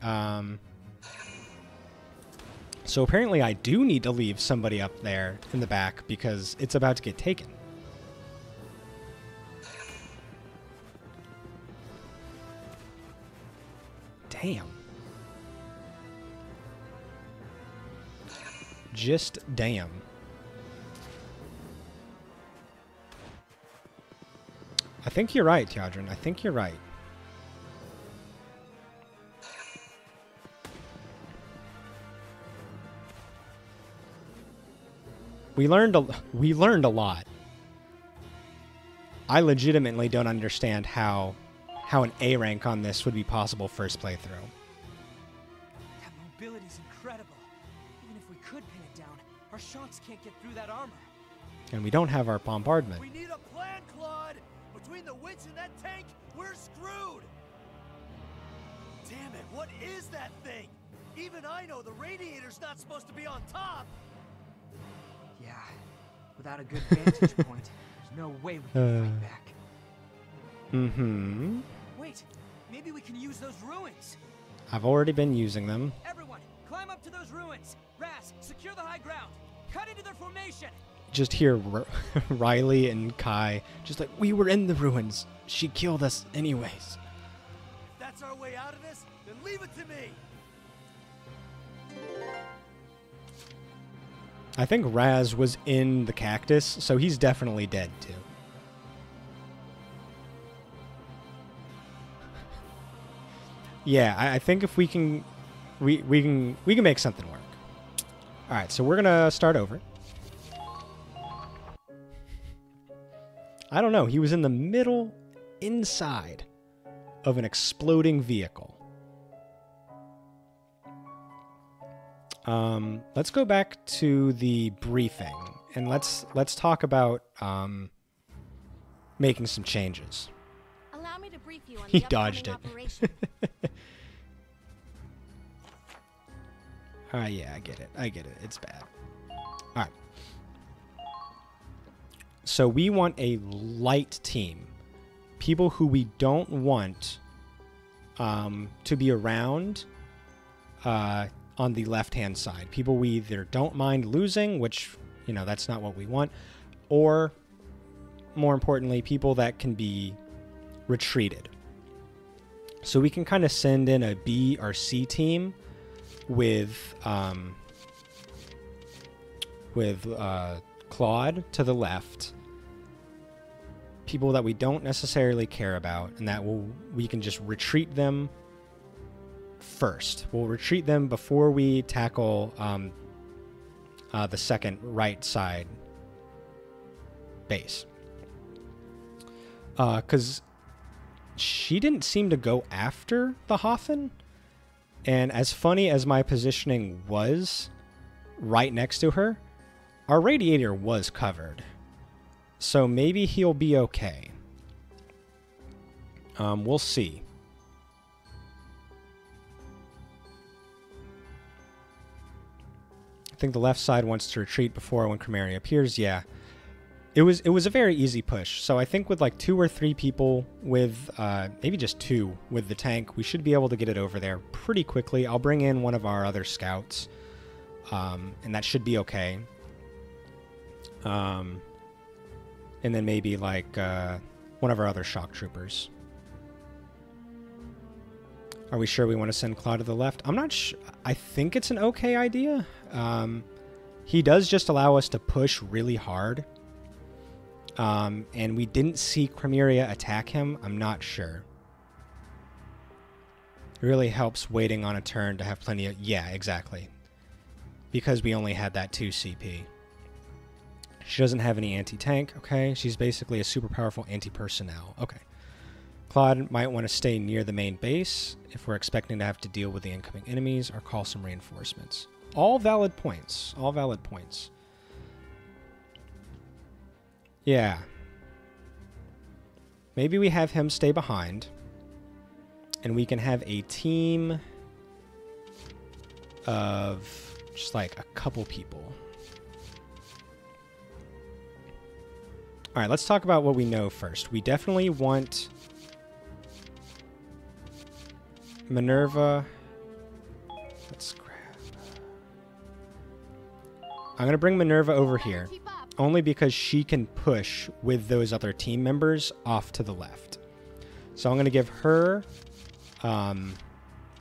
A: so apparently I do need to leave somebody up there in the back because it's about to get taken. Damn. Just damn. I think you're right, Tiadrin. I think you're right. we learned a lot. I legitimately don't understand how an A rank on this would be possible first playthrough.
K: That mobility's incredible. Even if we could pin it down, our shots can't get through that armor.
A: And we don't have our bombardment.
I: We need a plan, Claude. Between the witch and that tank, we're screwed. Damn it, what is that thing? Even I know the radiator's not supposed to be on top.
K: Yeah, without a good vantage point, there's no way we can fight back.
A: Mm-hmm.
K: Wait, maybe we can use those ruins.
A: I've already been using them.
K: Everyone, climb up to those ruins. Raz, secure the high ground. Cut into their formation.
A: Just hear Riley and Kai just like, we were in the ruins. She killed us anyways.
I: If that's our way out of this, then leave it to me.
A: I think Raz was in the cactus, so he's definitely dead too. Yeah, I think if we can make something work. All right, so we're gonna start over. I don't know. He was in the middle, inside of an exploding vehicle. Let's go back to the briefing and let's talk about making some changes.
O: Allow me to brief you on
A: He
O: the
A: dodged it.
O: operation.
A: Yeah, I get it. It's bad. All right. So we want a light team. People who we don't want to be around on the left-hand side. People we either don't mind losing, which, you know, that's not what we want, or, more importantly, people that can be retreated. So we can kind of send in a B or C team with Claude to the left, people that we don't necessarily care about, and that we can just retreat them first. We'll retreat them before we tackle the second right side base. Because she didn't seem to go after the Hoffen, and as funny as my positioning was right next to her, our radiator was covered. So maybe he'll be okay. We'll see. I think the left side wants to retreat before when Chromaria appears. Yeah. It was a very easy push. So I think with like 2 or 3 people, with maybe just 2 with the tank, we should be able to get it over there pretty quickly. I'll bring in one of our other scouts, and that should be okay. And then maybe like one of our other shock troopers. Are we sure we want to send Claude to the left? I'm not sure. I think it's an okay idea. He does just allow us to push really hard. And we didn't see Chromaria attack him. I'm not sure. It really helps waiting on a turn to have plenty of... Yeah, exactly. Because we only had that 2 CP. She doesn't have any anti-tank. Okay, she's basically a super powerful anti-personnel. Okay. Claude might want to stay near the main base if we're expecting to have to deal with the incoming enemies or call some reinforcements. All valid points. All valid points. Yeah. Maybe we have him stay behind, and we can have a team of just like a couple people. All right, let's talk about what we know first. We definitely want Minerva. Let's grab... I'm going to bring Minerva over here, only because she can push with those other team members off to the left. So I'm going to give her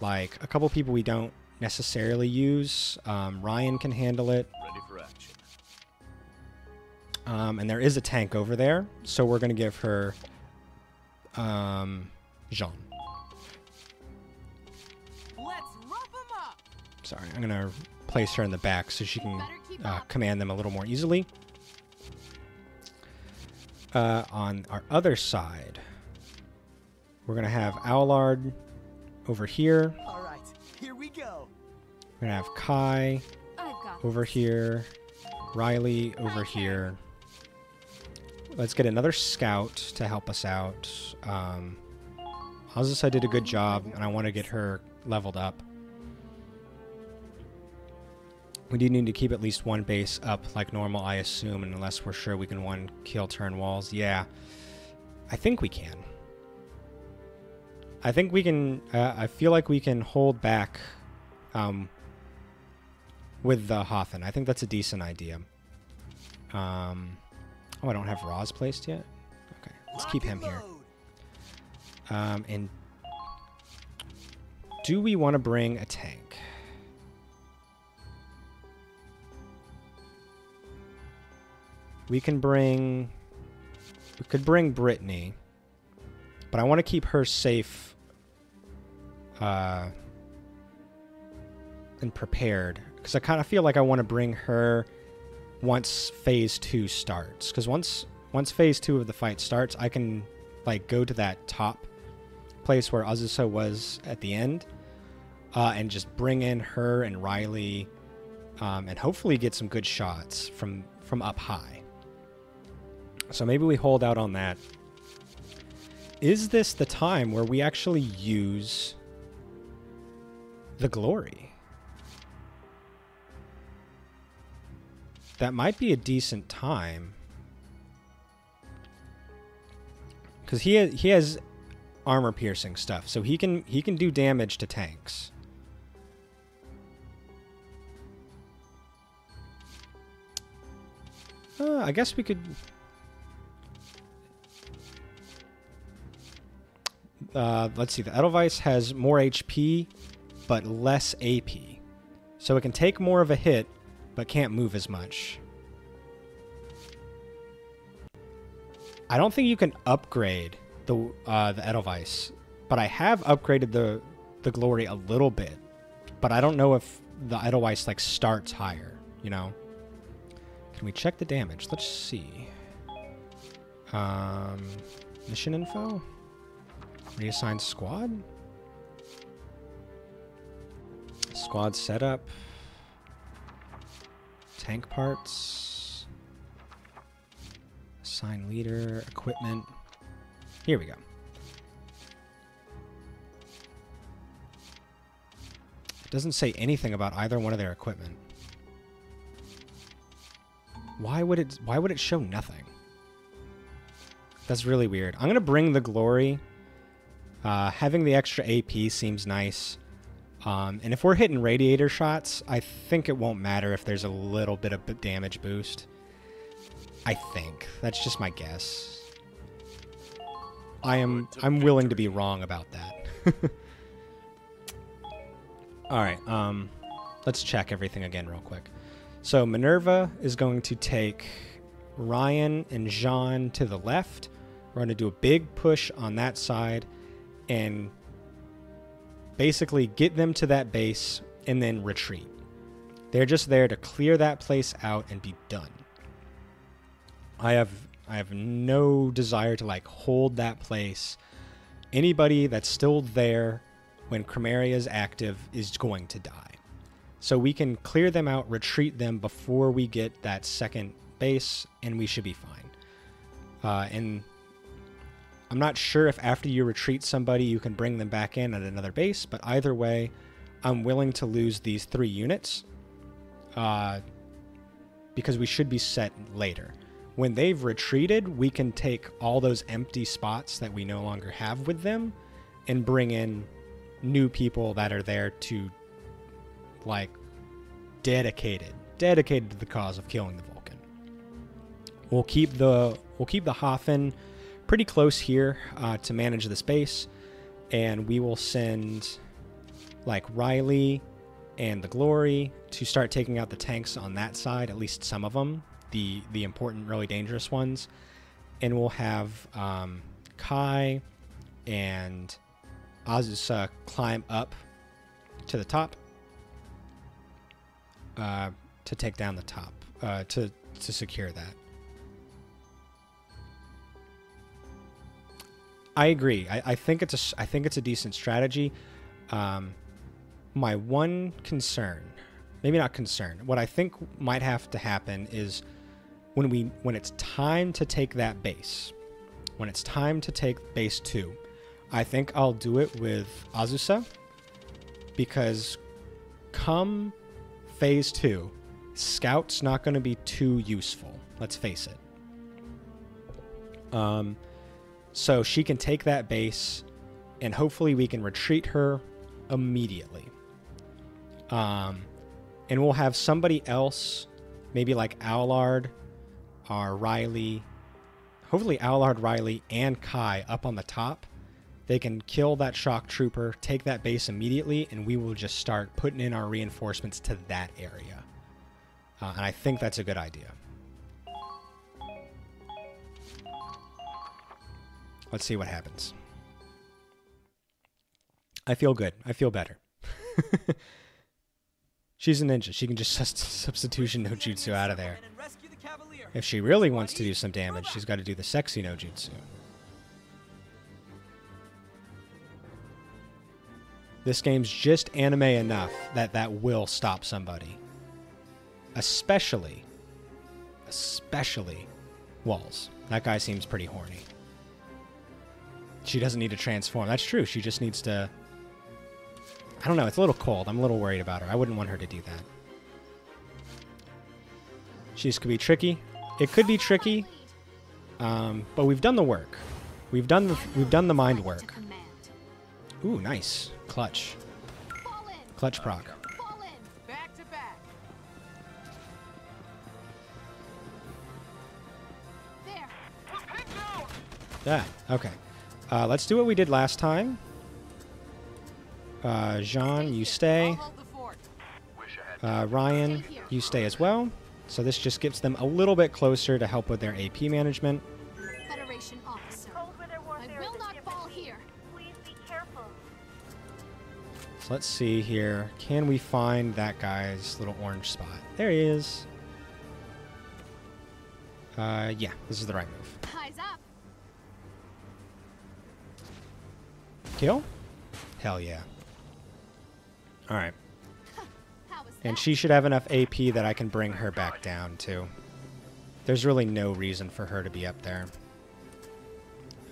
A: like a couple people we don't necessarily use. Ryan can handle it.
F: Ready for action.
A: And there is a tank over there, so we're going to give her Jean.
K: Let's rough 'em up.
A: Sorry, I'm going to place her in the back so she can command them a little more easily. On our other side, we're going to have Owlard over here.
K: All right, here we go.
A: We're going to have Kai over here. Riley over here. Let's get another scout to help us out. Azusa did a good job, and I want to get her leveled up. We do need to keep at least one base up like normal, I assume, and unless we're sure we can one kill turn walls. Yeah, I think we can. I think we can. I feel like we can hold back with the Hothen. I think that's a decent idea. Oh, I don't have Roz placed yet. Okay, let's keep him here. And do we want to bring a tank? We could bring Brittany, but I want to keep her safe and prepared, because I kind of feel like I want to bring her once phase 2 starts, because once phase 2 of the fight starts, I can like go to that top place where Azusa was at the end, and just bring in her and Riley, and hopefully get some good shots from up high. So maybe we hold out on that. Is this the time where we actually use the glory? That might be a decent time, because he has armor piercing stuff, so he can do damage to tanks. I guess we could. Let's see. The Edelweiss has more HP, but less AP, so it can take more of a hit, but can't move as much. I don't think you can upgrade the Edelweiss, but I have upgraded the Glory a little bit, but I don't know if the Edelweiss like starts higher. You know? Can we check the damage? Let's see. Mission info. Reassign squad. Squad setup. Tank parts. Assign leader. Equipment. Here we go. It doesn't say anything about either one of their equipment. Why would it show nothing? That's really weird. I'm gonna bring the Glory. Having the extra AP seems nice. And if we're hitting radiator shots, I think it won't matter if there's a little bit of damage boost. I think. That's just my guess. I'm willing to be wrong about that. Alright, let's check everything again real quick. So Minerva is going to take Ryan and Jean to the left. We're going to do a big push on that side and basically get them to that base and then retreat. They're just there to clear that place out and be done. I have no desire to like hold that place. Anybody that's still there when Chromaria is active is going to die. So we can clear them out, retreat them before we get that second base, and we should be fine. And I'm not sure if after you retreat somebody, you can bring them back in at another base, but either way, I'm willing to lose these 3 units because we should be set later. When they've retreated, we can take all those empty spots that we no longer have with them and bring in new people that are there to, like, dedicated to the cause of killing the Vulcan. We'll keep the Hoffen pretty close here to manage the space, and we will send like Riley and the Glory to start taking out the tanks on that side, at least some of them, the important, really dangerous ones, and we'll have Kai and climb up to the top to to take down the top, to secure that. I agree. I think it's a decent strategy. My one concern, maybe not concern, what I think might have to happen is when it's time to take that base, when it's time to take base 2, I think I'll do it with Azusa, because come phase 2, Scout's not going to be too useful. Let's face it. So she can take that base, and hopefully we can retreat her immediately. And we'll have somebody else, maybe like Allard or Riley. Hopefully Allard, Riley, and Kai up on the top. They can kill that shock trooper, take that base immediately, and we will just start putting in our reinforcements to that area. And I think that's a good idea. Let's see what happens. I feel good. I feel better. She's a ninja. She can just substitution no jutsu out of there. If she really wants to do some damage, she's got to do the sexy no jutsu. This game's just anime enough that will stop somebody. Especially Walls. That guy seems pretty horny. She doesn't need to transform. That's true. She just needs to... I don't know. It's a little cold. I'm a little worried about her. I wouldn't want her to do that. She could be tricky. It could be tricky. But we've done the work. We've done the mind work. Ooh, nice. Clutch. Clutch proc.
G: Back to back.
A: Yeah, okay. Let's do what we did last time. Jean, you stay. Ryan, you stay as well. So this just gets them a little bit closer to help with their AP management.
G: Federation officer. I will not fall here.
O: Please be careful.
A: So let's see here. Can we find that guy's little orange spot? There he is. Yeah, this is the right move.
G: Eyes up.
A: Kill? Hell yeah. Alright. And she should have enough AP that I can bring her back down, too. There's really no reason for her to be up there.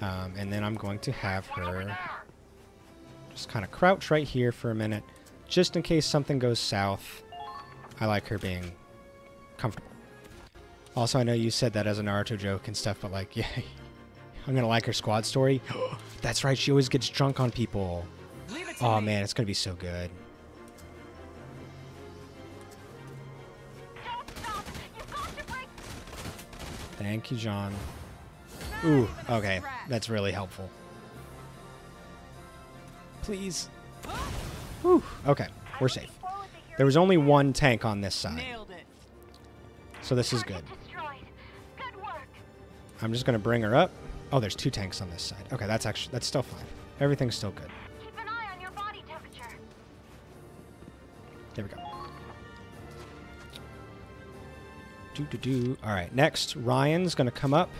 A: And then I'm going to have her just kind of crouch right here for a minute, just in case something goes south. I like her being comfortable. Also, I know you said that as a Naruto joke and stuff, but like, yeah, I'm going to like her squad story. That's right, she always gets drunk on people. Oh man, it's going to be so good. Thank you, John. Ooh, okay. That's really helpful. Please. Whew, okay, we're safe. There was only one tank on this side. So this is good. I'm just going to bring her up. Oh, there's 2 tanks on this side. Okay, that's still fine. Everything's still good.
O: Keep an eye on your body temperature.
A: There we go. Alright, next, Ryan's going to come up.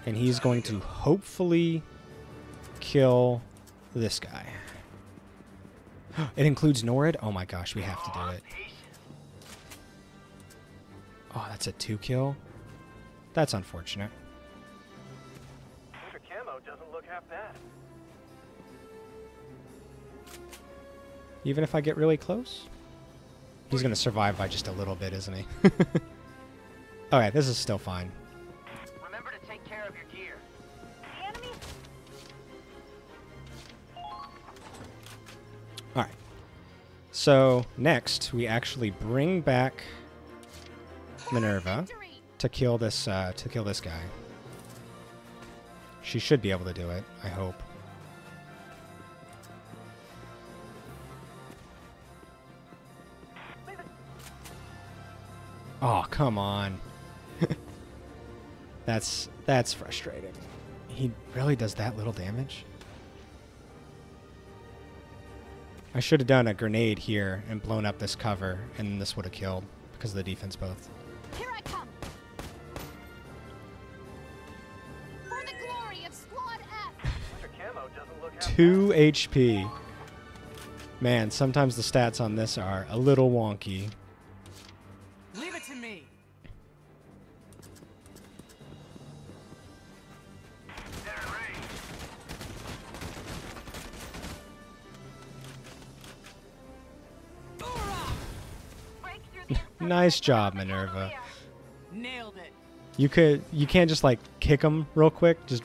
A: And he's going to hopefully kill this guy. It includes Norid? Oh my gosh, we have to do it. Oh, that's a 2 kill? That's unfortunate.
P: Winter camo doesn't look half bad.
A: Even if I get really close? He's going to survive by just a little bit, isn't he? Okay, this is still fine.
Q: Remember to take care of your gear.
O: The enemy.
A: Alright. So, next, we actually bring back Minerva to kill this guy. She should be able to do it, I hope. Oh, come on. That's frustrating. He really does that little damage? I should have done a grenade here and blown up this cover, and this would have killed because of the defense both.
E: Here I come. For the glory of Squad F.
P: Mr. Camo doesn't look
A: 2 HP. Man, sometimes the stats on this are a little wonky.
K: Leave it to me.
A: Nice job, Minerva.
K: Nailed it.
A: You can't just like kick him real quick, just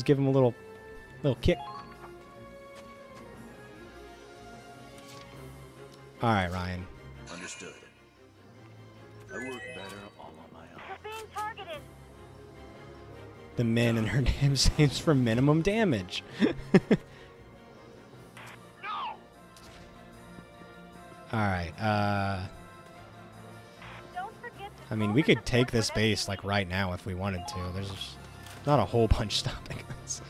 A: give him a little kick. All right, Ryan.
L: Understood. I work better all on my own.
O: We're being targeted.
A: The men in her name saves for minimum damage. All right. I mean, we could take this base like right now if we wanted to. There's not a whole bunch stopping us.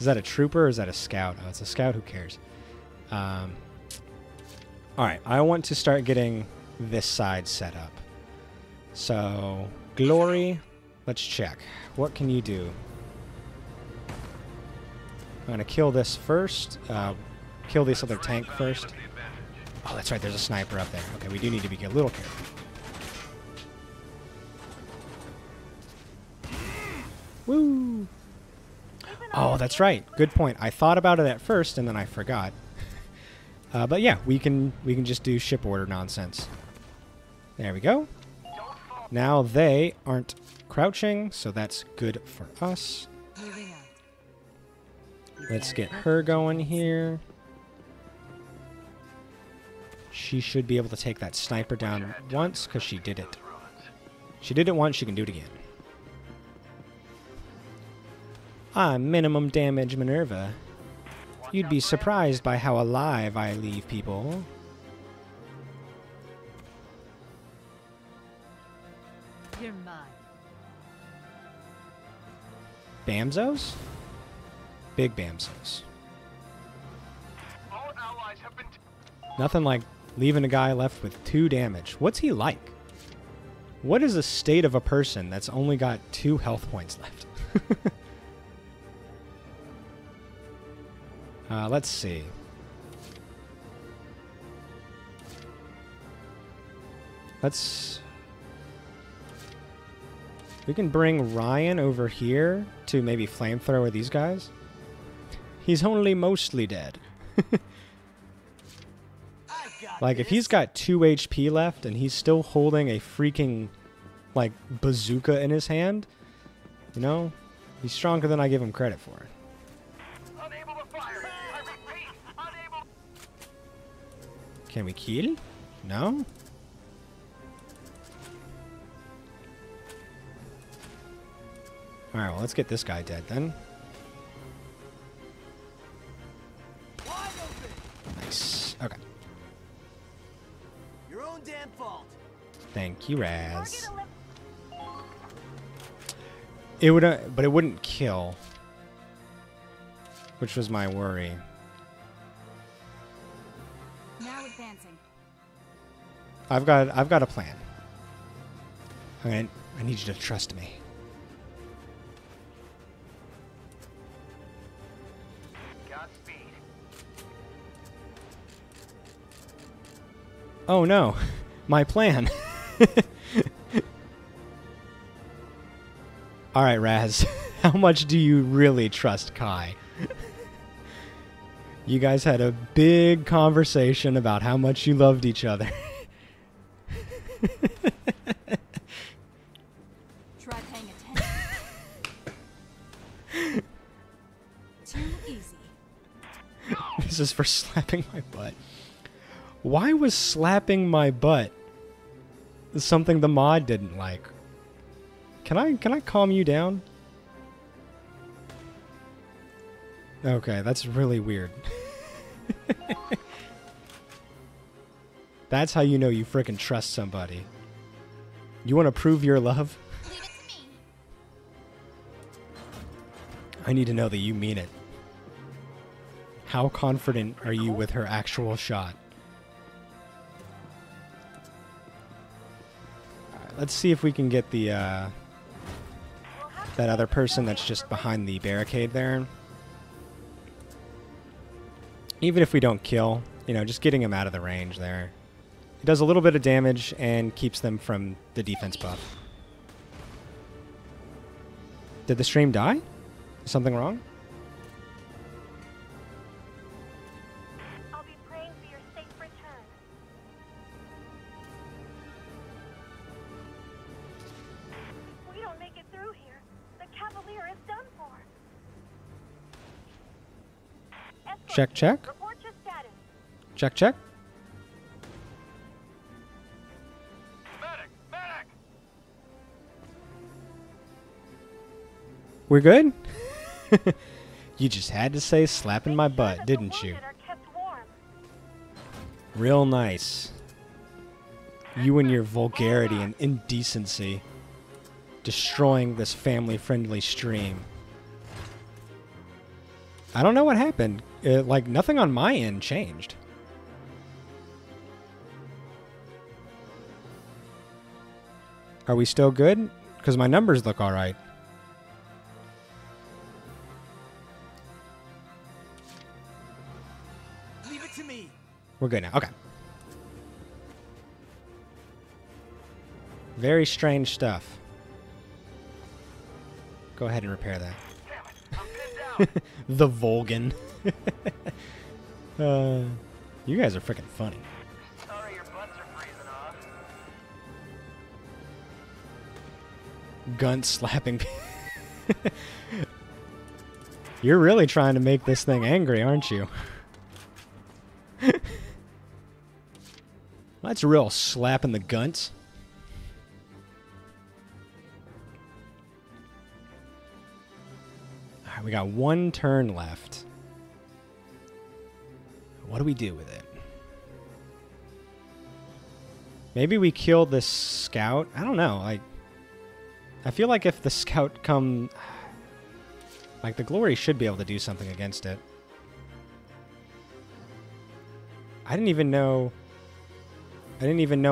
A: Is that a trooper or is that a scout? Oh, it's a scout. Who cares? All right. I want to start getting this side set up. So, Glory, let's check. What can you do? I'm going to kill this first. Kill this other tank first. Oh, that's right. There's a sniper up there. Okay, we do need to be a little careful. Woo! Oh, that's right. Good point. I thought about it at first, and then I forgot. But yeah, we can just do ship order nonsense. There we go. Now they aren't crouching, so that's good for us. Let's get her going here. She should be able to take that sniper down once, because she did it. She did it once, she can do it again. I'm minimum damage Minerva. You'd be surprised by how alive I leave people.
G: You're mine.
A: Bamzos? Big Bamzos. Nothing like leaving a guy left with 2 damage. What's he like? What is the state of a person that's only got 2 health points left? Let's see. We can bring Ryan over here to maybe flamethrower these guys. He's only mostly dead. Like, if he's got 2 HP left and he's still holding a freaking, like, bazooka in his hand, you know, he's stronger than I give him credit for. Can we kill? No? Alright, well, let's get this guy dead then. Nice. Okay.
K: Your own damn fault.
A: Thank you, Raz. It would, but it wouldn't kill, which was my worry.
N: Now advancing.
A: I've got a plan. I need you to trust me.
P: Godspeed.
A: Oh no, my plan. All right, Raz. How much do you really trust Kai? You guys had a big conversation about how much you loved each other.
N: Try paying attention. Too easy.
A: This is for slapping my butt. Why was slapping my butt something the mod didn't like? Can I calm you down? Okay, that's really weird. That's how you know you frickin' trust somebody. You want to prove your love? I need to know that you mean it. How confident are you with her actual shot? Alright, let's see if we can get the, that other person that's just behind the barricade there. Even if we don't kill, you know, just getting him out of the range there. It does a little bit of damage and keeps them from the defense buff. Did the stream die? Is something wrong?
O: I'll be praying for your safe return. If we don't make it through here, the Cavalier is done for.
A: Check, check.
O: Report your status.
A: Check, check. We're good? You just had to say slapping my butt, didn't you? Real nice. You and your vulgarity and indecency. Destroying this family-friendly stream. I don't know what happened. Like, nothing on my end changed. Are we still good? Because my numbers look alright.
K: Leave it to me.
A: We're good now. Okay. Very strange stuff. Go ahead and repair that. The Volgan. You guys are freaking funny.
Q: Sorry your butts are freezing off.
A: Gun slapping. You're really trying to make this thing angry, aren't you? That's a real slap in the gunt. Alright, we got one turn left. What do we do with it? Maybe we kill this scout? I don't know. Like, I feel like if the scout come... Like, the glory should be able to do something against it. I didn't even know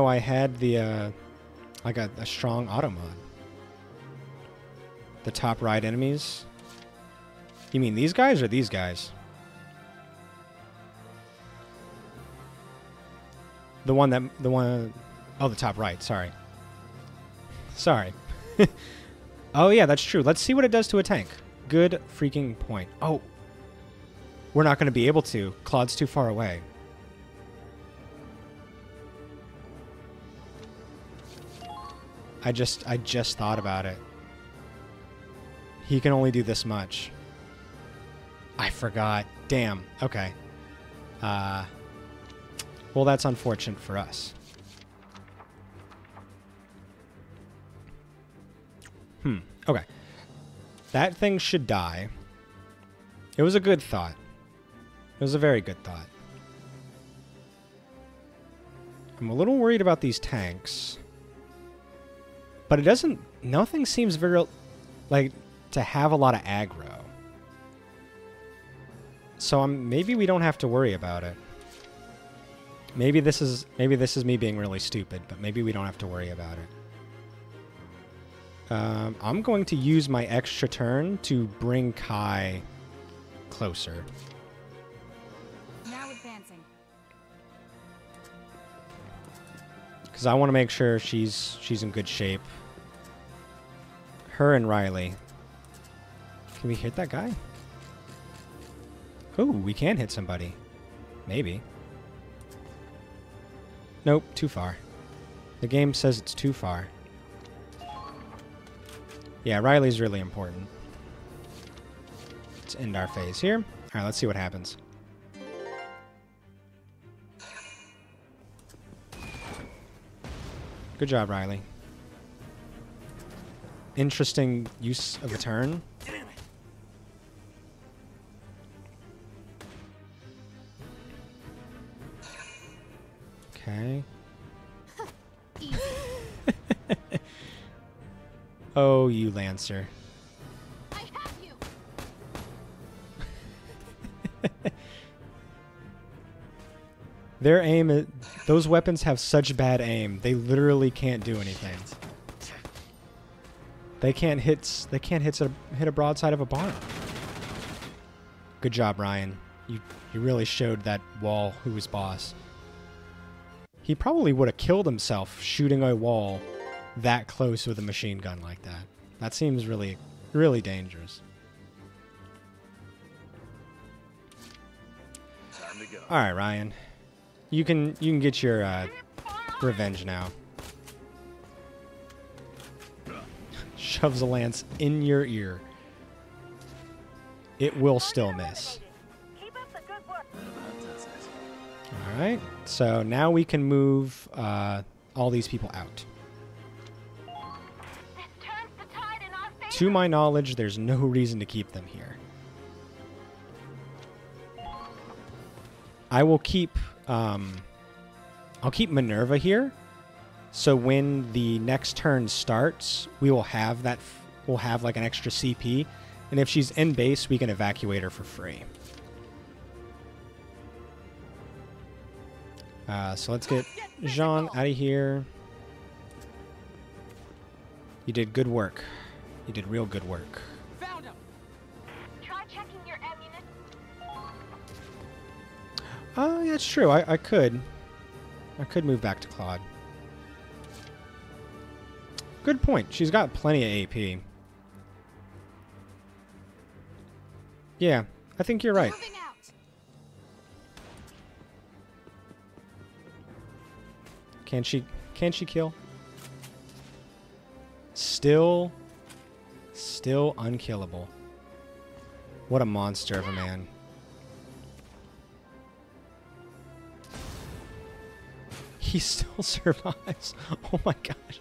A: I had the, like a strong auto mod. The top right enemies. You mean these guys or these guys? Oh, the top right, sorry. Sorry. Oh yeah, that's true. Let's see what it does to a tank. Good freaking point. Oh. We're not going to be able to. Claude's too far away. I just thought about it. He can only do this much. I forgot. Damn. Okay. Well, that's unfortunate for us. Okay. That thing should die. It was a good thought. It was a very good thought. I'm a little worried about these tanks. But it doesn't... Nothing seems very... Like, to have a lot of aggro. So maybe we don't have to worry about it. Maybe this is me being really stupid, but maybe we don't have to worry about it. I'm going to use my extra turn to bring Kai closer.
N: Now advancing.
A: Because I want to make sure she's in good shape. Her and Riley. Can we hit that guy? Oh, we can hit somebody. Maybe. Nope, too far. The game says it's too far. Yeah, Riley's really important. Let's end our phase here. Alright, let's see what happens. Good job, Riley. Interesting use of a turn. Okay. Oh, you Lancer.
G: I have you.
A: Their aim, those weapons have such bad aim. They literally can't do anything. They can't hit a broadside of a barn. Good job, Ryan. You really showed that wall who was boss. He probably would have killed himself shooting a wall that close with a machine gun like that. That seems really, really dangerous.
F: Time to go.
A: All right, Ryan. You can get your revenge now. Shoves a lance in your ear. It will still miss. Alright, so now we can move all these people out. To my knowledge, there's no reason to keep them here. I will keep I'll keep Minerva here. So when the next turn starts, we will have that. We'll have like an extra CP, and if she's in base, we can evacuate her for free. So let's get Jean out of here. You did good work. You did real good work.
O: Found him. Try checking your ammunition.
A: Oh, yeah, it's true. I could move back to Claude. Good point. She's got plenty of AP. Yeah, I think you're right. Can she kill? Still unkillable. What a monster of a man. He still survives. Oh my gosh.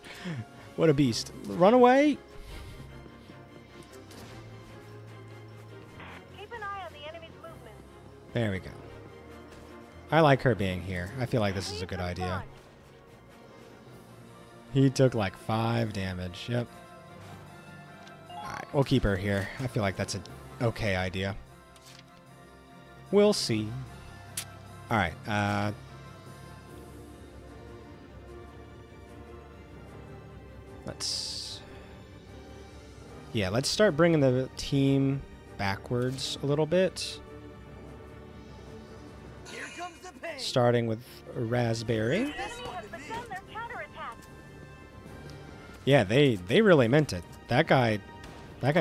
A: What a beast. Run away.
O: Keep an eye on the enemy's movement.
A: There we go. I like her being here. I feel like this is a good idea. He took like 5 damage. Yep. Alright, we'll keep her here. I feel like that's an okay idea. We'll see. Alright, let's start bringing the team backwards a little bit. Starting with Raspberry. Yeah, they really meant it. That guy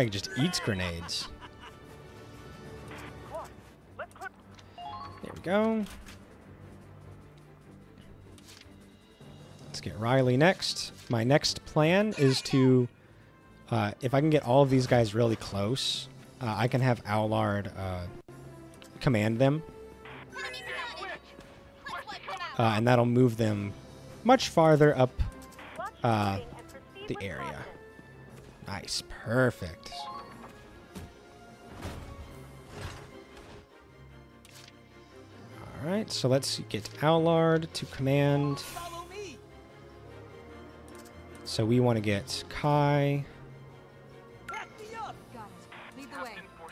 A: just eats grenades. There we go. Let's get Riley next. My next plan is to, if I can get all of these guys really close, I can have Owlard command them. And that'll move them much farther up the area. Nice. Perfect. Alright, so let's get Owlard to command. So we want to get Kai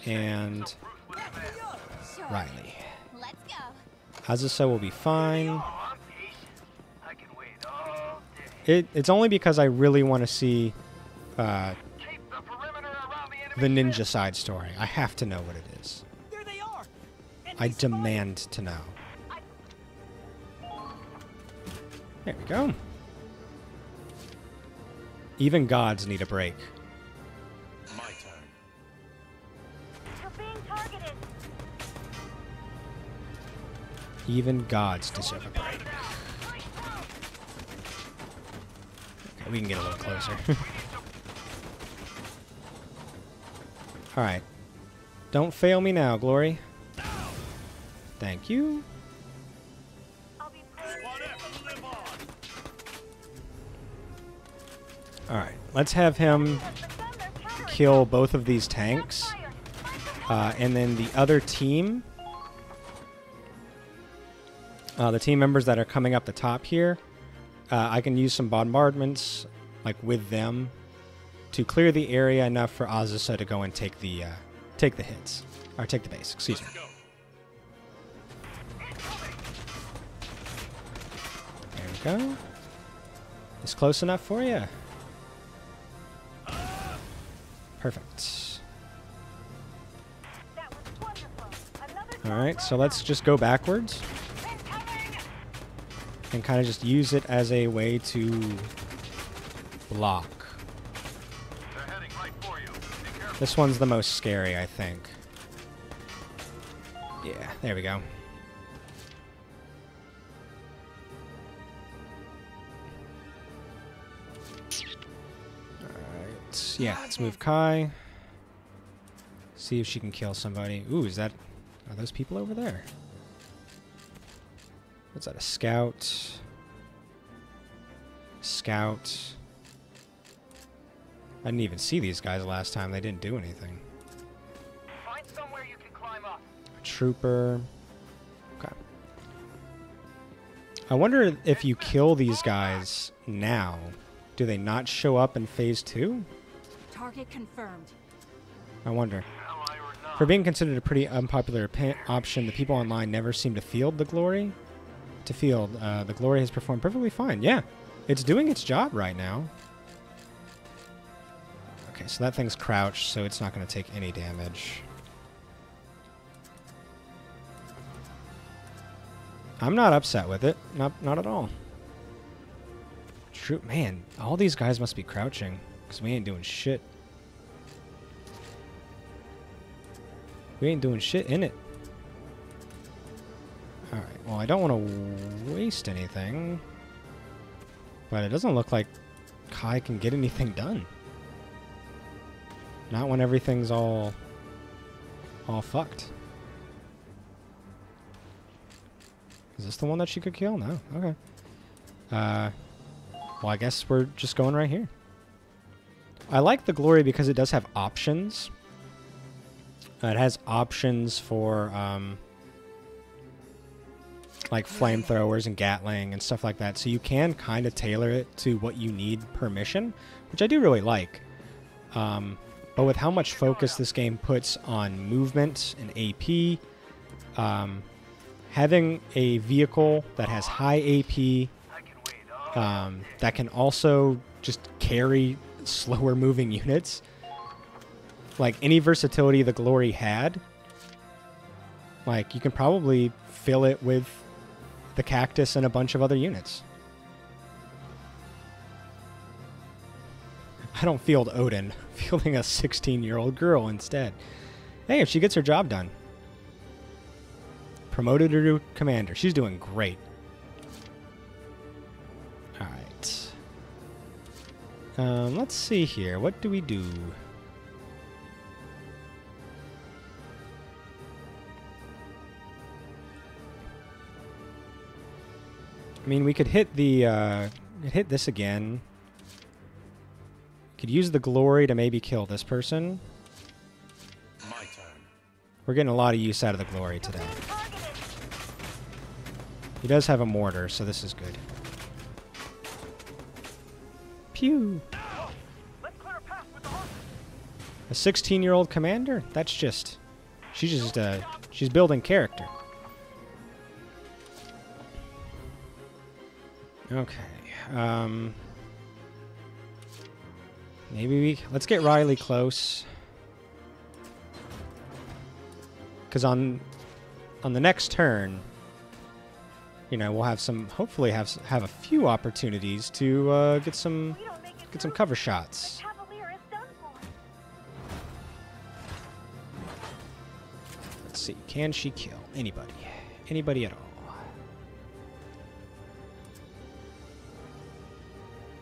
A: and Riley. Azusa will be fine. It's only because I really want to see the ninja side story. I have to know what it is. I demand to know. There we go. Even gods need a break.
L: My turn.
O: You're being targeted.
A: Even gods deserve a break. Okay, we can get a little closer. Alright. Don't fail me now, Glory. Thank you. Alright, let's have him kill both of these tanks. And then the other team, the team members that are coming up the top here, I can use some bombardments, like with them, to clear the area enough for Azusa to go and take the hits. Or take the base, excuse me. go. It's close enough for you. Perfect. Alright, so let's just go backwards. And kind of just use it as a way to block. This one's the most scary, I think. Yeah, there we go. Alright, yeah, let's move Kai. See if she can kill somebody. Ooh, is that... Are those people over there? What's that, a scout? Scout. I didn't even see these guys last time. They didn't do anything.
Q: Find somewhere you can climb up.
A: A trooper. Okay. I wonder if you kill these guys now, do they not show up in phase 2?
N: Target confirmed.
A: I wonder. For being considered a pretty unpopular option, the people online never seem to field the glory. The glory has performed perfectly fine. Yeah, it's doing its job right now. Okay, so that thing's crouched, so it's not going to take any damage. I'm not upset with it. Not at all. True, man, all these guys must be crouching, because we ain't doing shit. We ain't doing shit in it. Alright, well, I don't want to waste anything. But it doesn't look like Kai can get anything done. Not when everything's all fucked. Is this the one that she could kill? No. Okay. Well, I guess we're just going right here. I like the glory because it does have options. It has options for like flamethrowers and Gatling and stuff like that. So you can kind of tailor it to what you need per mission, which I do really like. But with how much focus this game puts on movement and AP, having a vehicle that has high AP, that can also just carry slower moving units, like any versatility the glory had, like you can probably fill it with the cactus and a bunch of other units. I don't field Odin, fielding a 16-year-old girl instead. Hey, if she gets her job done. Promoted her to commander. She's doing great. Alright. Let's see here. What do we do? I mean, we could hit the, hit this again. Could use the glory to maybe kill this person.
L: My turn.
A: We're getting a lot of use out of the glory today. He does have a mortar, so this is good. Pew! A 16-year-old commander? That's just... She's just, she's building character. Okay, maybe let's get Riley close. Because on the next turn, you know, we'll have some, hopefully have a few opportunities to get some cover shots. Let's see, can she kill anybody? Anybody at all?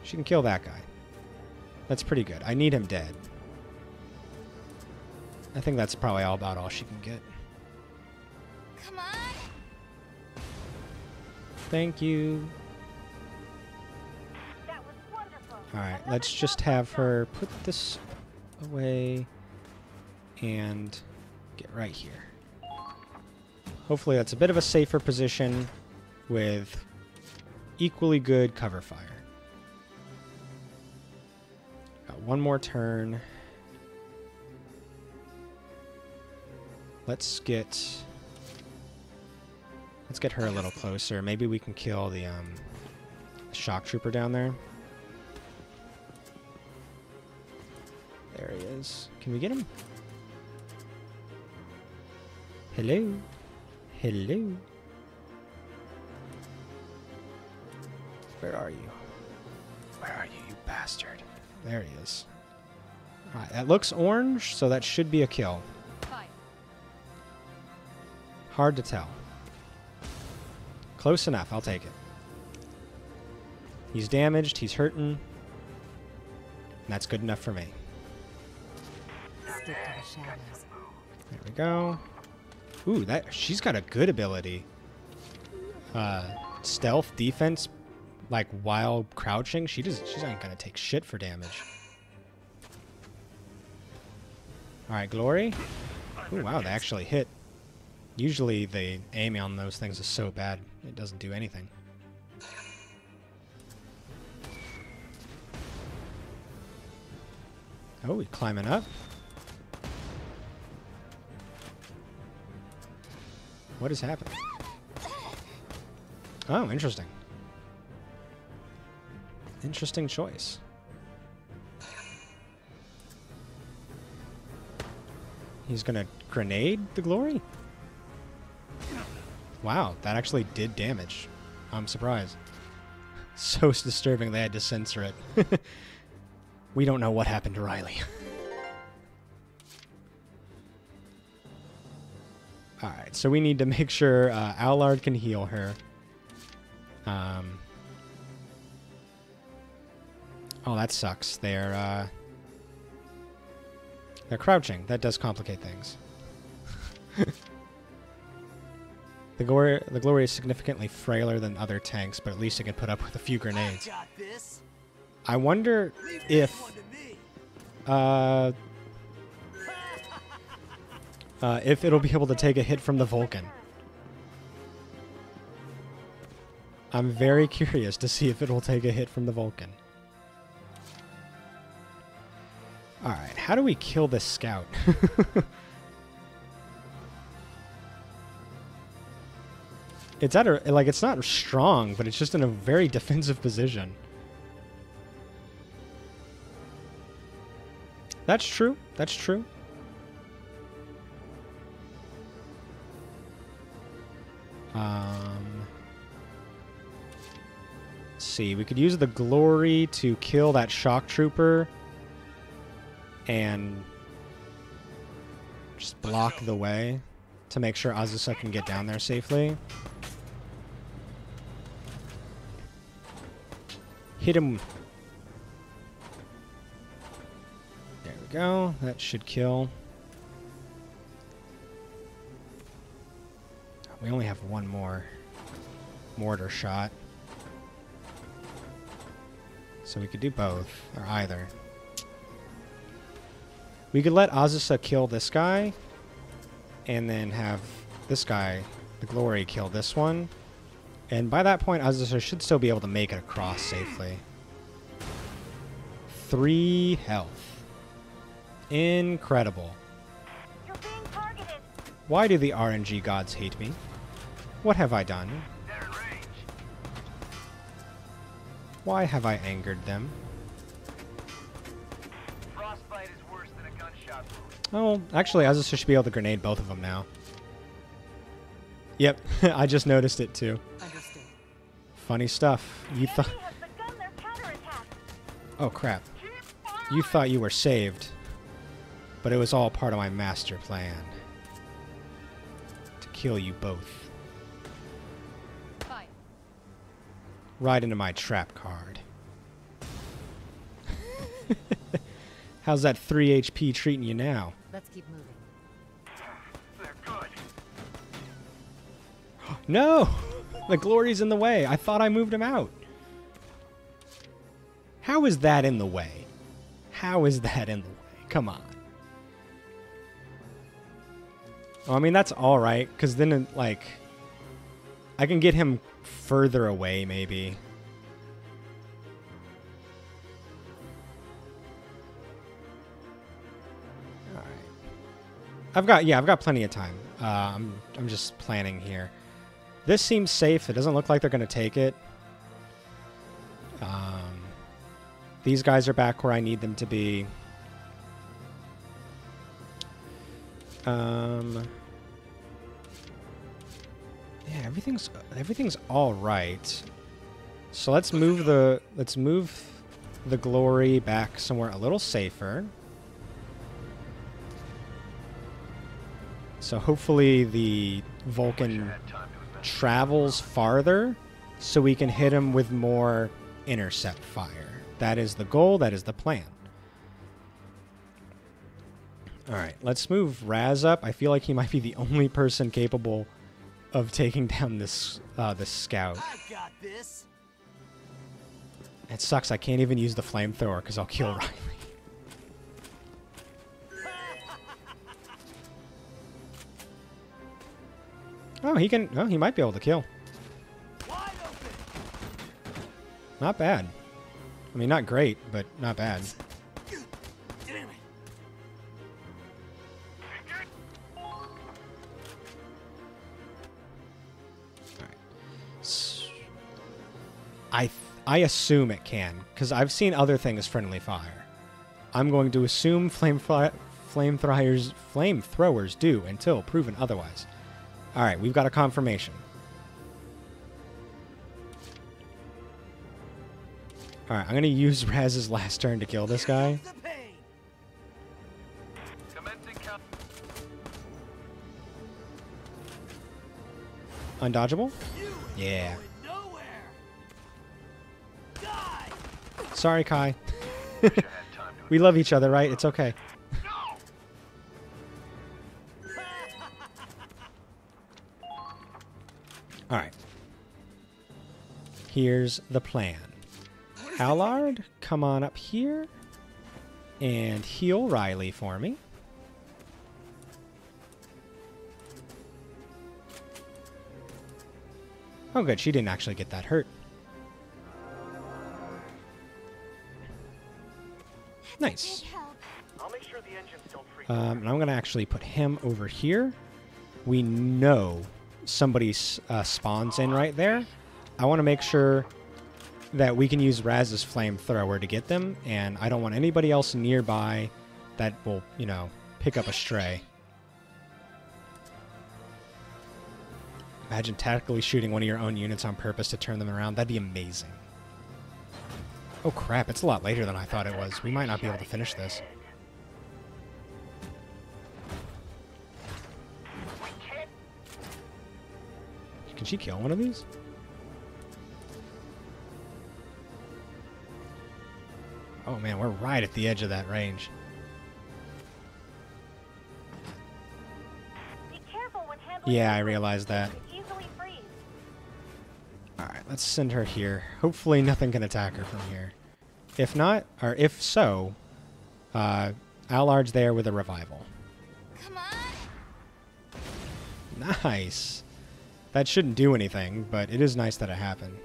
A: She can kill that guy. That's pretty good. I need him dead. I think that's probably about all she can get.
E: Come on.
A: Thank you. Alright, let's just have her put this away and get right here. Hopefully that's a bit of a safer position with equally good cover fire. Got one more turn. Let's get her a little closer. Maybe we can kill the shock trooper down there. There he is. Can we get him? Hello? Hello? Where are you? Where are you, you bastard? There he is. Alright, that looks orange, so that should be a kill.
N: Fine.
A: Hard to tell. Close enough, I'll take it. He's damaged, he's hurting. And that's good enough for me.
R: Stick to the shadows.
A: There we go. Ooh, she's got a good ability. Stealth, defense, like while crouching, she's not gonna take shit for damage. Alright, Glory. Ooh, wow, they actually hit. Usually the aim on those things is so bad, it doesn't do anything. Oh, he's climbing up. What is happening? Oh, interesting. Interesting choice. He's gonna grenade the Glory? Wow, that actually did damage. I'm surprised. So disturbing they had to censor it. We don't know what happened to Riley. Alright, so we need to make sure Allard can heal her. Oh, that sucks. They're crouching. That does complicate things. The Glory is significantly frailer than other tanks, but at least it can put up with a few grenades. I wonder if it'll be able to take a hit from the Vulcan. I'm very curious to see if it will take a hit from the Vulcan. Alright, how do we kill this scout? It's at a, like, it's not strong, but it's just in a very defensive position. That's true. That's true. Let's see. We could use the Glory to kill that shock trooper and just block the way to make sure Azusa can get down there safely. Hit him. There we go. That should kill. We only have one more mortar shot. So we could do both, or either. We could let Azusa kill this guy, and then have this guy, the Glory, kill this one. And by that point, Azusa should still be able to make it across safely. 3 health. Incredible.
O: You're being targeted.
A: Why do the RNG gods hate me? What have I done? Why have I angered them?
Q: Frostbite is worse than a gunshot wound.
A: Oh, actually, Azusa should be able to grenade both of them now. Yep, I just noticed it too.
R: Understood.
A: Funny stuff. You thought... Oh, crap. You thought you were saved. But it was all part of my master plan. To kill you both.
N: Fine.
A: Right into my trap card. How's that 3 HP treating you now?
R: Let's keep moving.
Q: They're good.
A: No! The Glory's in the way. I thought I moved him out. How is that in the way? How is that in the way? Come on. Well, I mean, that's alright, because then, like, I can get him further away, maybe. Alright. I've got plenty of time. I'm just planning here. This seems safe. It doesn't look like they're going to take it. These guys are back where I need them to be. Yeah, everything's all right. So let's move the glory back somewhere a little safer. So hopefully the Vulcan travels farther so we can hit him with more intercept fire. That is the goal, that is the plan. Alright, let's move Raz up. I feel like he might be the only person capable of taking down this scout.
K: I got this.
A: It sucks, I can't even use the flamethrower because I'll kill Riley. Oh, he can. Oh, he might be able to kill. Not bad. I mean, not great, but not bad. I assume it can, because I've seen other things friendly fire. I'm going to assume flamethrowers do until proven otherwise. Alright, we've got a confirmation. Alright, I'm going to use Raz's last turn to kill this guy. Undodgeable? Yeah. Sorry, Kai. We love each other, right? It's okay. Alright. Here's the plan. Allard, come on up here and heal Riley for me. Oh good, she didn't actually get that hurt. Nice. And I'm going to actually put him over here. We know somebody spawns in right there. I want to make sure that we can use Raz's flamethrower to get them, and I don't want anybody else nearby that will, you know, pick up a stray. Imagine tactically shooting one of your own units on purpose to turn them around. That'd be amazing. Oh crap, it's a lot later than I thought it was. We might not be able to finish this. Can she kill one of these? Oh man, we're right at the edge of that range.
O: Be careful when handling
A: Yeah, I realized that. Alright, let's send her here. Hopefully nothing can attack her from here. If not, or if so, Allard's there with a revival.
E: Come on.
A: Nice. That shouldn't do anything, but it is nice that it happened.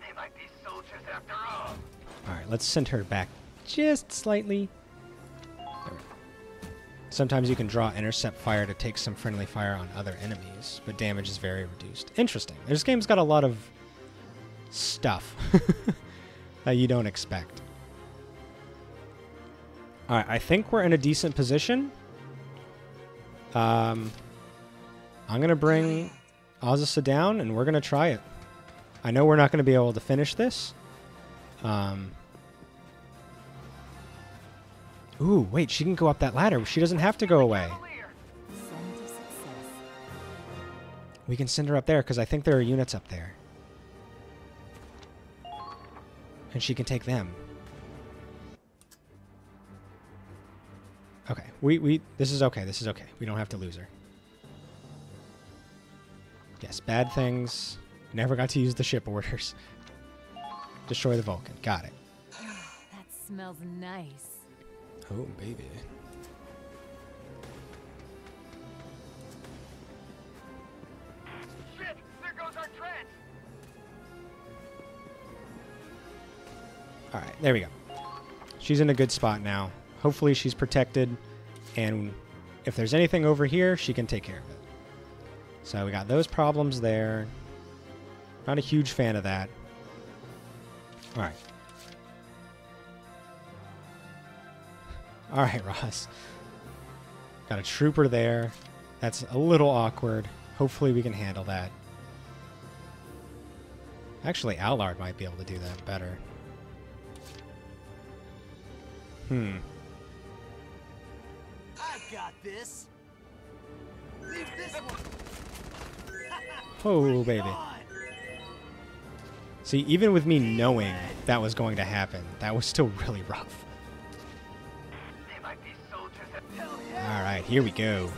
Q: They might be soldiers after all.
A: Alright, let's send her back just slightly. Sometimes you can draw intercept fire to take some friendly fire on other enemies, but damage is very reduced. Interesting. This game's got a lot of stuff that you don't expect. Alright, I think we're in a decent position. I'm going to bring Azasa down, and we're going to try it. I know we're not going to be able to finish this. Ooh, wait, she can go up that ladder. She doesn't have to go away. We can send her up there, because I think there are units up there. And she can take them. Okay, this is okay, this is okay. We don't have to lose her. Yes, bad things. Never got to use the ship orders. Destroy the Vulcan. Got it.
S: That smells nice.
A: Oh, baby.
Q: Shit! There goes our trench!
A: Alright, there we go. She's in a good spot now. Hopefully she's protected, and if there's anything over here, she can take care of it. So we got those problems there. Not a huge fan of that. Alright. All right, Ross. Got a trooper there. That's a little awkward. Hopefully we can handle that. Actually, Allard might be able to do that better.
K: I got this. Leave this one.
A: Oh, baby. See, even with me knowing that was going to happen, that was still really rough. Alright, here we go.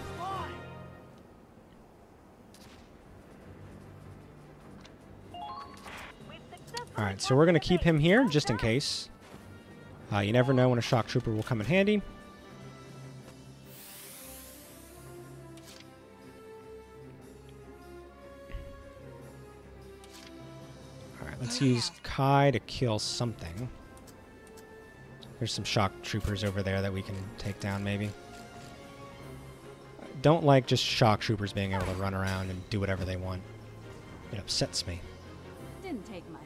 A: Alright, so we're going to keep him here just in case. You never know when a shock trooper will come in handy. Alright, let's use Kai to kill something. There's some shock troopers over there that we can take down, maybe. Don't like just shock troopers being able to run around and do whatever they want. It upsets me.
N: Didn't take much.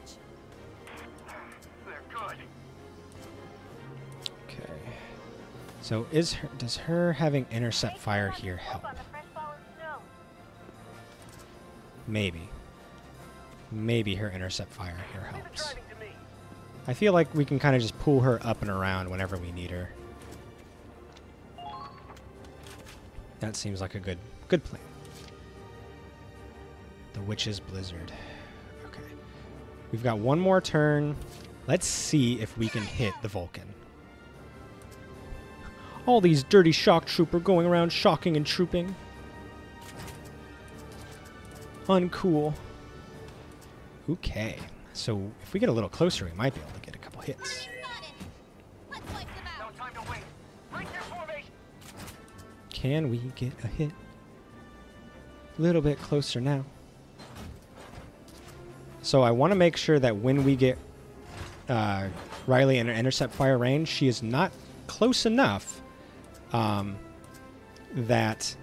Q: They're good.
A: Okay. So does her having intercept fire here help? Maybe. Maybe her intercept fire here helps. I feel like we can kind of just pull her up and around whenever we need her. That seems like a good plan. The Witch's Blizzard. Okay. We've got one more turn. Let's see if we can hit the Vulcan. All these dirty shock trooper going around shocking and trooping. Uncool. Okay. So if we get a little closer, we might be able to get a couple hits. Can we get a hit? A little bit closer now. So I want to make sure that when we get Riley in her intercept fire range, she is not close enough that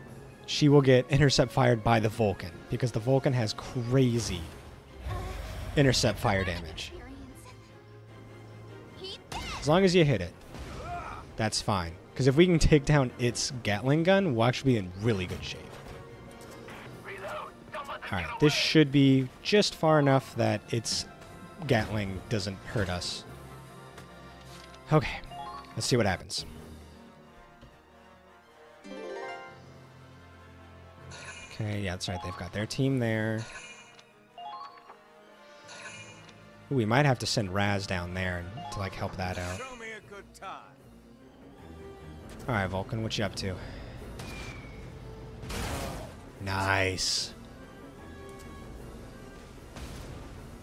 A: she will get intercept fired by the Vulcan, because the Vulcan has crazy intercept fire damage. As long as you hit it, that's fine. Because if we can take down its Gatling gun, we'll actually be in really good shape. Alright, this should be just far enough that its Gatling doesn't hurt us. Okay, let's see what happens. Okay, yeah, that's right. They've got their team there. Ooh, we might have to send Raz down there to, like, help that out.
M: Show me a good time.
A: Alright, Vulcan, what you up to? Nice.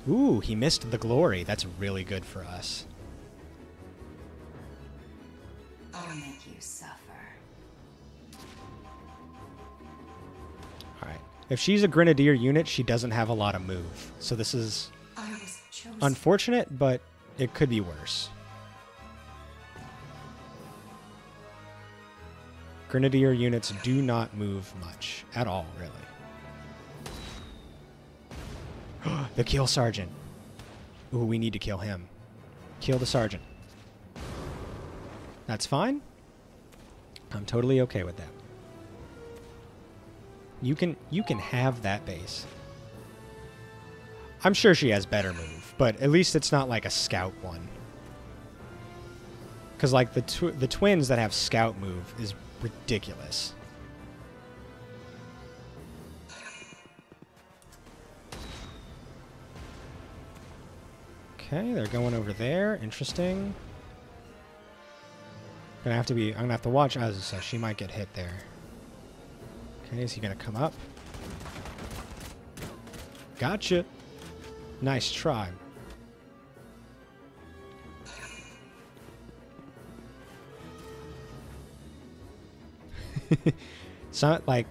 A: Ooh, he missed the glory. That's really good for us.
R: I'll make you suffer.
A: Alright. If she's a Grenadier unit, she doesn't have a lot of move. So this is unfortunate, but it could be worse. Grenadier units do not move much at all, really. The kill sergeant. Ooh, we need to kill him. Kill the sergeant. That's fine. I'm totally okay with that. You can have that base. I'm sure she has better move, but at least it's not like a scout one. Because like the twins that have scout move is ridiculous. Okay, they're going over there. Interesting. I'm gonna have to watch Azusa. She might get hit there. Okay, is he gonna come up? Gotcha. Nice try. So, like,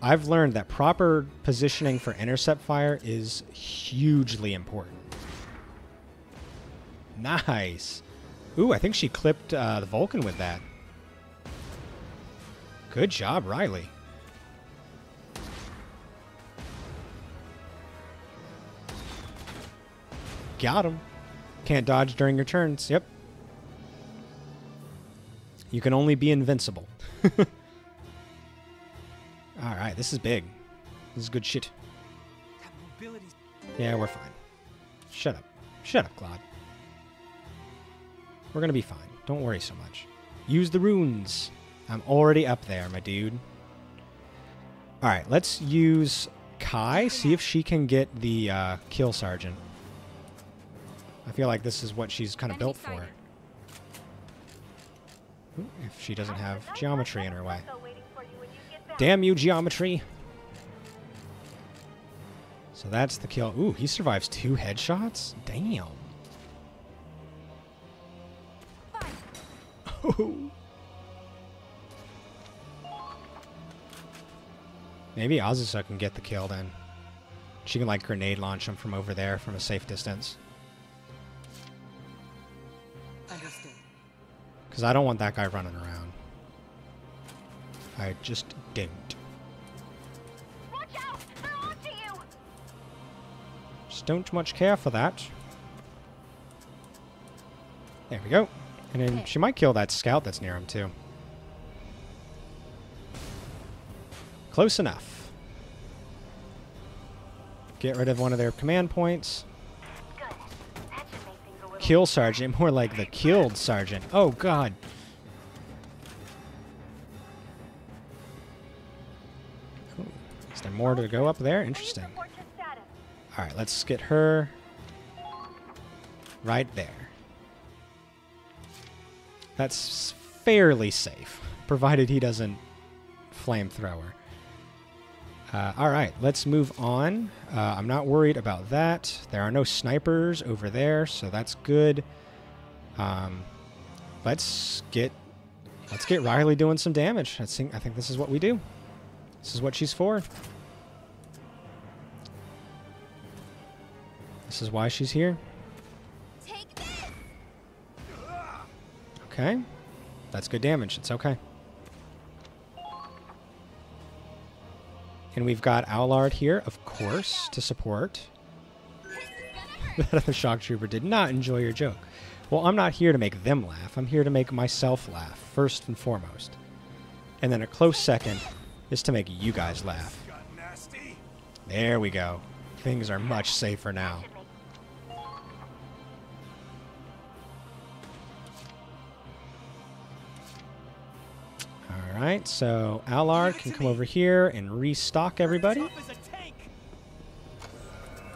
A: I've learned that proper positioning for intercept fire is hugely important. Nice. Ooh, I think she clipped the Vulcan with that. Good job, Riley. Got him. Can't dodge during your turns. Yep. You can only be invincible. Alright, this is big. This is good shit. Yeah, we're fine. Shut up. Shut up, Claude. We're gonna be fine. Don't worry so much. Use the runes. I'm already up there, my dude. Alright, let's use Kai. See if she can get the kill sergeant. I feel like this is what she's kind of built for. Ooh, if she doesn't have geometry in her way. Damn you, geometry! So that's the kill. Ooh, he survives 2 headshots? Damn. Oh. Maybe Azusa can get the kill then. She can like grenade launch him from over there from a safe distance.
J: Understood.
A: Because I don't want that guy running around. I just don't.
O: Watch out! They're onto you!
A: Just don't much care for that. There we go. And then she might kill that scout that's near him too. Close enough. Get rid of one of their command points. Kill sergeant, more like the killed sergeant. Oh god. Ooh, is there more to go up there? Interesting. Alright, let's get her right there. That's fairly safe, provided he doesn't flamethrower. Alright, let's move on. I'm not worried about that. There are no snipers over there, so that's good. Let's get Riley doing some damage. I think this is what we do. This is what she's for. This is why she's here. Okay. That's good damage. It's okay. And we've got Allard here, of course, to support. That other shock trooper did not enjoy your joke. Well, I'm not here to make them laugh. I'm here to make myself laugh, first and foremost. And then a close second is to make you guys laugh. There we go. Things are much safer now. Alright, so Allard can come over here and restock everybody.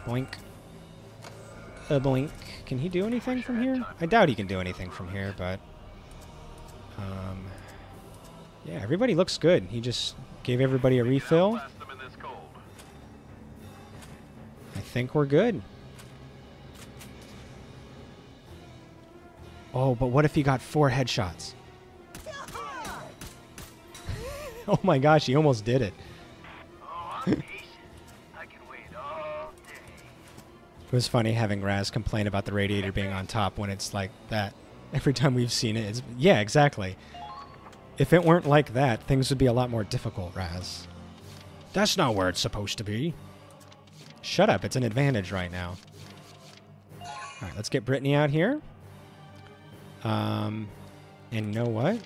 A: Boink. Boink. Can he do anything from here? I doubt he can do anything from here, but... yeah, everybody looks good. He just gave everybody a refill. I think we're good. Oh, but what if he got 4 headshots? Oh my gosh, he almost did it. It was funny having Raz complain about the radiator being on top when it's like that. Every time we've seen it, it's... Yeah, exactly. If it weren't like that, things would be a lot more difficult, Raz. That's not where it's supposed to be. Shut up, it's an advantage right now. Alright, let's get Brittany out here. And you know what?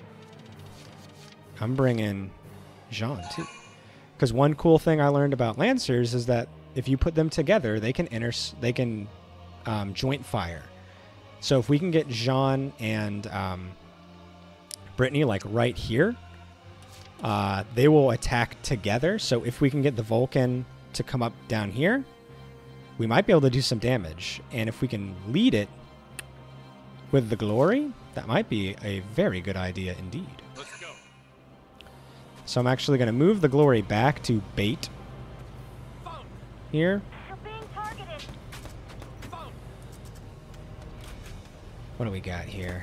A: I'm bringing Jean, too. Because one cool thing I learned about Lancers is that if you put them together, they can joint fire. So if we can get Jean and Brittany like right here, they will attack together. So if we can get the Vulcan to come up down here, we might be able to do some damage. And if we can lead it with the Glory, that might be a very good idea indeed.
M: Let's go.
A: So I'm actually going to move the Glory back to bait here. What do we got here?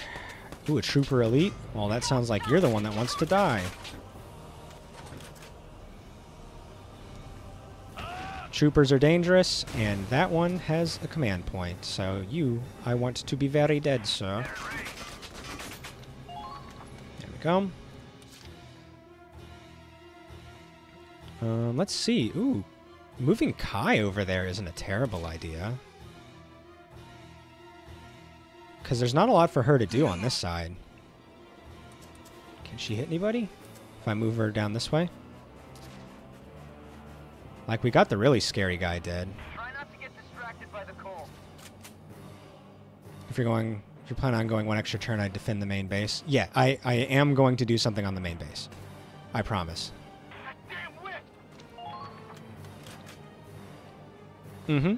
A: Ooh, a Trooper Elite? Well, that sounds like you're the one that wants to die. Troopers are dangerous, and that one has a command point. So you, I want to be very dead, sir. There we go. Let's see. Ooh, moving Kai over there isn't a terrible idea. Because there's not a lot for her to do on this side. Can she hit anybody? If I move her down this way? Like, we got the really scary guy dead.
Q: Try not to get distracted by the coal.
A: If you're planning on going one extra turn, I'd defend the main base. Yeah, I am going to do something on the main base. I promise. Mm-hmm.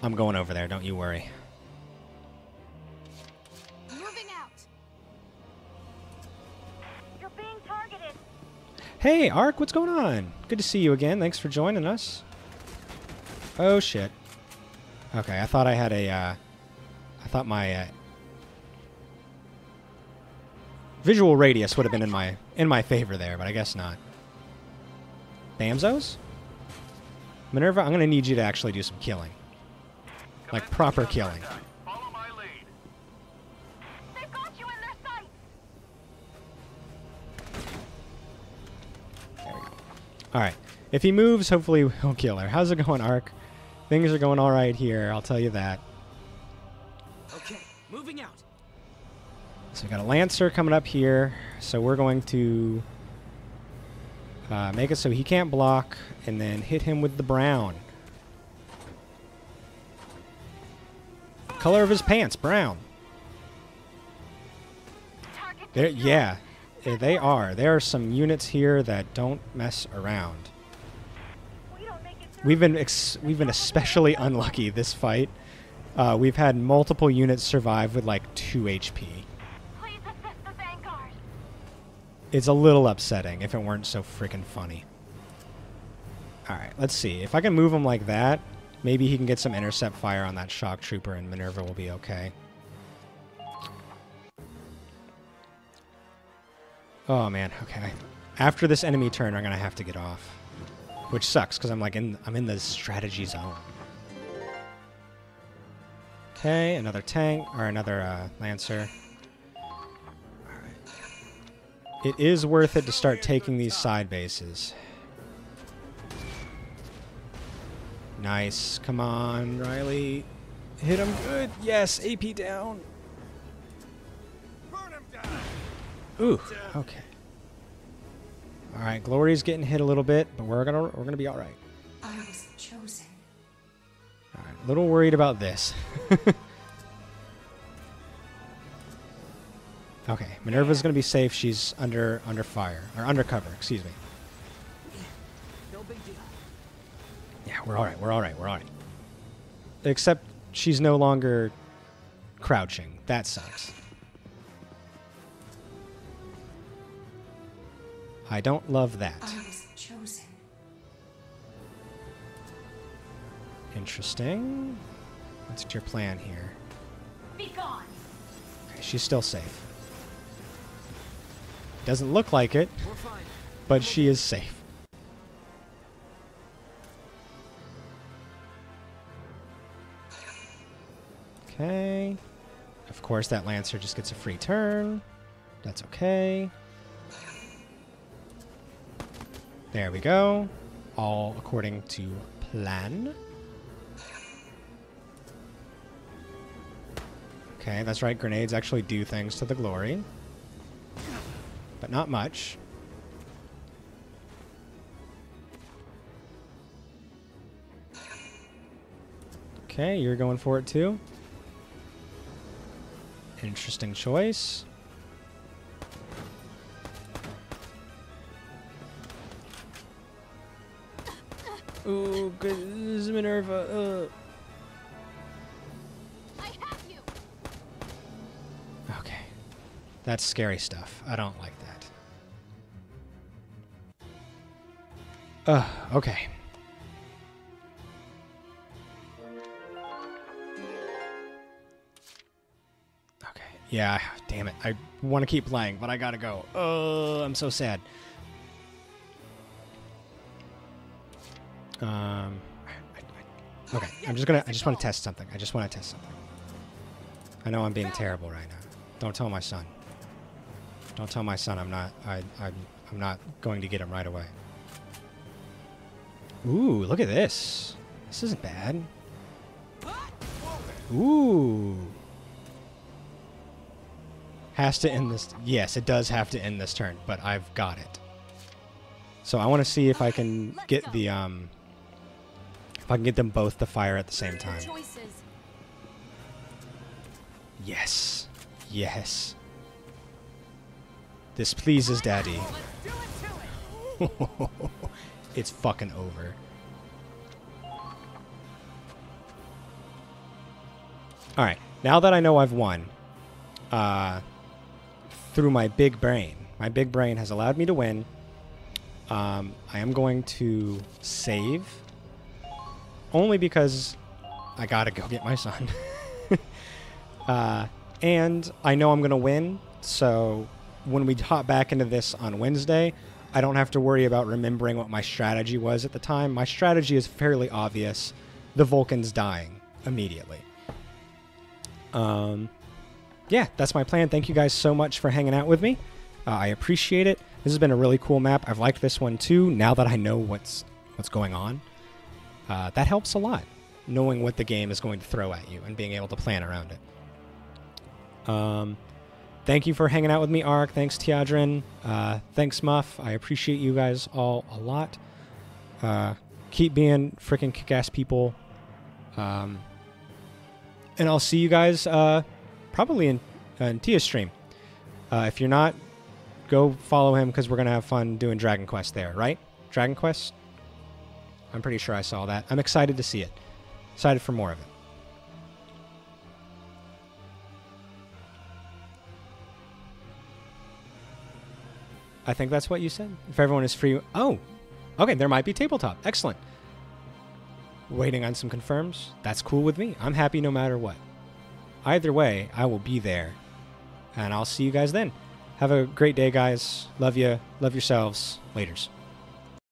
A: I'm going over there, don't you worry.
O: Moving out. You're being targeted.
A: Hey, Ark, what's going on? Good to see you again. Thanks for joining us. Oh, shit. Okay, I thought I had a, I thought my, visual radius would have been in my favor there, but I guess not. Bamzos? Minerva, I'm going to need you to actually do some killing. Like, proper killing.
Q: Follow my lead. They've got you in their sight.
A: There we go. Alright. If he moves, hopefully he'll kill her. How's it going, Ark? Things are going alright here, I'll tell you that.
K: Okay, moving out.
A: So we got a Lancer coming up here. So we're going to make it so he can't block, and then hit him with the brown. Color of his pants, brown. Yeah, they are. There are some units here that don't mess around. We've been especially unlucky this fight. We've had multiple units survive with like 2 HP. It's a little upsetting if it weren't so freaking funny. Alright, let's see. If I can move him like that, maybe he can get some intercept fire on that shock trooper and Minerva will be okay. Oh man, okay. After this enemy turn, I'm gonna have to get off. Which sucks, because I'm in the strategy zone. Okay, another tank, or another Lancer. It is worth it to start taking these side bases. Nice. Come on, Riley. Hit him good. Yes, AP down. Ooh, okay. All right, Glory's getting hit a little bit, but we're gonna be all right.
R: I was chosen.
A: All right, a little worried about this. Okay, Minerva's gonna be safe. She's under fire or under cover. Excuse me.
K: No big deal.
A: Yeah, we're all right. We're all right. We're all right. Except she's no longer crouching. That sucks. I don't love that.
R: I was chosen.
A: Interesting. What's your plan here?
O: Be gone.
A: Okay, she's still safe. Doesn't look like it, but she is safe. Okay. Of course, that Lancer just gets a free turn. That's okay. There we go. All according to plan. Okay, that's right. Grenades actually do things to the Glory. But not much. Okay, you're going for it too. Interesting choice. Ooh, good. This is Minerva.
O: I have you.
A: Okay. That's scary stuff. I don't like that. Okay. Okay. Yeah, damn it. I want to keep playing, but I gotta go. I'm so sad. Okay, I just want to test something. I know I'm being terrible right now. Don't tell my son. Don't tell my son I'm not going to get him right away. Ooh, look at this. This isn't bad. Ooh. Has to end this. Yes, it does have to end this turn, but I've got it. So I want to see if I can get the if I can get them both to fire at the same time. Yes. Yes. This pleases Daddy. It's fucking over. Alright, now that I know I've won, through my big brain has allowed me to win, I am going to save, only because I gotta go get my son. And I know I'm gonna win, so when we hop back into this on Wednesday, I don't have to worry about remembering what my strategy was at the time. My strategy is fairly obvious. The Vulcan's dying immediately. Yeah, that's my plan. Thank you guys so much for hanging out with me. I appreciate it. This has been a really cool map. I've liked this one too, now that I know what's going on. That helps a lot, knowing what the game is going to throw at you and being able to plan around it. Thank you for hanging out with me, Ark. Thanks, Tiadrin. Thanks, Muff. I appreciate you guys all a lot. Keep being freaking kick-ass people. And I'll see you guys probably in Tia's stream. If you're not, go follow him because we're going to have fun doing Dragon Quest there, right? Dragon Quest? I'm pretty sure I saw that. I'm excited to see it. Excited for more of it. I think that's what you said. If everyone is free... Oh! Okay, there might be tabletop. Excellent. Waiting on some confirms. That's cool with me. I'm happy no matter what. Either way, I will be there. And I'll see you guys then. Have a great day, guys. Love you. Love yourselves. Laters.